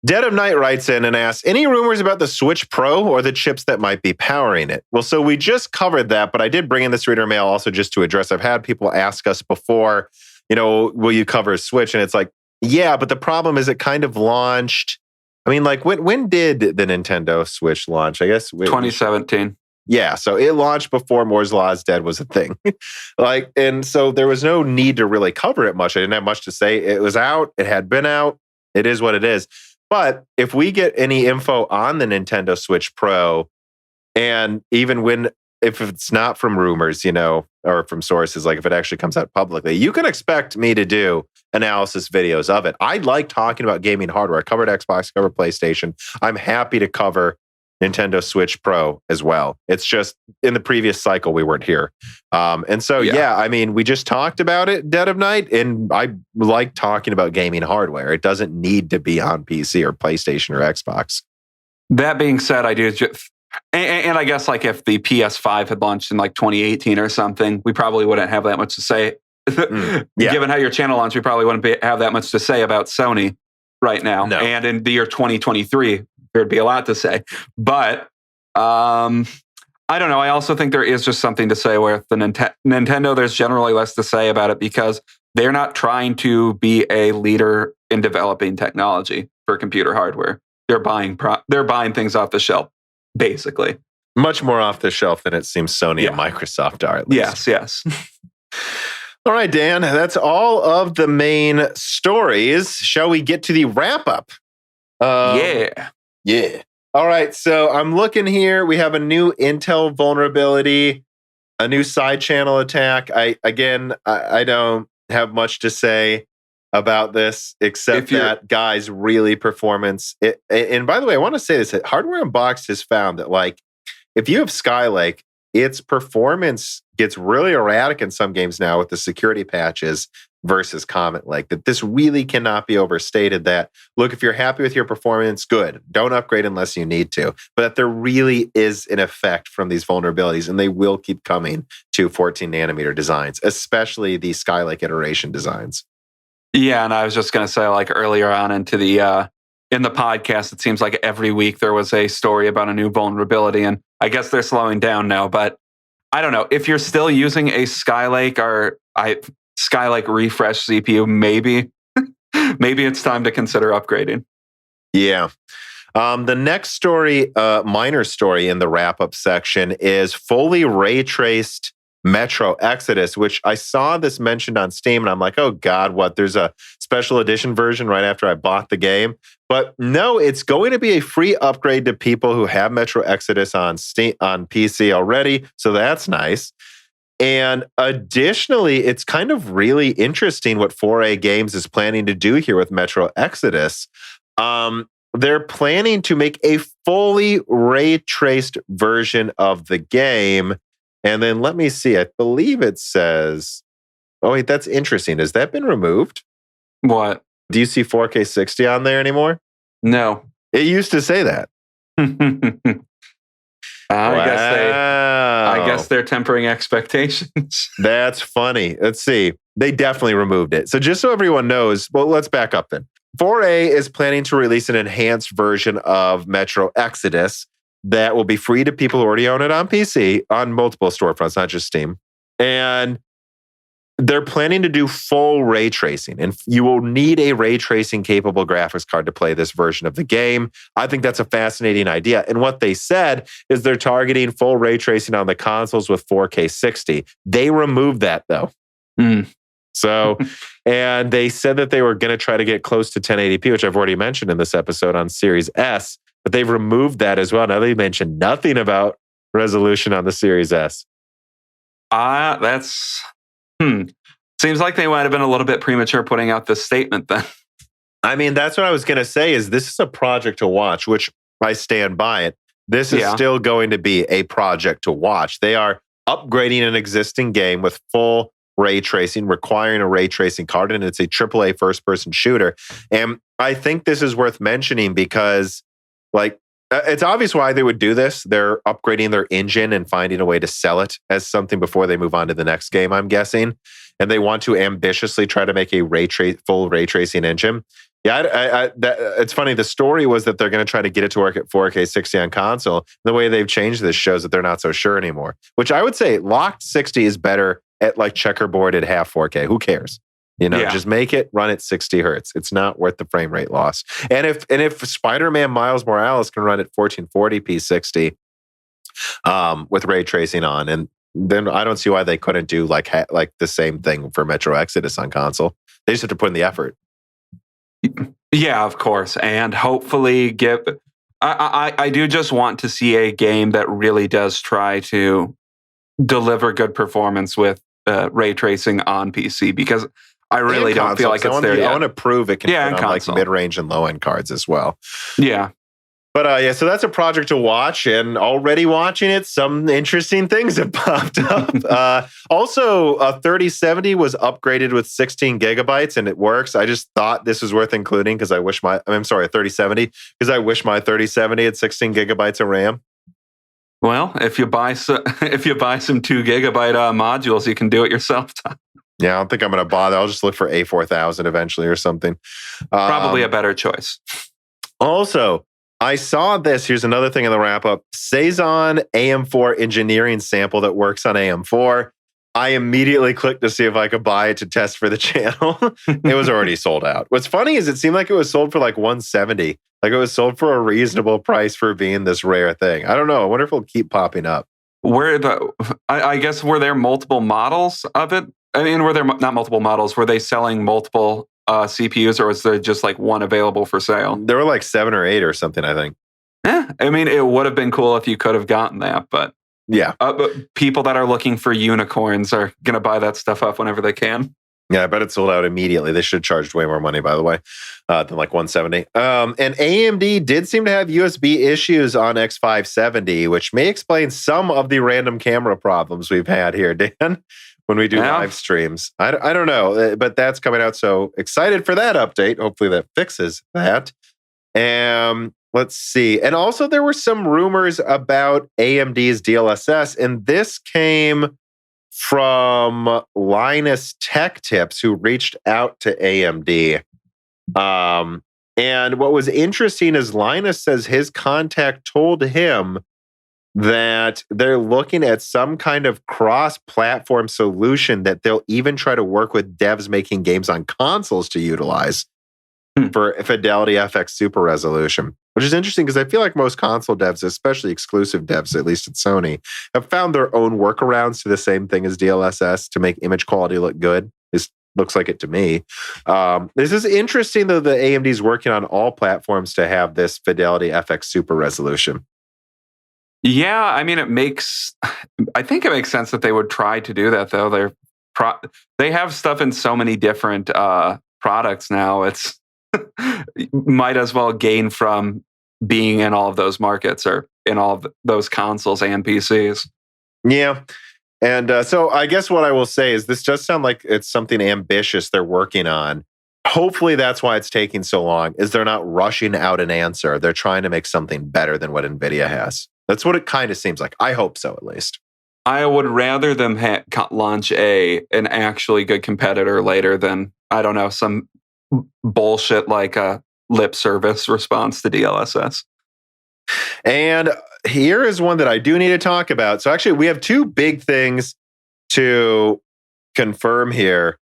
Dead of Night writes in and asks, any rumors about the Switch Pro or the chips that might be powering it? Well, so we just covered that, but I did bring in this reader mail also just to address. I've had people ask us before, will you cover Switch? And it's like, yeah, but the problem is it kind of launched. I mean, like when did the Nintendo Switch launch? I guess 2017. Yeah, so it launched before Moore's Law is Dead was a thing. And so there was no need to really cover it much. I didn't have much to say. It was out. It had been out. It is what it is. But if we get any info on the Nintendo Switch Pro, and even when if it's not from rumors, or from sources, like if it actually comes out publicly, you can expect me to do analysis videos of it. I like talking about gaming hardware. I covered Xbox, covered PlayStation. I'm happy to cover Nintendo Switch Pro as well. It's just in the previous cycle we weren't here. And so, I mean, we just talked about it dead of night, and I like talking about gaming hardware. It doesn't need to be on PC or PlayStation or Xbox. That being said, I do just, and I guess like if the PS5 had launched in like 2018 or something, we probably wouldn't have that much to say. Given how your channel launched, we probably wouldn't have that much to say about Sony right now. No. And in the year 2023, there'd be a lot to say. But I don't know. I also think there is just something to say with the Nintendo. There's generally less to say about it because they're not trying to be a leader in developing technology for computer hardware. They're buying things off the shelf, basically. Much more off the shelf than it seems Sony and Microsoft are, at least. Yes. All right, Dan, that's all of the main stories. Shall we get to the wrap-up? Yeah. All right, so I'm looking here. We have a new Intel vulnerability, a new side channel attack. I don't have much to say about this, except that, guys, really performance. And by the way, I want to say this, that Hardware Unboxed has found that, like, if you have Skylake, its performance gets really erratic in some games now with the security patches versus Comet Lake. That this really cannot be overstated. That, look, if you're happy with your performance, good. Don't upgrade unless you need to. But that there really is an effect from these vulnerabilities, and they will keep coming to 14 nanometer designs, especially the Skylake iteration designs. Yeah, and I was just going to say, like earlier on into the in the podcast, it seems like every week there was a story about a new vulnerability, and I guess they're slowing down now. But I don't know if you're still using a Skylake or Skylake refresh CPU. Maybe it's time to consider upgrading. Yeah. The next story, minor story in the wrap up section, is fully ray traced Metro Exodus, which I saw this mentioned on Steam, and I'm like, oh God, what? There's a special edition version right after I bought the game. But no, it's going to be a free upgrade to people who have Metro Exodus on Steam, on PC already. So that's nice. And additionally, it's kind of really interesting what 4A Games is planning to do here with Metro Exodus. They're planning to make a fully ray traced version of the game. And then let me see, I believe it says, oh wait, that's interesting. Has that been removed? What? Do you see 4K 60 on there anymore? No. It used to say that. I guess they're tempering expectations. That's funny. Let's see. They definitely removed it. So just so everyone knows, well, let's back up then. 4A is planning to release an enhanced version of Metro Exodus that will be free to people who already own it on PC, on multiple storefronts, not just Steam. And they're planning to do full ray tracing, and you will need a ray tracing capable graphics card to play this version of the game. I think that's a fascinating idea. And what they said is they're targeting full ray tracing on the consoles with 4K 60. They removed that though. So, and they said that they were going to try to get close to 1080p, which I've already mentioned in this episode on Series S, but they've removed that as well. Now they mentioned nothing about resolution on the Series S. That's... Seems like they might have been a little bit premature putting out this statement then. I mean, that's what I was going to say, is this is a project to watch, which I stand by it. This is still going to be a project to watch. They are upgrading an existing game with full ray tracing, requiring a ray tracing card, and it's a AAA first-person shooter. And I think this is worth mentioning because, like, it's obvious why they would do this. They're upgrading their engine and finding a way to sell it as something before they move on to the next game, I'm guessing. And they want to ambitiously try to make a full ray tracing engine. Yeah, it's funny. The story was that they're going to try to get it to work at 4K 60 on console. The way they've changed this shows that they're not so sure anymore, which I would say locked 60 is better at like checkerboard at half 4K. Who cares? Just make it run at 60 hertz. It's not worth the frame rate loss. And if Spider-Man Miles Morales can run at 1440p 60 with ray tracing on, and then I don't see why they couldn't do like the same thing for Metro Exodus on console. They just have to put in the effort. Yeah, of course. And hopefully I do just want to see a game that really does try to deliver good performance with ray tracing on PC, because I really don't feel like it's there yet. I want to prove it can fit on console. like mid-range and low-end cards as well. Yeah. But so that's a project to watch, and already watching it, some interesting things have popped up. Also, a 3070 was upgraded with 16 gigabytes, and it works. I just thought this was worth including because a 3070, because I wish my 3070 had 16 gigabytes of RAM. Well, if you buy some 2 gigabyte modules, you can do it yourself. Yeah, I don't think I'm going to bother. I'll just look for A4000 eventually or something. Probably a better choice. Also, I saw this. Here's another thing in the wrap up. Saison AM4 engineering sample that works on AM4. I immediately clicked to see if I could buy it to test for the channel. It was already sold out. What's funny is it seemed like it was sold for like $170. Like it was sold for a reasonable price for being this rare thing. I don't know. I wonder if it'll keep popping up. I guess were there multiple models of it? I mean, were there not multiple models? Were they selling multiple CPUs, or was there just like one available for sale? There were like 7 or 8 or something, I think. Yeah, I mean, it would have been cool if you could have gotten that, but yeah, but people that are looking for unicorns are going to buy that stuff up whenever they can. Yeah, I bet it sold out immediately. They should have charged way more money, by the way, than like $170. And AMD did seem to have USB issues on X570, which may explain some of the random camera problems we've had here, Dan, when we do live streams. I don't know, but that's coming out. So excited for that update. Hopefully that fixes that. Let's see. And also there were some rumors about AMD's DLSS, and this came from Linus Tech Tips, who reached out to AMD. And what was interesting is Linus says his contact told him that they're looking at some kind of cross-platform solution that they'll even try to work with devs making games on consoles to utilize for Fidelity FX Super Resolution, which is interesting because I feel like most console devs, especially exclusive devs, at least at Sony, have found their own workarounds to the same thing as DLSS to make image quality look good. This looks like it to me. This is interesting, though, that AMD is working on all platforms to have this Fidelity FX Super Resolution. Yeah, I mean, I think it makes sense that they would try to do that, though. They have stuff in so many different products now. It's might as well gain from being in all of those markets or in all of those consoles and PCs. Yeah. And so I guess what I will say is this does sound like it's something ambitious they're working on. Hopefully that's why it's taking so long, is they're not rushing out an answer. They're trying to make something better than what Nvidia has. That's what it kind of seems like. I hope so, at least. I would rather them launch an actually good competitor later than, I don't know, some bullshit like a lip service response to DLSS. And here is one that I do need to talk about. So actually, we have two big things to confirm here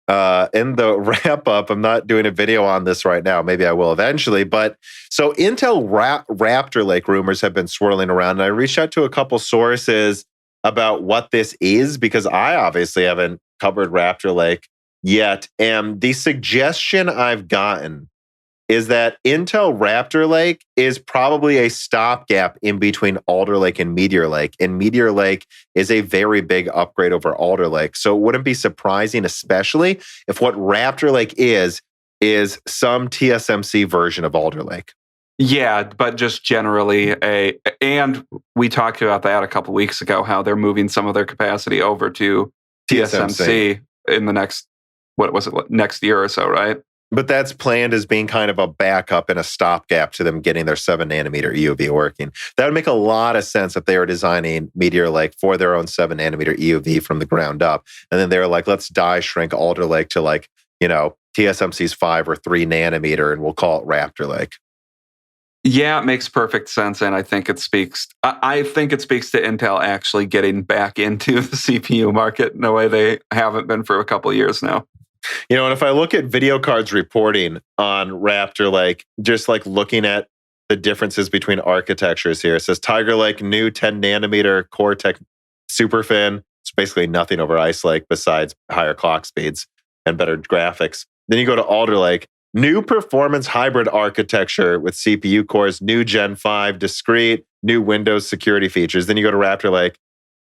in the wrap up. I'm not doing a video on this right now. Maybe I will eventually. But so Intel Raptor Lake rumors have been swirling around. And I reached out to a couple sources about what this is, because I obviously haven't covered Raptor Lake yet. And the suggestion I've gotten is that Intel Raptor Lake is probably a stopgap in between Alder Lake and Meteor Lake. And Meteor Lake is a very big upgrade over Alder Lake. So it wouldn't be surprising, especially if what Raptor Lake is some TSMC version of Alder Lake. Yeah, but just generally and we talked about that a couple weeks ago, how they're moving some of their capacity over to TSMC in the next year or so, right? But that's planned as being kind of a backup and a stopgap to them getting their 7-nanometer EUV working. That would make a lot of sense if they were designing Meteor Lake for their own 7-nanometer EUV from the ground up. And then they were like, let's die shrink Alder Lake to TSMC's 5 or 3 nanometer, and we'll call it Raptor Lake. Yeah, it makes perfect sense. And I think it speaks to Intel actually getting back into the CPU market in a way they haven't been for a couple of years now. And if I look at video cards reporting on Raptor Lake, just like looking at the differences between architectures here, it says Tiger Lake, new 10-nanometer Core-Tech Superfin. It's basically nothing over Ice Lake besides higher clock speeds and better graphics. Then you go to Alder Lake, new performance hybrid architecture with CPU cores, new Gen 5 discrete, new Windows security features. Then you go to Raptor Lake,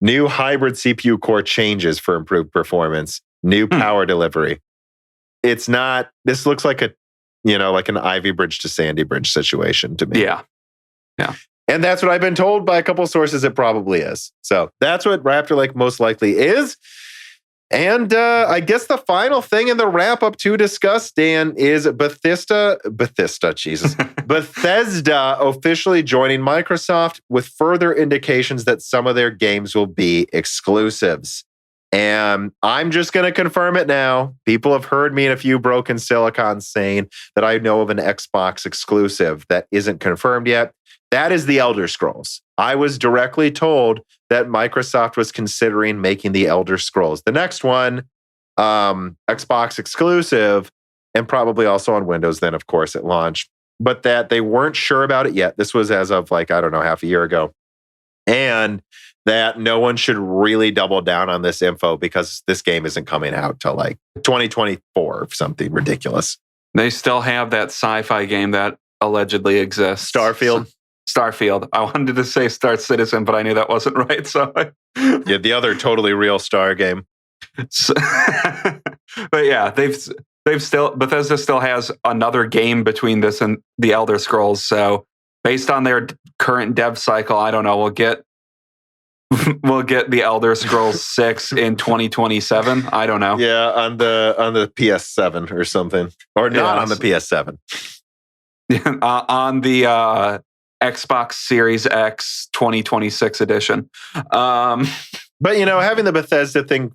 New hybrid CPU core changes for improved performance. New power delivery. It's not, this looks like like an Ivy Bridge to Sandy Bridge situation to me. Yeah. And that's what I've been told by a couple sources it probably is. So that's what Raptor Lake most likely is. And I guess the final thing in the wrap up to discuss, Dan, is Bethesda officially joining Microsoft with further indications that some of their games will be exclusives. And I'm just going to confirm it now. People have heard me in a few broken silicons saying that I know of an Xbox exclusive that isn't confirmed yet. That is the Elder Scrolls. I was directly told that Microsoft was considering making the Elder Scrolls, the next one, Xbox exclusive, and probably also on Windows then, of course, at launch. But that they weren't sure about it yet. This was as of half a year ago. And that no one should really double down on this info because this game isn't coming out till 2024 or something ridiculous. They still have that sci-fi game that allegedly exists. Starfield. I wanted to say Star Citizen, but I knew that wasn't right. So, yeah, the other totally real Star game. But yeah, Bethesda still has another game between this and the Elder Scrolls. So, based on their current dev cycle, I don't know. We'll get the Elder Scrolls 6 in 2027. I don't know. Yeah, on the PS7 or something, or not on the PS7. On the Xbox Series X 2026 edition. But having the Bethesda thing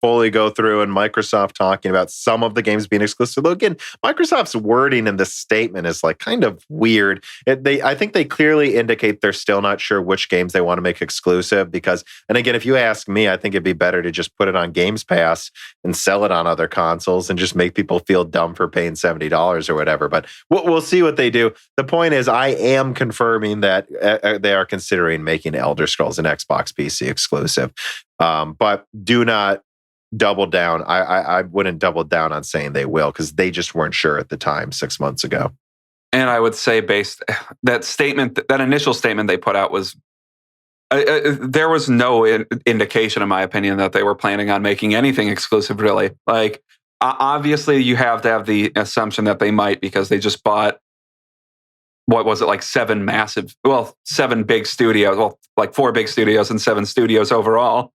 fully go through and Microsoft talking about some of the games being exclusive. Though again, Microsoft's wording in this statement is kind of weird. I think they clearly indicate they're still not sure which games they want to make exclusive because, and again, if you ask me, I think it'd be better to just put it on Games Pass and sell it on other consoles and just make people feel dumb for paying $70 or whatever. But we'll see what they do. The point is, I am confirming that they are considering making Elder Scrolls an Xbox PC exclusive. But do not double down. I wouldn't double down on saying they will because they just weren't sure at the time 6 months ago. And I would say that initial statement they put out was there was no indication, in my opinion, that they were planning on making anything exclusive, really. Obviously, you have to have the assumption that they might because they just bought, what was it, 7 big studios, 4 big studios and 7 studios overall.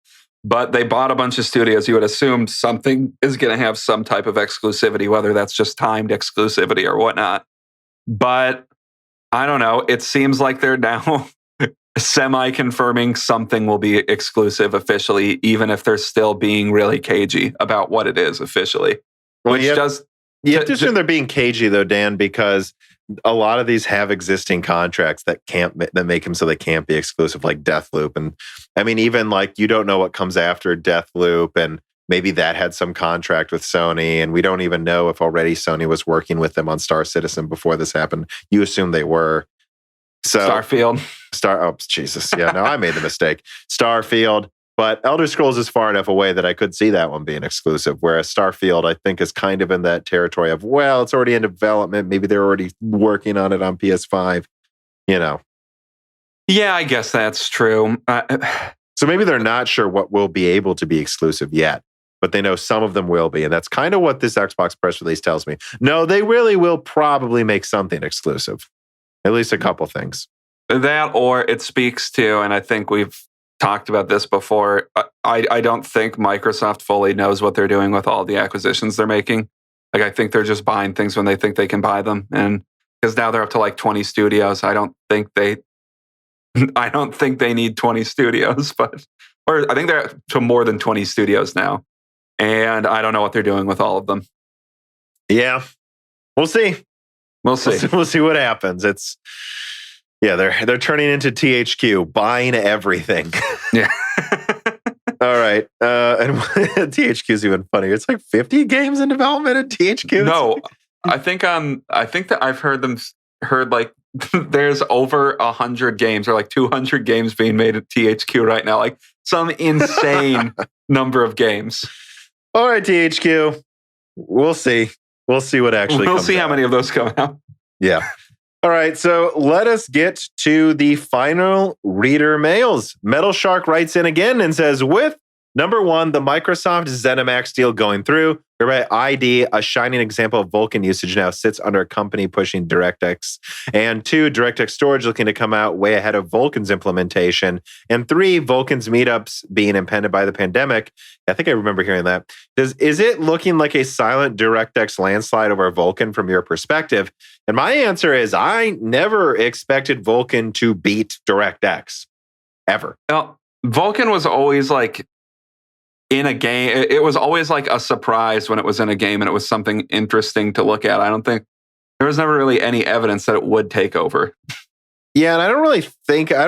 But they bought a bunch of studios. You would assume something is going to have some type of exclusivity, whether that's just timed exclusivity or whatnot. But I don't know. It seems like they're now semi-confirming something will be exclusive officially, even if they're still being really cagey about what it is officially. Well, you have to assume they're being cagey, though, Dan, because a lot of these have existing contracts that make them so they can't be exclusive, like Deathloop. And I mean, even you don't know what comes after Deathloop, and maybe that had some contract with Sony, and we don't even know if already Sony was working with them on Star Citizen before this happened. You assume they were. So Starfield. Oh, Jesus. Yeah, no, I made the mistake. Starfield. But Elder Scrolls is far enough away that I could see that one being exclusive, whereas Starfield, I think, is kind of in that territory of, well, it's already in development. Maybe they're already working on it on PS5, Yeah, I guess that's true. So maybe they're not sure what will be able to be exclusive yet, but they know some of them will be. And that's kind of what this Xbox press release tells me. No, they really will probably make something exclusive, at least a couple things. That, or it speaks to, and I think we've talked about this before, I don't think Microsoft fully knows what they're doing with all the acquisitions they're making. I think they're just buying things when they think they can buy them. And because now they're up to 20 studios, I don't think they need 20 studios, or I think they're to more than 20 studios now. And I don't know what they're doing with all of them. Yeah. We'll see. We'll see what happens. They're turning into THQ, buying everything. Yeah. All right. And THQ is even funnier. It's 50 games in development at THQ. No, I think that I've heard there's over 100 games or 200 games being made at THQ right now. Some insane number of games. All right, THQ. We'll see. We'll see what actually comes We'll see out. how many of those come out. Yeah. All right, so let us get to the final reader mails. Metal Shark writes in again and says, with number one, the Microsoft ZeniMax deal going through, whereby ID, a shining example of Vulkan usage, now sits under a company pushing DirectX. And two, DirectX storage looking to come out way ahead of Vulkan's implementation. And three, Vulkan's meetups being impeded by the pandemic. I think I remember hearing that. Is it looking like a silent DirectX landslide over Vulkan from your perspective? And my answer is I never expected Vulkan to beat DirectX, ever. Well, Vulkan was always like in a game. It was always like a surprise when it was in a game and it was something interesting to look at. I don't think there was never really any evidence that it would take over. Yeah, and I don't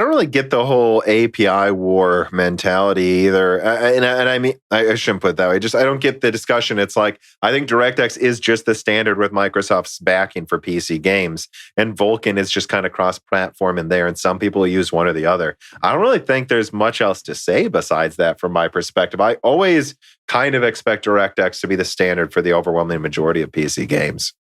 really get the whole API war mentality either. And I mean, I shouldn't put it that way. I don't get the discussion. It's like, I think DirectX is just the standard with Microsoft's backing for PC games. And Vulkan is just kind of cross-platform in there. And some people use one or the other. I don't really think there's much else to say besides that from my perspective. I always kind of expect DirectX to be the standard for the overwhelming majority of PC games.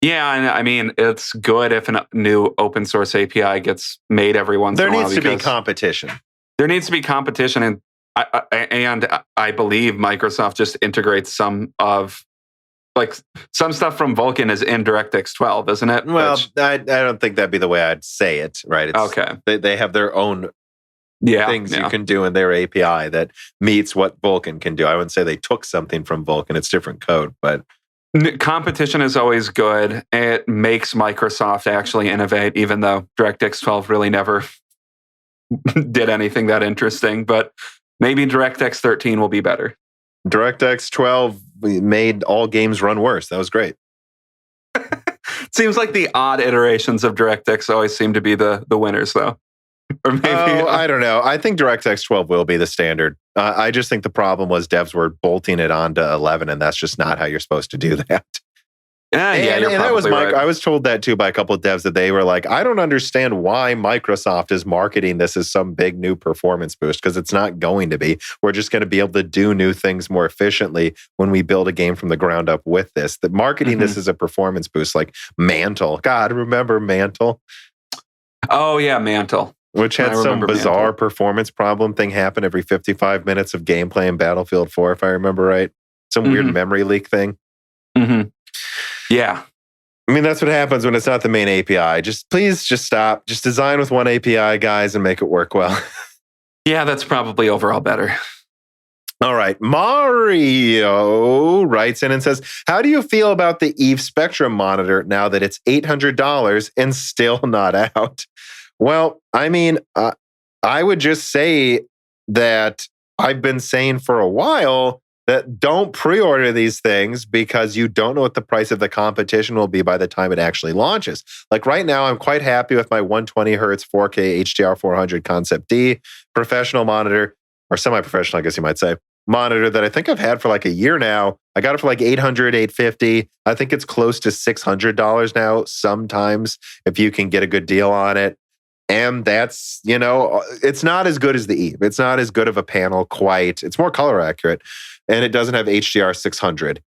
Yeah, and I mean, it's good if a new open source API gets made every once in a while. There needs to be competition. There needs to be competition, and I believe Microsoft just integrates some stuff from Vulkan is in DirectX 12, isn't it? Well, I don't think that'd be the way I'd say it, right? It's, okay. They have their own things you can do in their API that meets what Vulkan can do. I wouldn't say they took something from Vulkan. It's different code, but... Competition is always good. It makes Microsoft actually innovate, even though DirectX 12 really never did anything that interesting. But maybe DirectX 13 will be better. DirectX 12 made all games run worse. That was great. Seems like the odd iterations of DirectX always seem to be the winners, though. Or maybe I don't know. I think DirectX 12 will be the standard. I just think the problem was devs were bolting it onto 11, and that's just not how you're supposed to do that. You're that was right. I was told that too by a couple of devs that they were like, I don't understand why Microsoft is marketing this as some big new performance boost, because it's not going to be. We're just going to be able to do new things more efficiently when we build a game from the ground up with this. That marketing this as a performance boost, like Mantle. God, remember Mantle? Oh yeah, Mantle. Which had some bizarre performance problem thing happen every 55 minutes of gameplay in Battlefield 4, if I remember right. Some weird memory leak thing. Mm-hmm. Yeah. I mean, that's what happens when it's not the main API. Please stop. Just design with one API, guys, and make it work well. Yeah, that's probably overall better. All right. Mario writes in and says, how do you feel about the Eve Spectrum monitor now that it's $800 and still not out? Well, I mean, I would just say that I've been saying for a while that don't pre-order these things because you don't know what the price of the competition will be by the time it actually launches. Like right now, I'm quite happy with my 120 hertz 4K HDR 400 Concept D professional monitor, or semi-professional, I guess you might say, monitor that I think I've had for like a year now. I got it for like $800, $850. I think it's close to $600 now sometimes if you can get a good deal on it. And that's, it's not as good as the Eve. It's not as good of a panel quite. It's more color accurate. And it doesn't have HDR 600.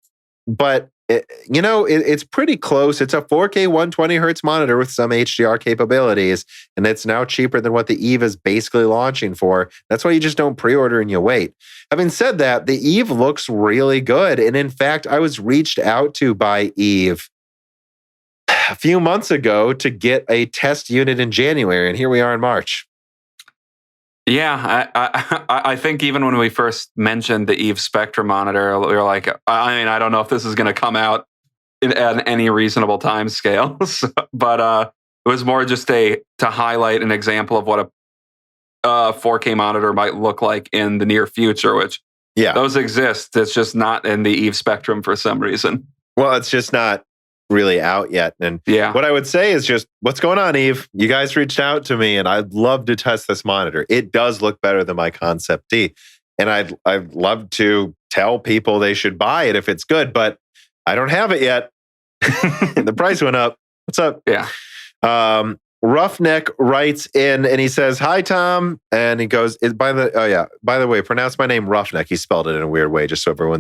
But, it's pretty close. It's a 4K 120 hertz monitor with some HDR capabilities. And it's now cheaper than what the Eve is basically launching for. That's why you just don't pre-order and you wait. Having said that, the Eve looks really good. And in fact, I was reached out to by Eve a few months ago to get a test unit in January, and here we are in March. Yeah, I think even when we first mentioned the Eve Spectrum monitor, we were like, I don't know if this is going to come out at any reasonable time scale, but it was more just to highlight an example of what a 4K monitor might look like in the near future, which those exist. It's just not in the Eve Spectrum for some reason. Well, it's just not really out yet. And what I would say is just, what's going on, Eve? You guys reached out to me and I'd love to test this monitor. It does look better than my Concept D. And I'd love to tell people they should buy it if it's good, but I don't have it yet. The price went up. What's up? Yeah. Roughneck writes in and he says, "Hi, Tom." And he goes, by the way, pronounce my name Roughneck. He spelled it in a weird way, just so for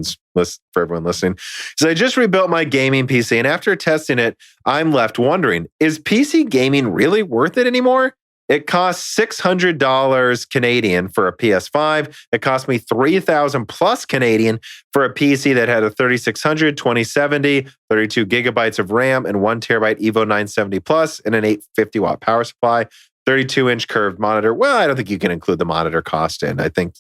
everyone listening. So I just rebuilt my gaming PC, and after testing it, I'm left wondering, is PC gaming really worth it anymore? It costs $600 Canadian for a PS5. It cost me $3,000 plus Canadian for a PC that had a 3600, 2070, 32 gigabytes of RAM, and 1 terabyte Evo 970 Plus, and an 850 watt power supply, 32-inch curved monitor. Well, I don't think you can include the monitor cost in. I think,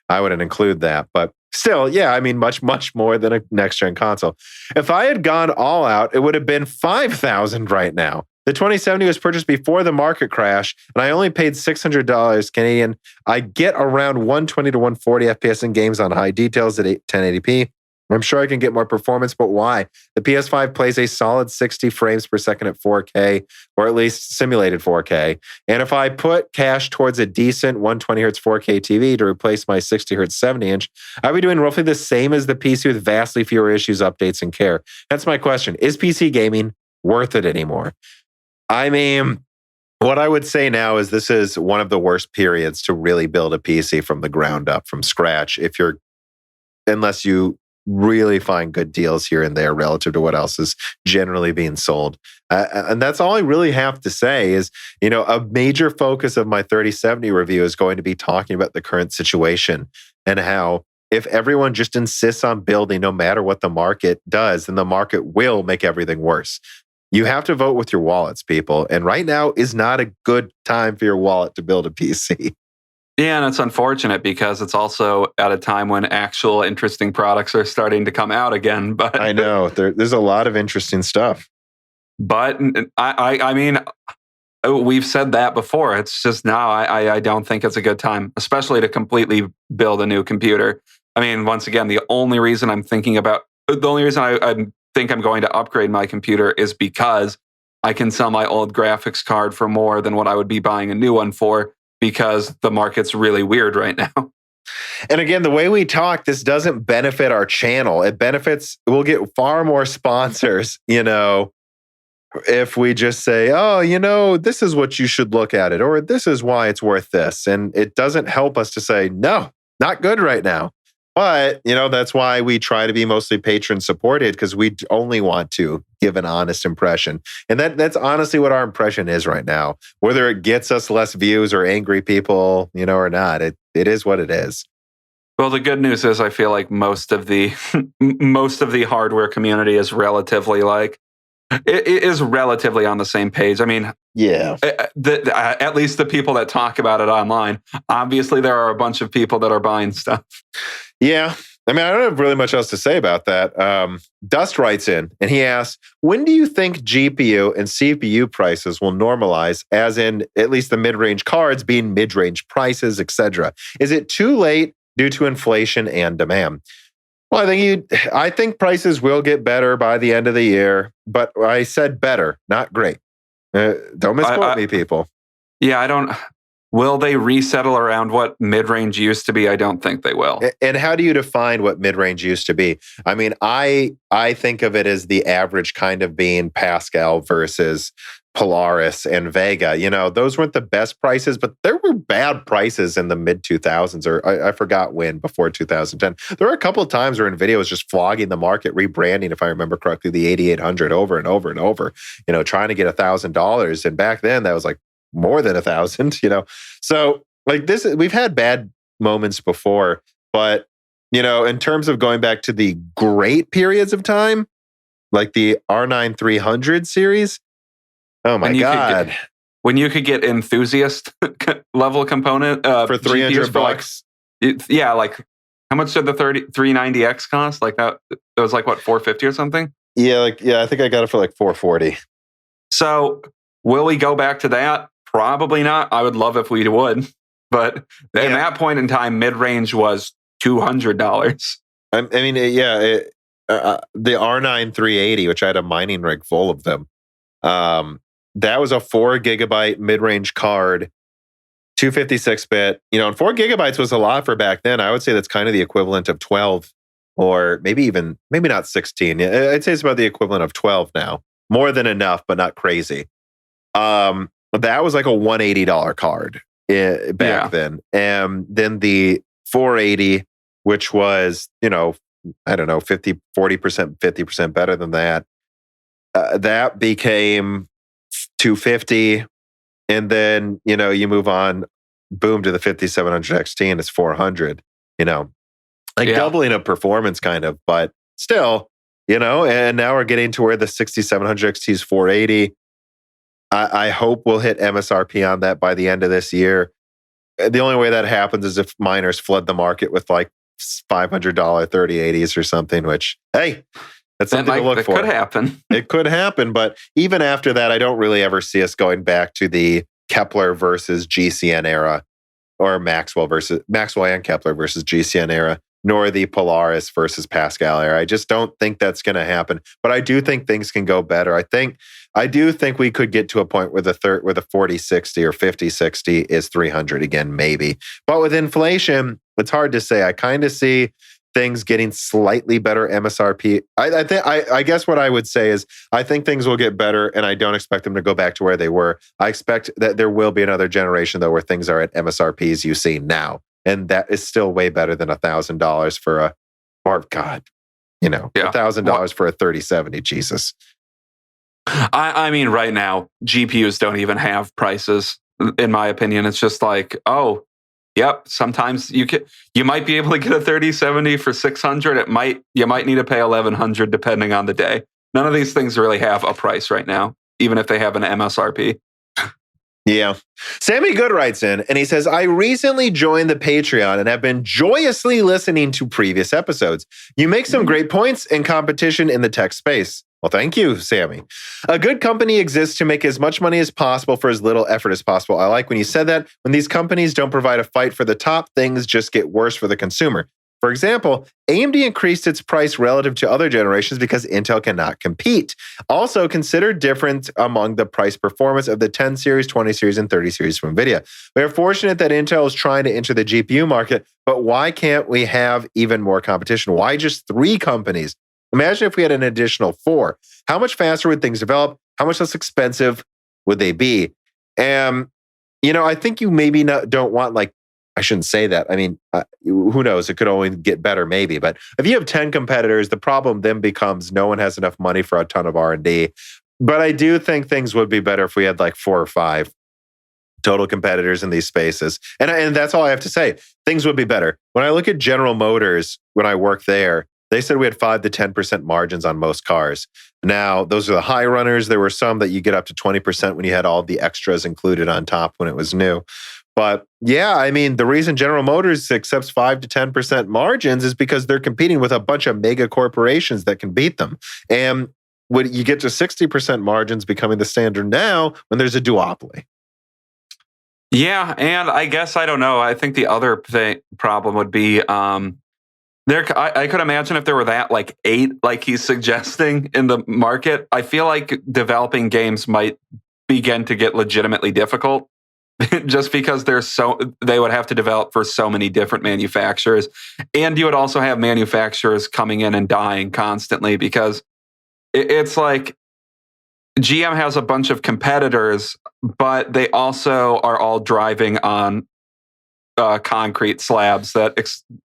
I wouldn't include that. But still, yeah, I mean, much, much more than a next-gen console. If I had gone all out, it would have been $5,000 right now. The 2070 was purchased before the market crash, and I only paid $600 Canadian. I get around 120 to 140 FPS in games on high details at 1080p. I'm sure I can get more performance, but why? The PS5 plays a solid 60 frames per second at 4K, or at least simulated 4K. And if I put cash towards a decent 120Hz 4K TV to replace my 60Hz 70-inch, I'd be doing roughly the same as the PC with vastly fewer issues, updates, and care. That's my question. Is PC gaming worth it anymore? I mean, what I would say now is this is one of the worst periods to really build a PC from the ground up, from scratch, unless you really find good deals here and there relative to what else is generally being sold. And that's all I really have to say is, a major focus of my 3070 review is going to be talking about the current situation and how if everyone just insists on building no matter what the market does, then the market will make everything worse. You have to vote with your wallets, people. And right now is not a good time for your wallet to build a PC. Yeah, and it's unfortunate because it's also at a time when actual interesting products are starting to come out again. But I know there's a lot of interesting stuff. But I mean, we've said that before. It's just now I don't think it's a good time, especially to completely build a new computer. I mean, once again, the only reason I think I'm going to upgrade my computer is because I can sell my old graphics card for more than what I would be buying a new one for, because the market's really weird right now. And again, the way we talk, this doesn't benefit our channel. We'll get far more sponsors, if we just say, oh, this is what you should look at it, or this is why it's worth this. And it doesn't help us to say, no, not good right now. But, that's why we try to be mostly patron supported, because we only want to give an honest impression. And that's honestly what our impression is right now. Whether it gets us less views or angry people, or not, it is what it is. Well, the good news is I feel like most of the hardware community is relatively relatively on the same page. I mean, yeah, at least the people that talk about it online. Obviously, there are a bunch of people that are buying stuff. Yeah. I mean, I don't have really much else to say about that. Dust writes in and he asks, when do you think GPU and CPU prices will normalize, as in at least the mid-range cards being mid-range prices, etc.? Is it too late due to inflation and demand? Well, I think prices will get better by the end of the year, but I said better, not great. Don't misquote me, people. Yeah, will they resettle around what mid-range used to be? I don't think they will. And how do you define what mid-range used to be? I mean, I think of it as the average kind of being Pascal versus Polaris and Vega. Those weren't the best prices, but there were bad prices in the mid-2000s, or I forgot when, before 2010. There were a couple of times where Nvidia was just flogging the market, rebranding, if I remember correctly, the 8800 over and over and over, trying to get $1,000. And back then, that was like more than 1,000, So like this, we've had bad moments before, but in terms of going back to the great periods of time, like the R9 300 series, oh my God. When you could get enthusiast level component for $300. Like how much did the 390X cost? Like that was like what, $450 or something? Yeah, I think I got it for like $440. So will we go back to that? Probably not. I would love if we would. But at that point in time, mid-range was $200. I mean, the R9 380, which I had a mining rig full of them, that was a 4 gigabyte mid-range card, 256-bit. And 4 gigabytes was a lot for back then. I would say that's kind of the equivalent of 12, or maybe not 16. I'd say it's about the equivalent of 12 now. More than enough, but not crazy. that was like a $180 card back then. And then the 480, which was, I don't know, 50, 40%, 50% better than that. That became 250. And then, you move on, boom, to the 5700 XT and it's 400, doubling of performance kind of, but still, and now we're getting to where the 6700 XT is 480. I hope we'll hit MSRP on that by the end of this year. The only way that happens is if miners flood the market with like $500 3080s or something, which, hey, that's something to look for. It could happen. It could happen, but even after that, I don't really ever see us going back to the Kepler versus GCN era, or Maxwell and Kepler versus GCN era, nor the Polaris versus Pascal era. I just don't think that's going to happen. But I do think things can go better. I do think we could get to a point where the 4060 or 5060 is 300 again, maybe. But with inflation, it's hard to say. I kind of see things getting slightly better MSRP. I guess what I would say is I think things will get better, and I don't expect them to go back to where they were. I expect that there will be another generation, though, where things are at MSRPs you see now. And that is still way better than $1,000 for $1,000 for a 3070. Jesus. I mean, right now, GPUs don't even have prices, in my opinion. It's just like, yep, sometimes you might be able to get a 3070 for $600. You might need to pay $1,100 depending on the day. None of these things really have a price right now, even if they have an MSRP. Yeah. Sammy Good writes in and he says, I recently joined the Patreon and have been joyously listening to previous episodes. You make some great points in competition in the tech space. Well, thank you, Sammy. A good company exists to make as much money as possible for as little effort as possible. I like when you said that. When these companies don't provide a fight for the top, things just get worse for the consumer. For example, AMD increased its price relative to other generations because Intel cannot compete. Also, consider difference among the price performance of the 10 series, 20 series, and 30 series from Nvidia. We are fortunate that Intel is trying to enter the GPU market, but why can't we have even more competition? Why just 3 companies? Imagine if we had an additional 4. How much faster would things develop? How much less expensive would they be? I think you maybe don't want, I shouldn't say that. I mean, who knows? It could only get better maybe. But if you have 10 competitors, the problem then becomes no one has enough money for a ton of R&D. But I do think things would be better if we had 4 or 5 total competitors in these spaces. And that's all I have to say. Things would be better. When I look at General Motors, when I worked there, they said we had 5 to 10% margins on most cars. Now, those are the high runners. There were some that you get up to 20% when you had all the extras included on top when it was new. But yeah, I mean, the reason General Motors accepts 5 to 10% margins is because they're competing with a bunch of mega corporations that can beat them. And when you get to 60% margins becoming the standard now when there's a duopoly. Yeah, and I guess, I don't know. I think the other problem would be I could imagine if there were 8, like he's suggesting, in the market. I feel like developing games might begin to get legitimately difficult. Just because they would have to develop for so many different manufacturers. And you would also have manufacturers coming in and dying constantly because it's like GM has a bunch of competitors, but they also are all driving on concrete slabs that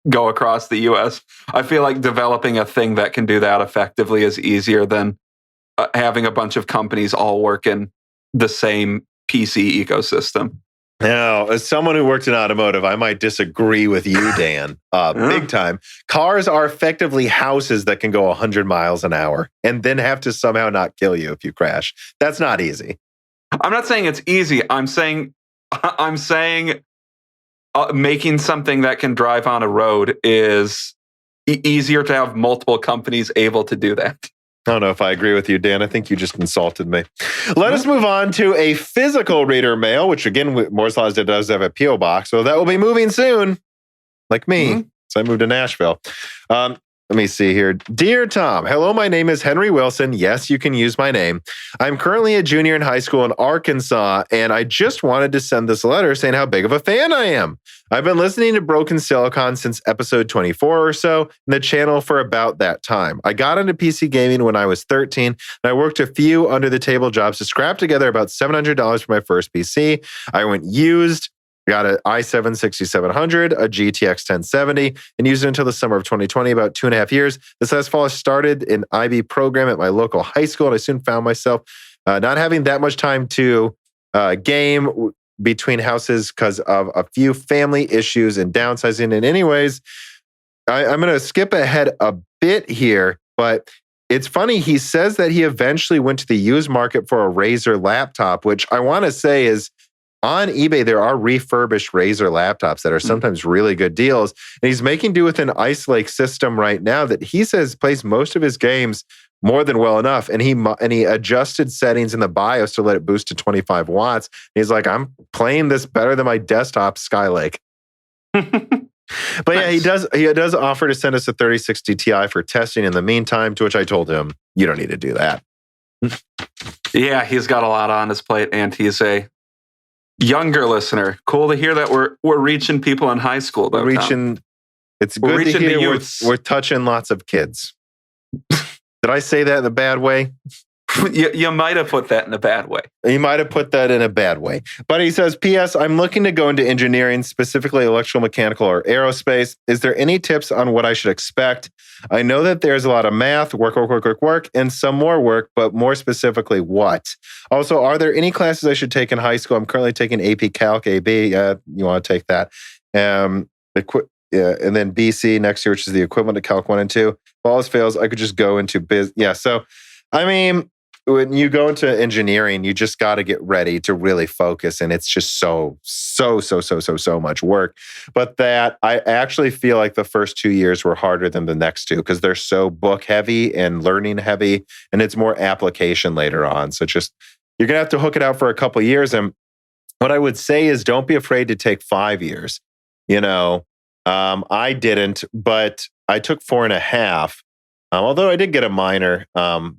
go across the US. I feel like developing a thing that can do that effectively is easier than having a bunch of companies all work in the same PC ecosystem. Now, as someone who worked in automotive, I might disagree with you, Dan, big time. Cars are effectively houses that can go 100 miles an hour and then have to somehow not kill you if you crash. That's not easy. I'm not saying it's easy. I'm saying making something that can drive on a road is easier to have multiple companies able to do that. I don't know if I agree with you, Dan. I think you just insulted me. Let us move on to a physical reader mail, which again, Moore's Law does have a P.O. box. So that will be moving soon, like me. So I moved to Nashville. Let me see here. Dear Tom, hello, my name is Henry Wilson. Yes, you can use my name. I'm currently a junior in high school in Arkansas, and I just wanted to send this letter saying how big of a fan I am. I've been listening to Broken Silicon since episode 24 or so, and the channel for about that time. I got into PC gaming when I was 13, and I worked a few under-the-table jobs to scrap together about $700 for my first PC. I went used. Got an i7-6700, a GTX 1070, and used it until the summer of 2020, about 2.5 years. This last fall, I started an IB program at my local high school, and I soon found myself not having that much time to game between houses because of a few family issues and downsizing. And anyways, I'm going to skip ahead a bit here, but it's funny. He says that he eventually went to the used market for a Razer laptop, which I want to say is, on eBay, there are refurbished Razer laptops that are sometimes really good deals. And he's making do with an Ice Lake system right now that he says plays most of his games more than well enough. And he adjusted settings in the BIOS to let it boost to 25 watts. And he's like, I'm playing this better than my desktop Skylake. But yeah, he does offer to send us a 3060 Ti for testing in the meantime, to which I told him, you don't need to do that. Yeah, he's got a lot on his plate, and he's a younger listener. Cool to hear that we're reaching people in high school. Though, it's good to hear we're touching lots of kids. Did I say that in a bad way? You might have put that in a bad way. You might have put that in a bad way. But he says, P.S. I'm looking to go into engineering, specifically electrical, mechanical, or aerospace. Is there any tips on what I should expect? I know that there's a lot of math, work, and some more work, but more specifically, what? Also, are there any classes I should take in high school? I'm currently taking AP Calc AB. You want to take that. And then BC next year, which is the equivalent to Calc 1 and 2. If all else fails, I could just go into biz. Yeah, so, I mean, when you go into engineering, you just got to get ready to really focus. And it's just so much work. But that I actually feel like the first 2 years were harder than the next two because they're so book heavy and learning heavy. And it's more application later on. So just, you're going to have to hook it out for a couple of years. And what I would say is don't be afraid to take 5 years. I didn't, but I took 4.5. Although I did get a minor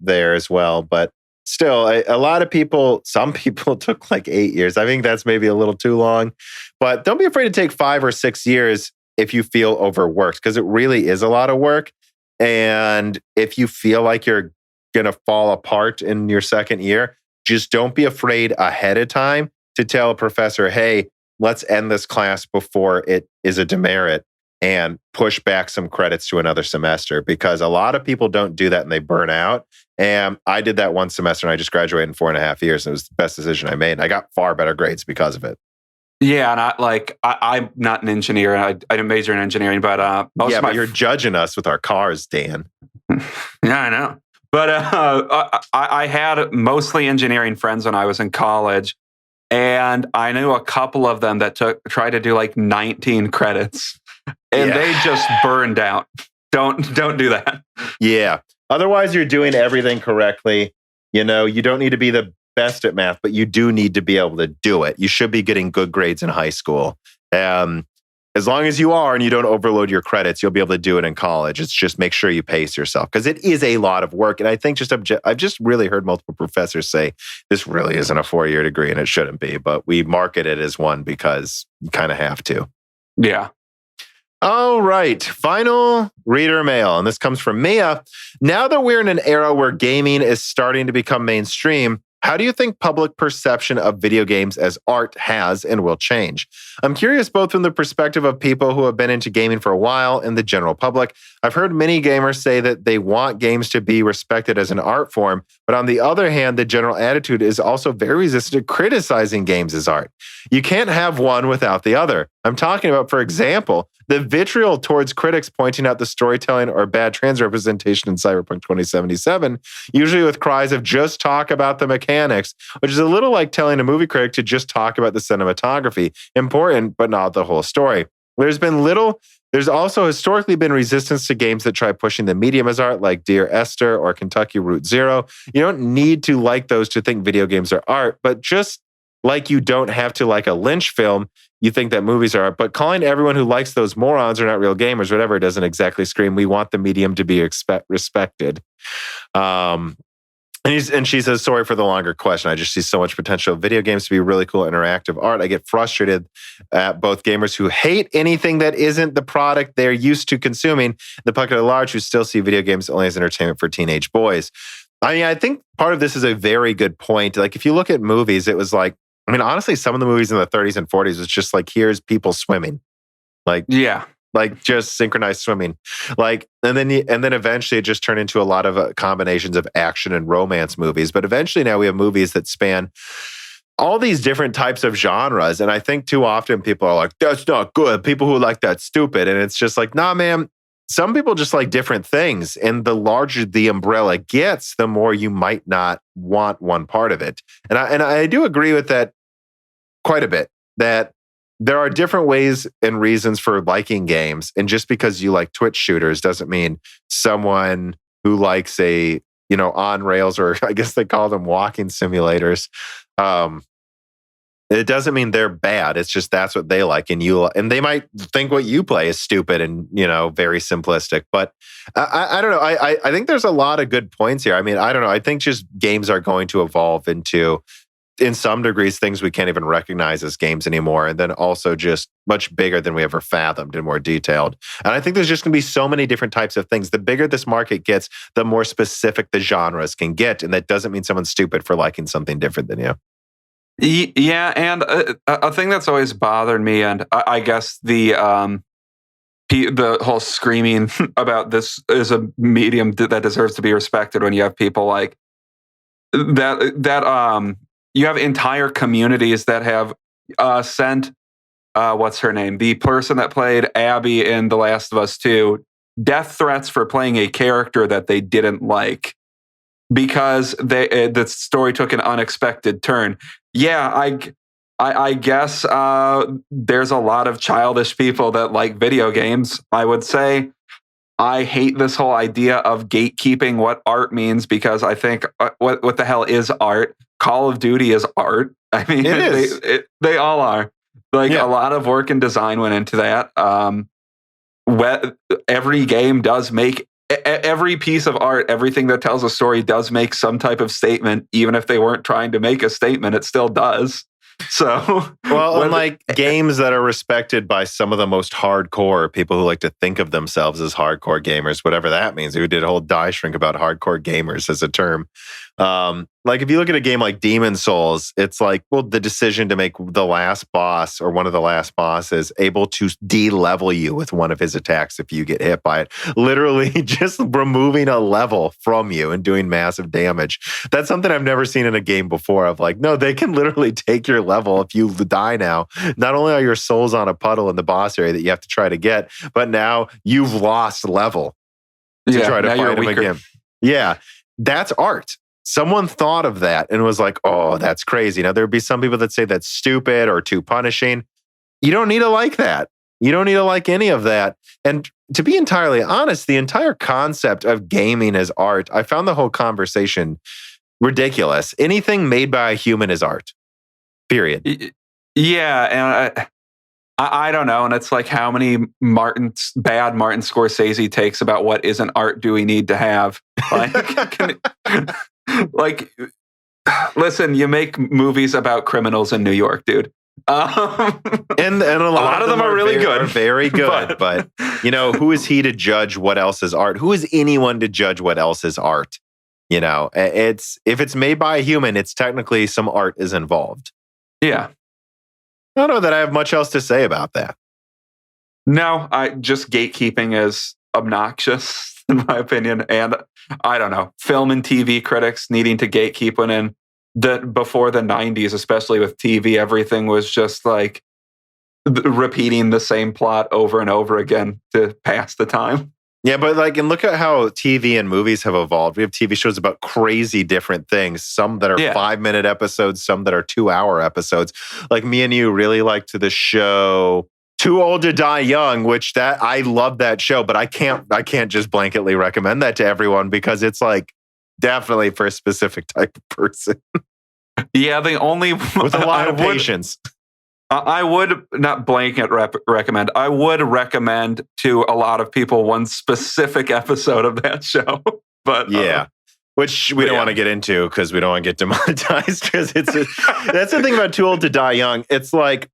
there as well. But still, a lot of people, some people took like 8 years. I think that's maybe a little too long. But don't be afraid to take 5 or 6 years if you feel overworked, because it really is a lot of work. And if you feel like you're going to fall apart in your second year, just don't be afraid ahead of time to tell a professor, hey, let's end this class before it is a demerit and push back some credits to another semester, because a lot of people don't do that and they burn out. And I did that one semester and I just graduated in 4.5 years. And it was the best decision I made. And I got far better grades because of it. Yeah, and I'm not an engineer. I didn't major in engineering, but but you're judging us with our cars, Dan. Yeah, I know. But I had mostly engineering friends when I was in college, and I knew a couple of them that tried to do like 19 credits, and they just burned out. Don't do that. Yeah. Otherwise, you're doing everything correctly. You don't need to be the best at math, but you do need to be able to do it. You should be getting good grades in high school. As long as you are and you don't overload your credits, you'll be able to do it in college. It's just make sure you pace yourself, because it is a lot of work. And I think I've just really heard multiple professors say this really isn't a 4-year degree and it shouldn't be, but we market it as one because you kind of have to. Yeah. All right. Final reader mail. And this comes from Mia. Now that we're in an era where gaming is starting to become mainstream, how do you think public perception of video games as art has and will change? I'm curious both from the perspective of people who have been into gaming for a while and the general public. I've heard many gamers say that they want games to be respected as an art form, but on the other hand, the general attitude is also very resistant to criticizing games as art. You can't have one without the other. I'm talking about, for example, the vitriol towards critics pointing out the storytelling or bad trans representation in Cyberpunk 2077, usually with cries of just talk about the mechanics, which is a little like telling a movie critic to just talk about the cinematography. Important, but not the whole story. There's also historically been resistance to games that try pushing the medium as art, like Dear Esther or Kentucky Route Zero. You don't need to like those to think video games are art, but just like you don't have to like a Lynch film, you think that movies are art. But calling everyone who likes those morons are not real gamers, whatever, doesn't exactly scream, we want the medium to be respected. And she says, sorry for the longer question. I just see so much potential of video games to be really cool interactive art. I get frustrated at both gamers who hate anything that isn't the product they're used to consuming, the public at large who still see video games only as entertainment for teenage boys. I mean, I think part of this is a very good point. Like, if you look at movies, it was like, I mean, honestly, some of the movies in the 30s and 40s was just like, here's people swimming. Like, yeah. Like just synchronized swimming, like, and then eventually it just turned into a lot of combinations of action and romance movies. But eventually now we have movies that span all these different types of genres. And I think too often people are like, that's not good. People who like that stupid. And it's just like, nah, man, some people just like different things. And the larger the umbrella gets, the more you might not want one part of it. And I do agree with that quite a bit, that there are different ways and reasons for liking games. And just because you like Twitch shooters doesn't mean someone who likes a, on rails, or I guess they call them walking simulators. It doesn't mean they're bad. It's just that's what they like. And they might think what you play is stupid and, very simplistic. But I don't know. I think there's a lot of good points here. I mean, I don't know. I think just games are going to evolve into, in some degrees, things we can't even recognize as games anymore. And then also just much bigger than we ever fathomed and more detailed. And I think there's just going to be so many different types of things. The bigger this market gets, the more specific the genres can get. And that doesn't mean someone's stupid for liking something different than you. Yeah. And a thing that's always bothered me, and I guess the whole screaming about this is a medium that deserves to be respected, when you have people like that, you have entire communities that have sent, what's her name? The person that played Abby in The Last of Us 2, death threats for playing a character that they didn't like because the story took an unexpected turn. Yeah, I guess there's a lot of childish people that like video games. I would say I hate this whole idea of gatekeeping what art means, because I think what the hell is art? Call of Duty is art. I mean, they all are. Like, a lot of work and design went into that. Every game does make, every piece of art, everything that tells a story does make some type of statement. Even if they weren't trying to make a statement, it still does. So, well, unlike games that are respected by some of the most hardcore people who like to think of themselves as hardcore gamers, whatever that means. We did a whole die shrink about hardcore gamers as a term. Like, if you look at a game like Demon's Souls, it's like, well, the decision to make the last boss or one of the last bosses able to de-level you with one of his attacks if you get hit by it, literally just removing a level from you and doing massive damage. That's something I've never seen in a game before. Of like, no, they can literally take your level if you die now. Not only are your souls on a puddle in the boss area that you have to try to get, but now you've lost level to try to fight him again. Yeah, that's art. Someone thought of that and was like, oh, that's crazy. Now, there'd be some people that say that's stupid or too punishing. You don't need to like that. You don't need to like any of that. And to be entirely honest, the entire concept of gaming as art, I found the whole conversation ridiculous. Anything made by a human is art, period. Yeah, and I don't know. And it's like, how many bad Martin Scorsese takes about what isn't art do we need to have? Like, listen, you make movies about criminals in New York, dude. And a lot of them are really good. Are very good. But, who is he to judge what else is art? Who is anyone to judge what else is art? If it's made by a human, it's technically some art is involved. Yeah. I don't know that I have much else to say about that. No, just gatekeeping is obnoxious, in my opinion. And I don't know, film and TV critics needing to gatekeep when before the 90s, especially with TV, everything was just like repeating the same plot over and over again to pass the time. Yeah, but and look at how TV and movies have evolved. We have TV shows about crazy different things. Some that are 5-minute episodes, some that are 2-hour episodes. Like, me and you really liked the show Too Old to Die Young, which I love that show, but I can't just blanketly recommend that to everyone, because it's like definitely for a specific type of person. Yeah, the only with a lot of patience. I would not blanket recommend. I would recommend to a lot of people one specific episode of that show. But yeah, which we don't want to get into because we don't want to get demonetized. Because that's the thing about Too Old to Die Young. It's like,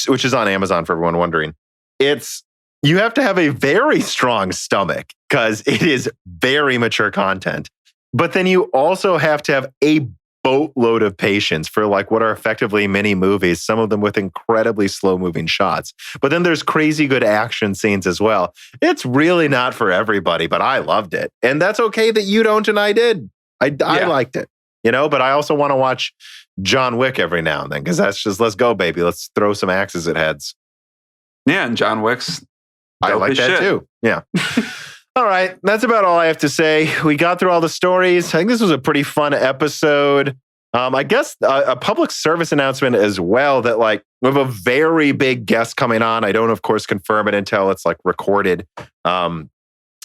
which is on Amazon for everyone wondering. You have to have a very strong stomach because it is very mature content. But then you also have to have a boatload of patience for like what are effectively mini movies, some of them with incredibly slow moving shots. But then there's crazy good action scenes as well. It's really not for everybody, but I loved it. And that's okay that you don't and I did. I liked it, but I also want to watch John Wick every now and then because that's just, let's go, baby. Let's throw some axes at heads. Yeah, and John Wick's I like that too. Yeah. All right. That's about all I have to say. We got through all the stories. I think this was a pretty fun episode. I guess a public service announcement as well that like we have a very big guest coming on. I don't, of course, confirm it until it's like recorded. And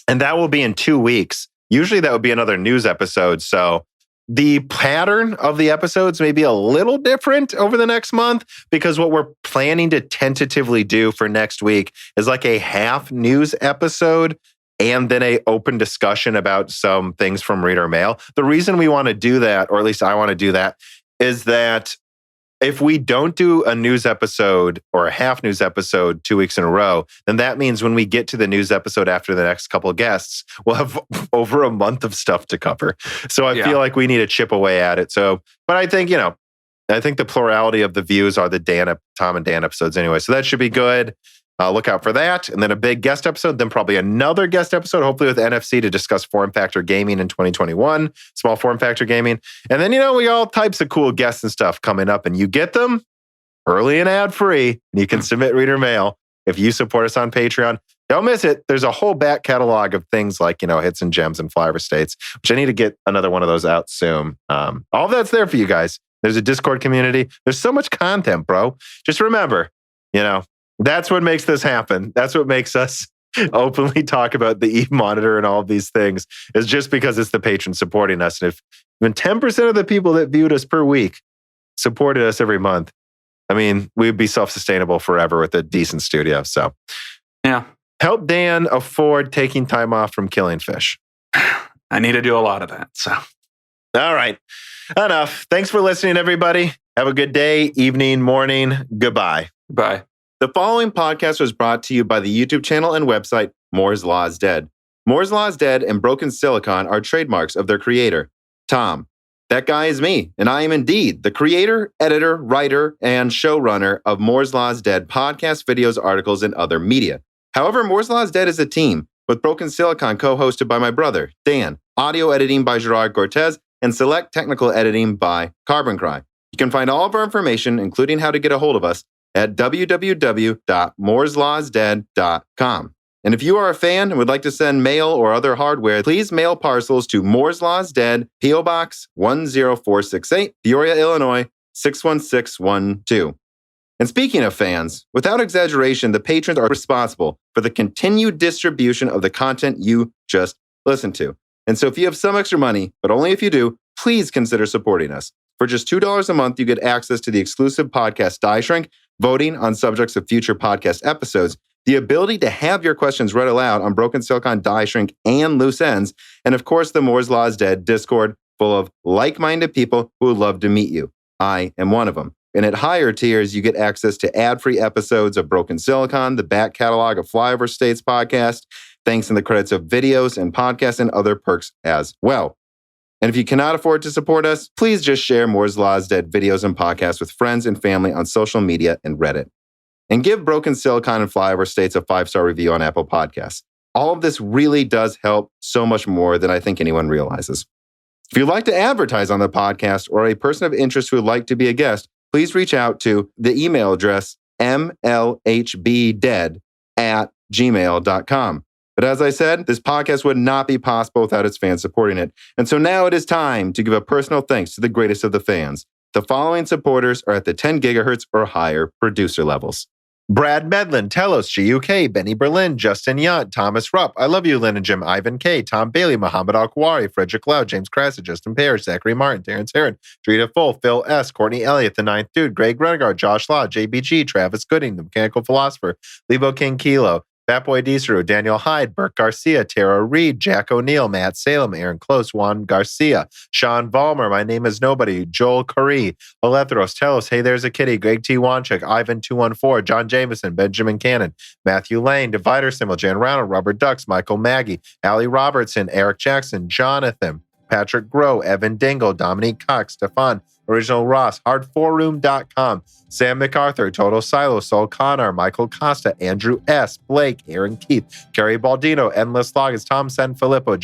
that will be in 2 weeks. Usually that would be another news episode. So the pattern of the episodes may be a little different over the next month because what we're planning to tentatively do for next week is like a half news episode and then a open discussion about some things from reader mail. The reason we want to do that, or at least I want to do that, is that if we don't do a news episode or a half news episode 2 weeks in a row, then that means when we get to the news episode after the next couple of guests, we'll have over a month of stuff to cover. So I feel like we need to chip away at it. So, but I think, I think the plurality of the views are the Tom and Dan episodes anyway. So that should be good. Look out for that. And then a big guest episode, then probably another guest episode, hopefully with NFC to discuss form factor gaming in 2021, small form factor gaming. And then, we got all types of cool guests and stuff coming up, and you get them early and ad free. And you can submit reader mail if you support us on Patreon. Don't miss it. There's a whole back catalog of things like, hits and gems and flyover states, which I need to get another one of those out soon. All of that's there for you guys. There's a Discord community. There's so much content, bro. Just remember, that's what makes this happen. That's what makes us openly talk about the e-monitor and all of these things is just because it's the patrons supporting us. And if even 10% of the people that viewed us per week supported us every month, I mean, we'd be self-sustainable forever with a decent studio. So yeah, help Dan afford taking time off from killing fish. I need to do a lot of that. So, all right, enough. Thanks for listening, everybody. Have a good day, evening, morning. Goodbye. Bye. The following podcast was brought to you by the YouTube channel and website Moore's Law is Dead. Moore's Law is Dead and Broken Silicon are trademarks of their creator, Tom. That guy is me, and I am indeed the creator, editor, writer, and showrunner of Moore's Law is Dead podcasts, videos, articles, and other media. However, Moore's Law is Dead is a team, with Broken Silicon co-hosted by my brother, Dan, audio editing by Gerard Cortez, and select technical editing by Carbon Cry. You can find all of our information, including how to get a hold of us, at www.mooreslawsdead.com. And if you are a fan and would like to send mail or other hardware, please mail parcels to Moore's Law is Dead, P.O. Box 10468, Peoria, Illinois 61612. And speaking of fans, without exaggeration, the patrons are responsible for the continued distribution of the content you just listened to. And so if you have some extra money, but only if you do, please consider supporting us. For just $2 a month, you get access to the exclusive podcast Die Shrink, voting on subjects of future podcast episodes, the ability to have your questions read aloud on Broken Silicon, Die Shrink, and Loose Ends, and of course, the Moore's Law is Dead Discord full of like-minded people who would love to meet you. I am one of them. And at higher tiers, you get access to ad-free episodes of Broken Silicon, the back catalog of Flyover States podcast, thanks in the credits of videos and podcasts, and other perks as well. And if you cannot afford to support us, please just share Moore's Law is Dead videos and podcasts with friends and family on social media and Reddit. And give Broken Silicon and Flyover States a 5-star review on Apple Podcasts. All of this really does help so much more than I think anyone realizes. If you'd like to advertise on the podcast or a person of interest who would like to be a guest, please reach out to the email address mlhbdead@gmail.com. But as I said, this podcast would not be possible without its fans supporting it. And so now it is time to give a personal thanks to the greatest of the fans. The following supporters are at the 10 gigahertz or higher producer levels. Brad Medlin, Telos, GUK, Benny Berlin, Justin Yunt, Thomas Rupp, I Love You, Lynn and Jim, Ivan K, Tom Bailey, Muhammad Al-Kwari, Frederick Lau, James Krasa, Justin Parrish, Zachary Martin, Terrence Heron, Drita Full, Phil S, Courtney Elliott, The Ninth Dude, Greg Renegard, Josh Law, JBG, Travis Gooding, The Mechanical Philosopher, Lebo King Kilo, Fatboy Deeseru, Daniel Hyde, Burke Garcia, Tara Reed, Jack O'Neill, Matt Salem, Aaron Close, Juan Garcia, Sean Valmer, My Name is Nobody, Joel Curry, Alethros, Telos, Hey There's a Kitty, Greg T. Wanchuk, Ivan214, John Jameson, Benjamin Cannon, Matthew Lane, Divider Symbol, Jan Ronald, Robert Ducks, Michael Maggie, Allie Robertson, Eric Jackson, Jonathan, Patrick Groh, Evan Dingle, Dominique Cox, Stefan, Original Ross, Hard4Room.com, Sam MacArthur, Total Silo, Sol Connor, Michael Costa, Andrew S., Blake, Aaron Keith, Kerry Baldino, Endless Loggins, Tom Sanfilippo,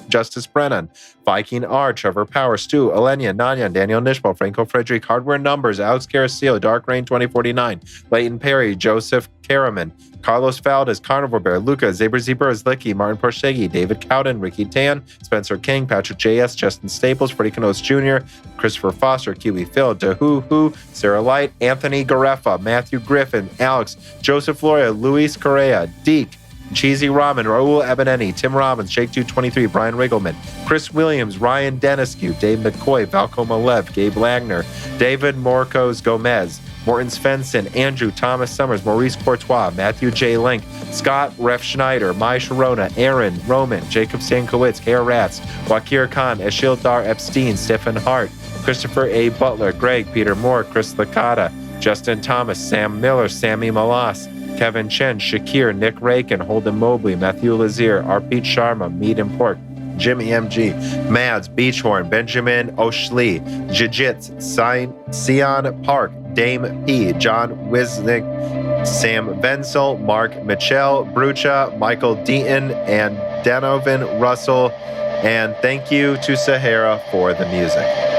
Justice Brennan, Viking R., Trevor Power, Stu, Elenia, Nanya, Daniel Nishmo, Franco Frederick, Hardware Numbers, Alex Caracillo, Dark Rain 2049, Leighton Perry, Joseph Karaman, Carlos Valdez, Carnivore Bear, Luca, Zaber Zebras, Licky, Martin Porshegi, David Cowden, Ricky Tan, Spencer King, Patrick J.S., Justin Staples, Freddie Canos Jr., Christopher Foster, Kiwi Phil, Dahoo, Sarah Light, Anthony Gareffa, Matthew Griffin, Alex, Joseph Loria, Luis Correa, Deke, Cheesy Ramen, Raul Ebeneni, Tim Robbins, Jake223, Brian Riggleman, Chris Williams, Ryan Deniscu, Dave McCoy, Valco Malev, Gabe Lagner, David Morcos Gomez, Morton Svensson, Andrew Thomas Summers, Maurice Courtois, Matthew J. Link, Scott Ref Schneider, Mai Sharona, Aaron Roman, Jacob Stankiewicz, Hair Rats, Wakir Khan, Eshildar Epstein, Stephen Hart, Christopher A. Butler, Greg, Peter Moore, Chris Licata, Justin Thomas, Sam Miller, Sammy Malas, Kevin Chen, Shakir, Nick Rakin, Holden Mobley, Matthew Lazier, Arpit Sharma, Meat and Pork, Jim EMG, Mads, Beachhorn, Benjamin Oshlee, Jijits, Sion Park, Dame P, John Wisnick, Sam Venzel, Mark Michelle, Brucha, Michael Deaton, and Danovan Russell. And thank you to Sahara for the music.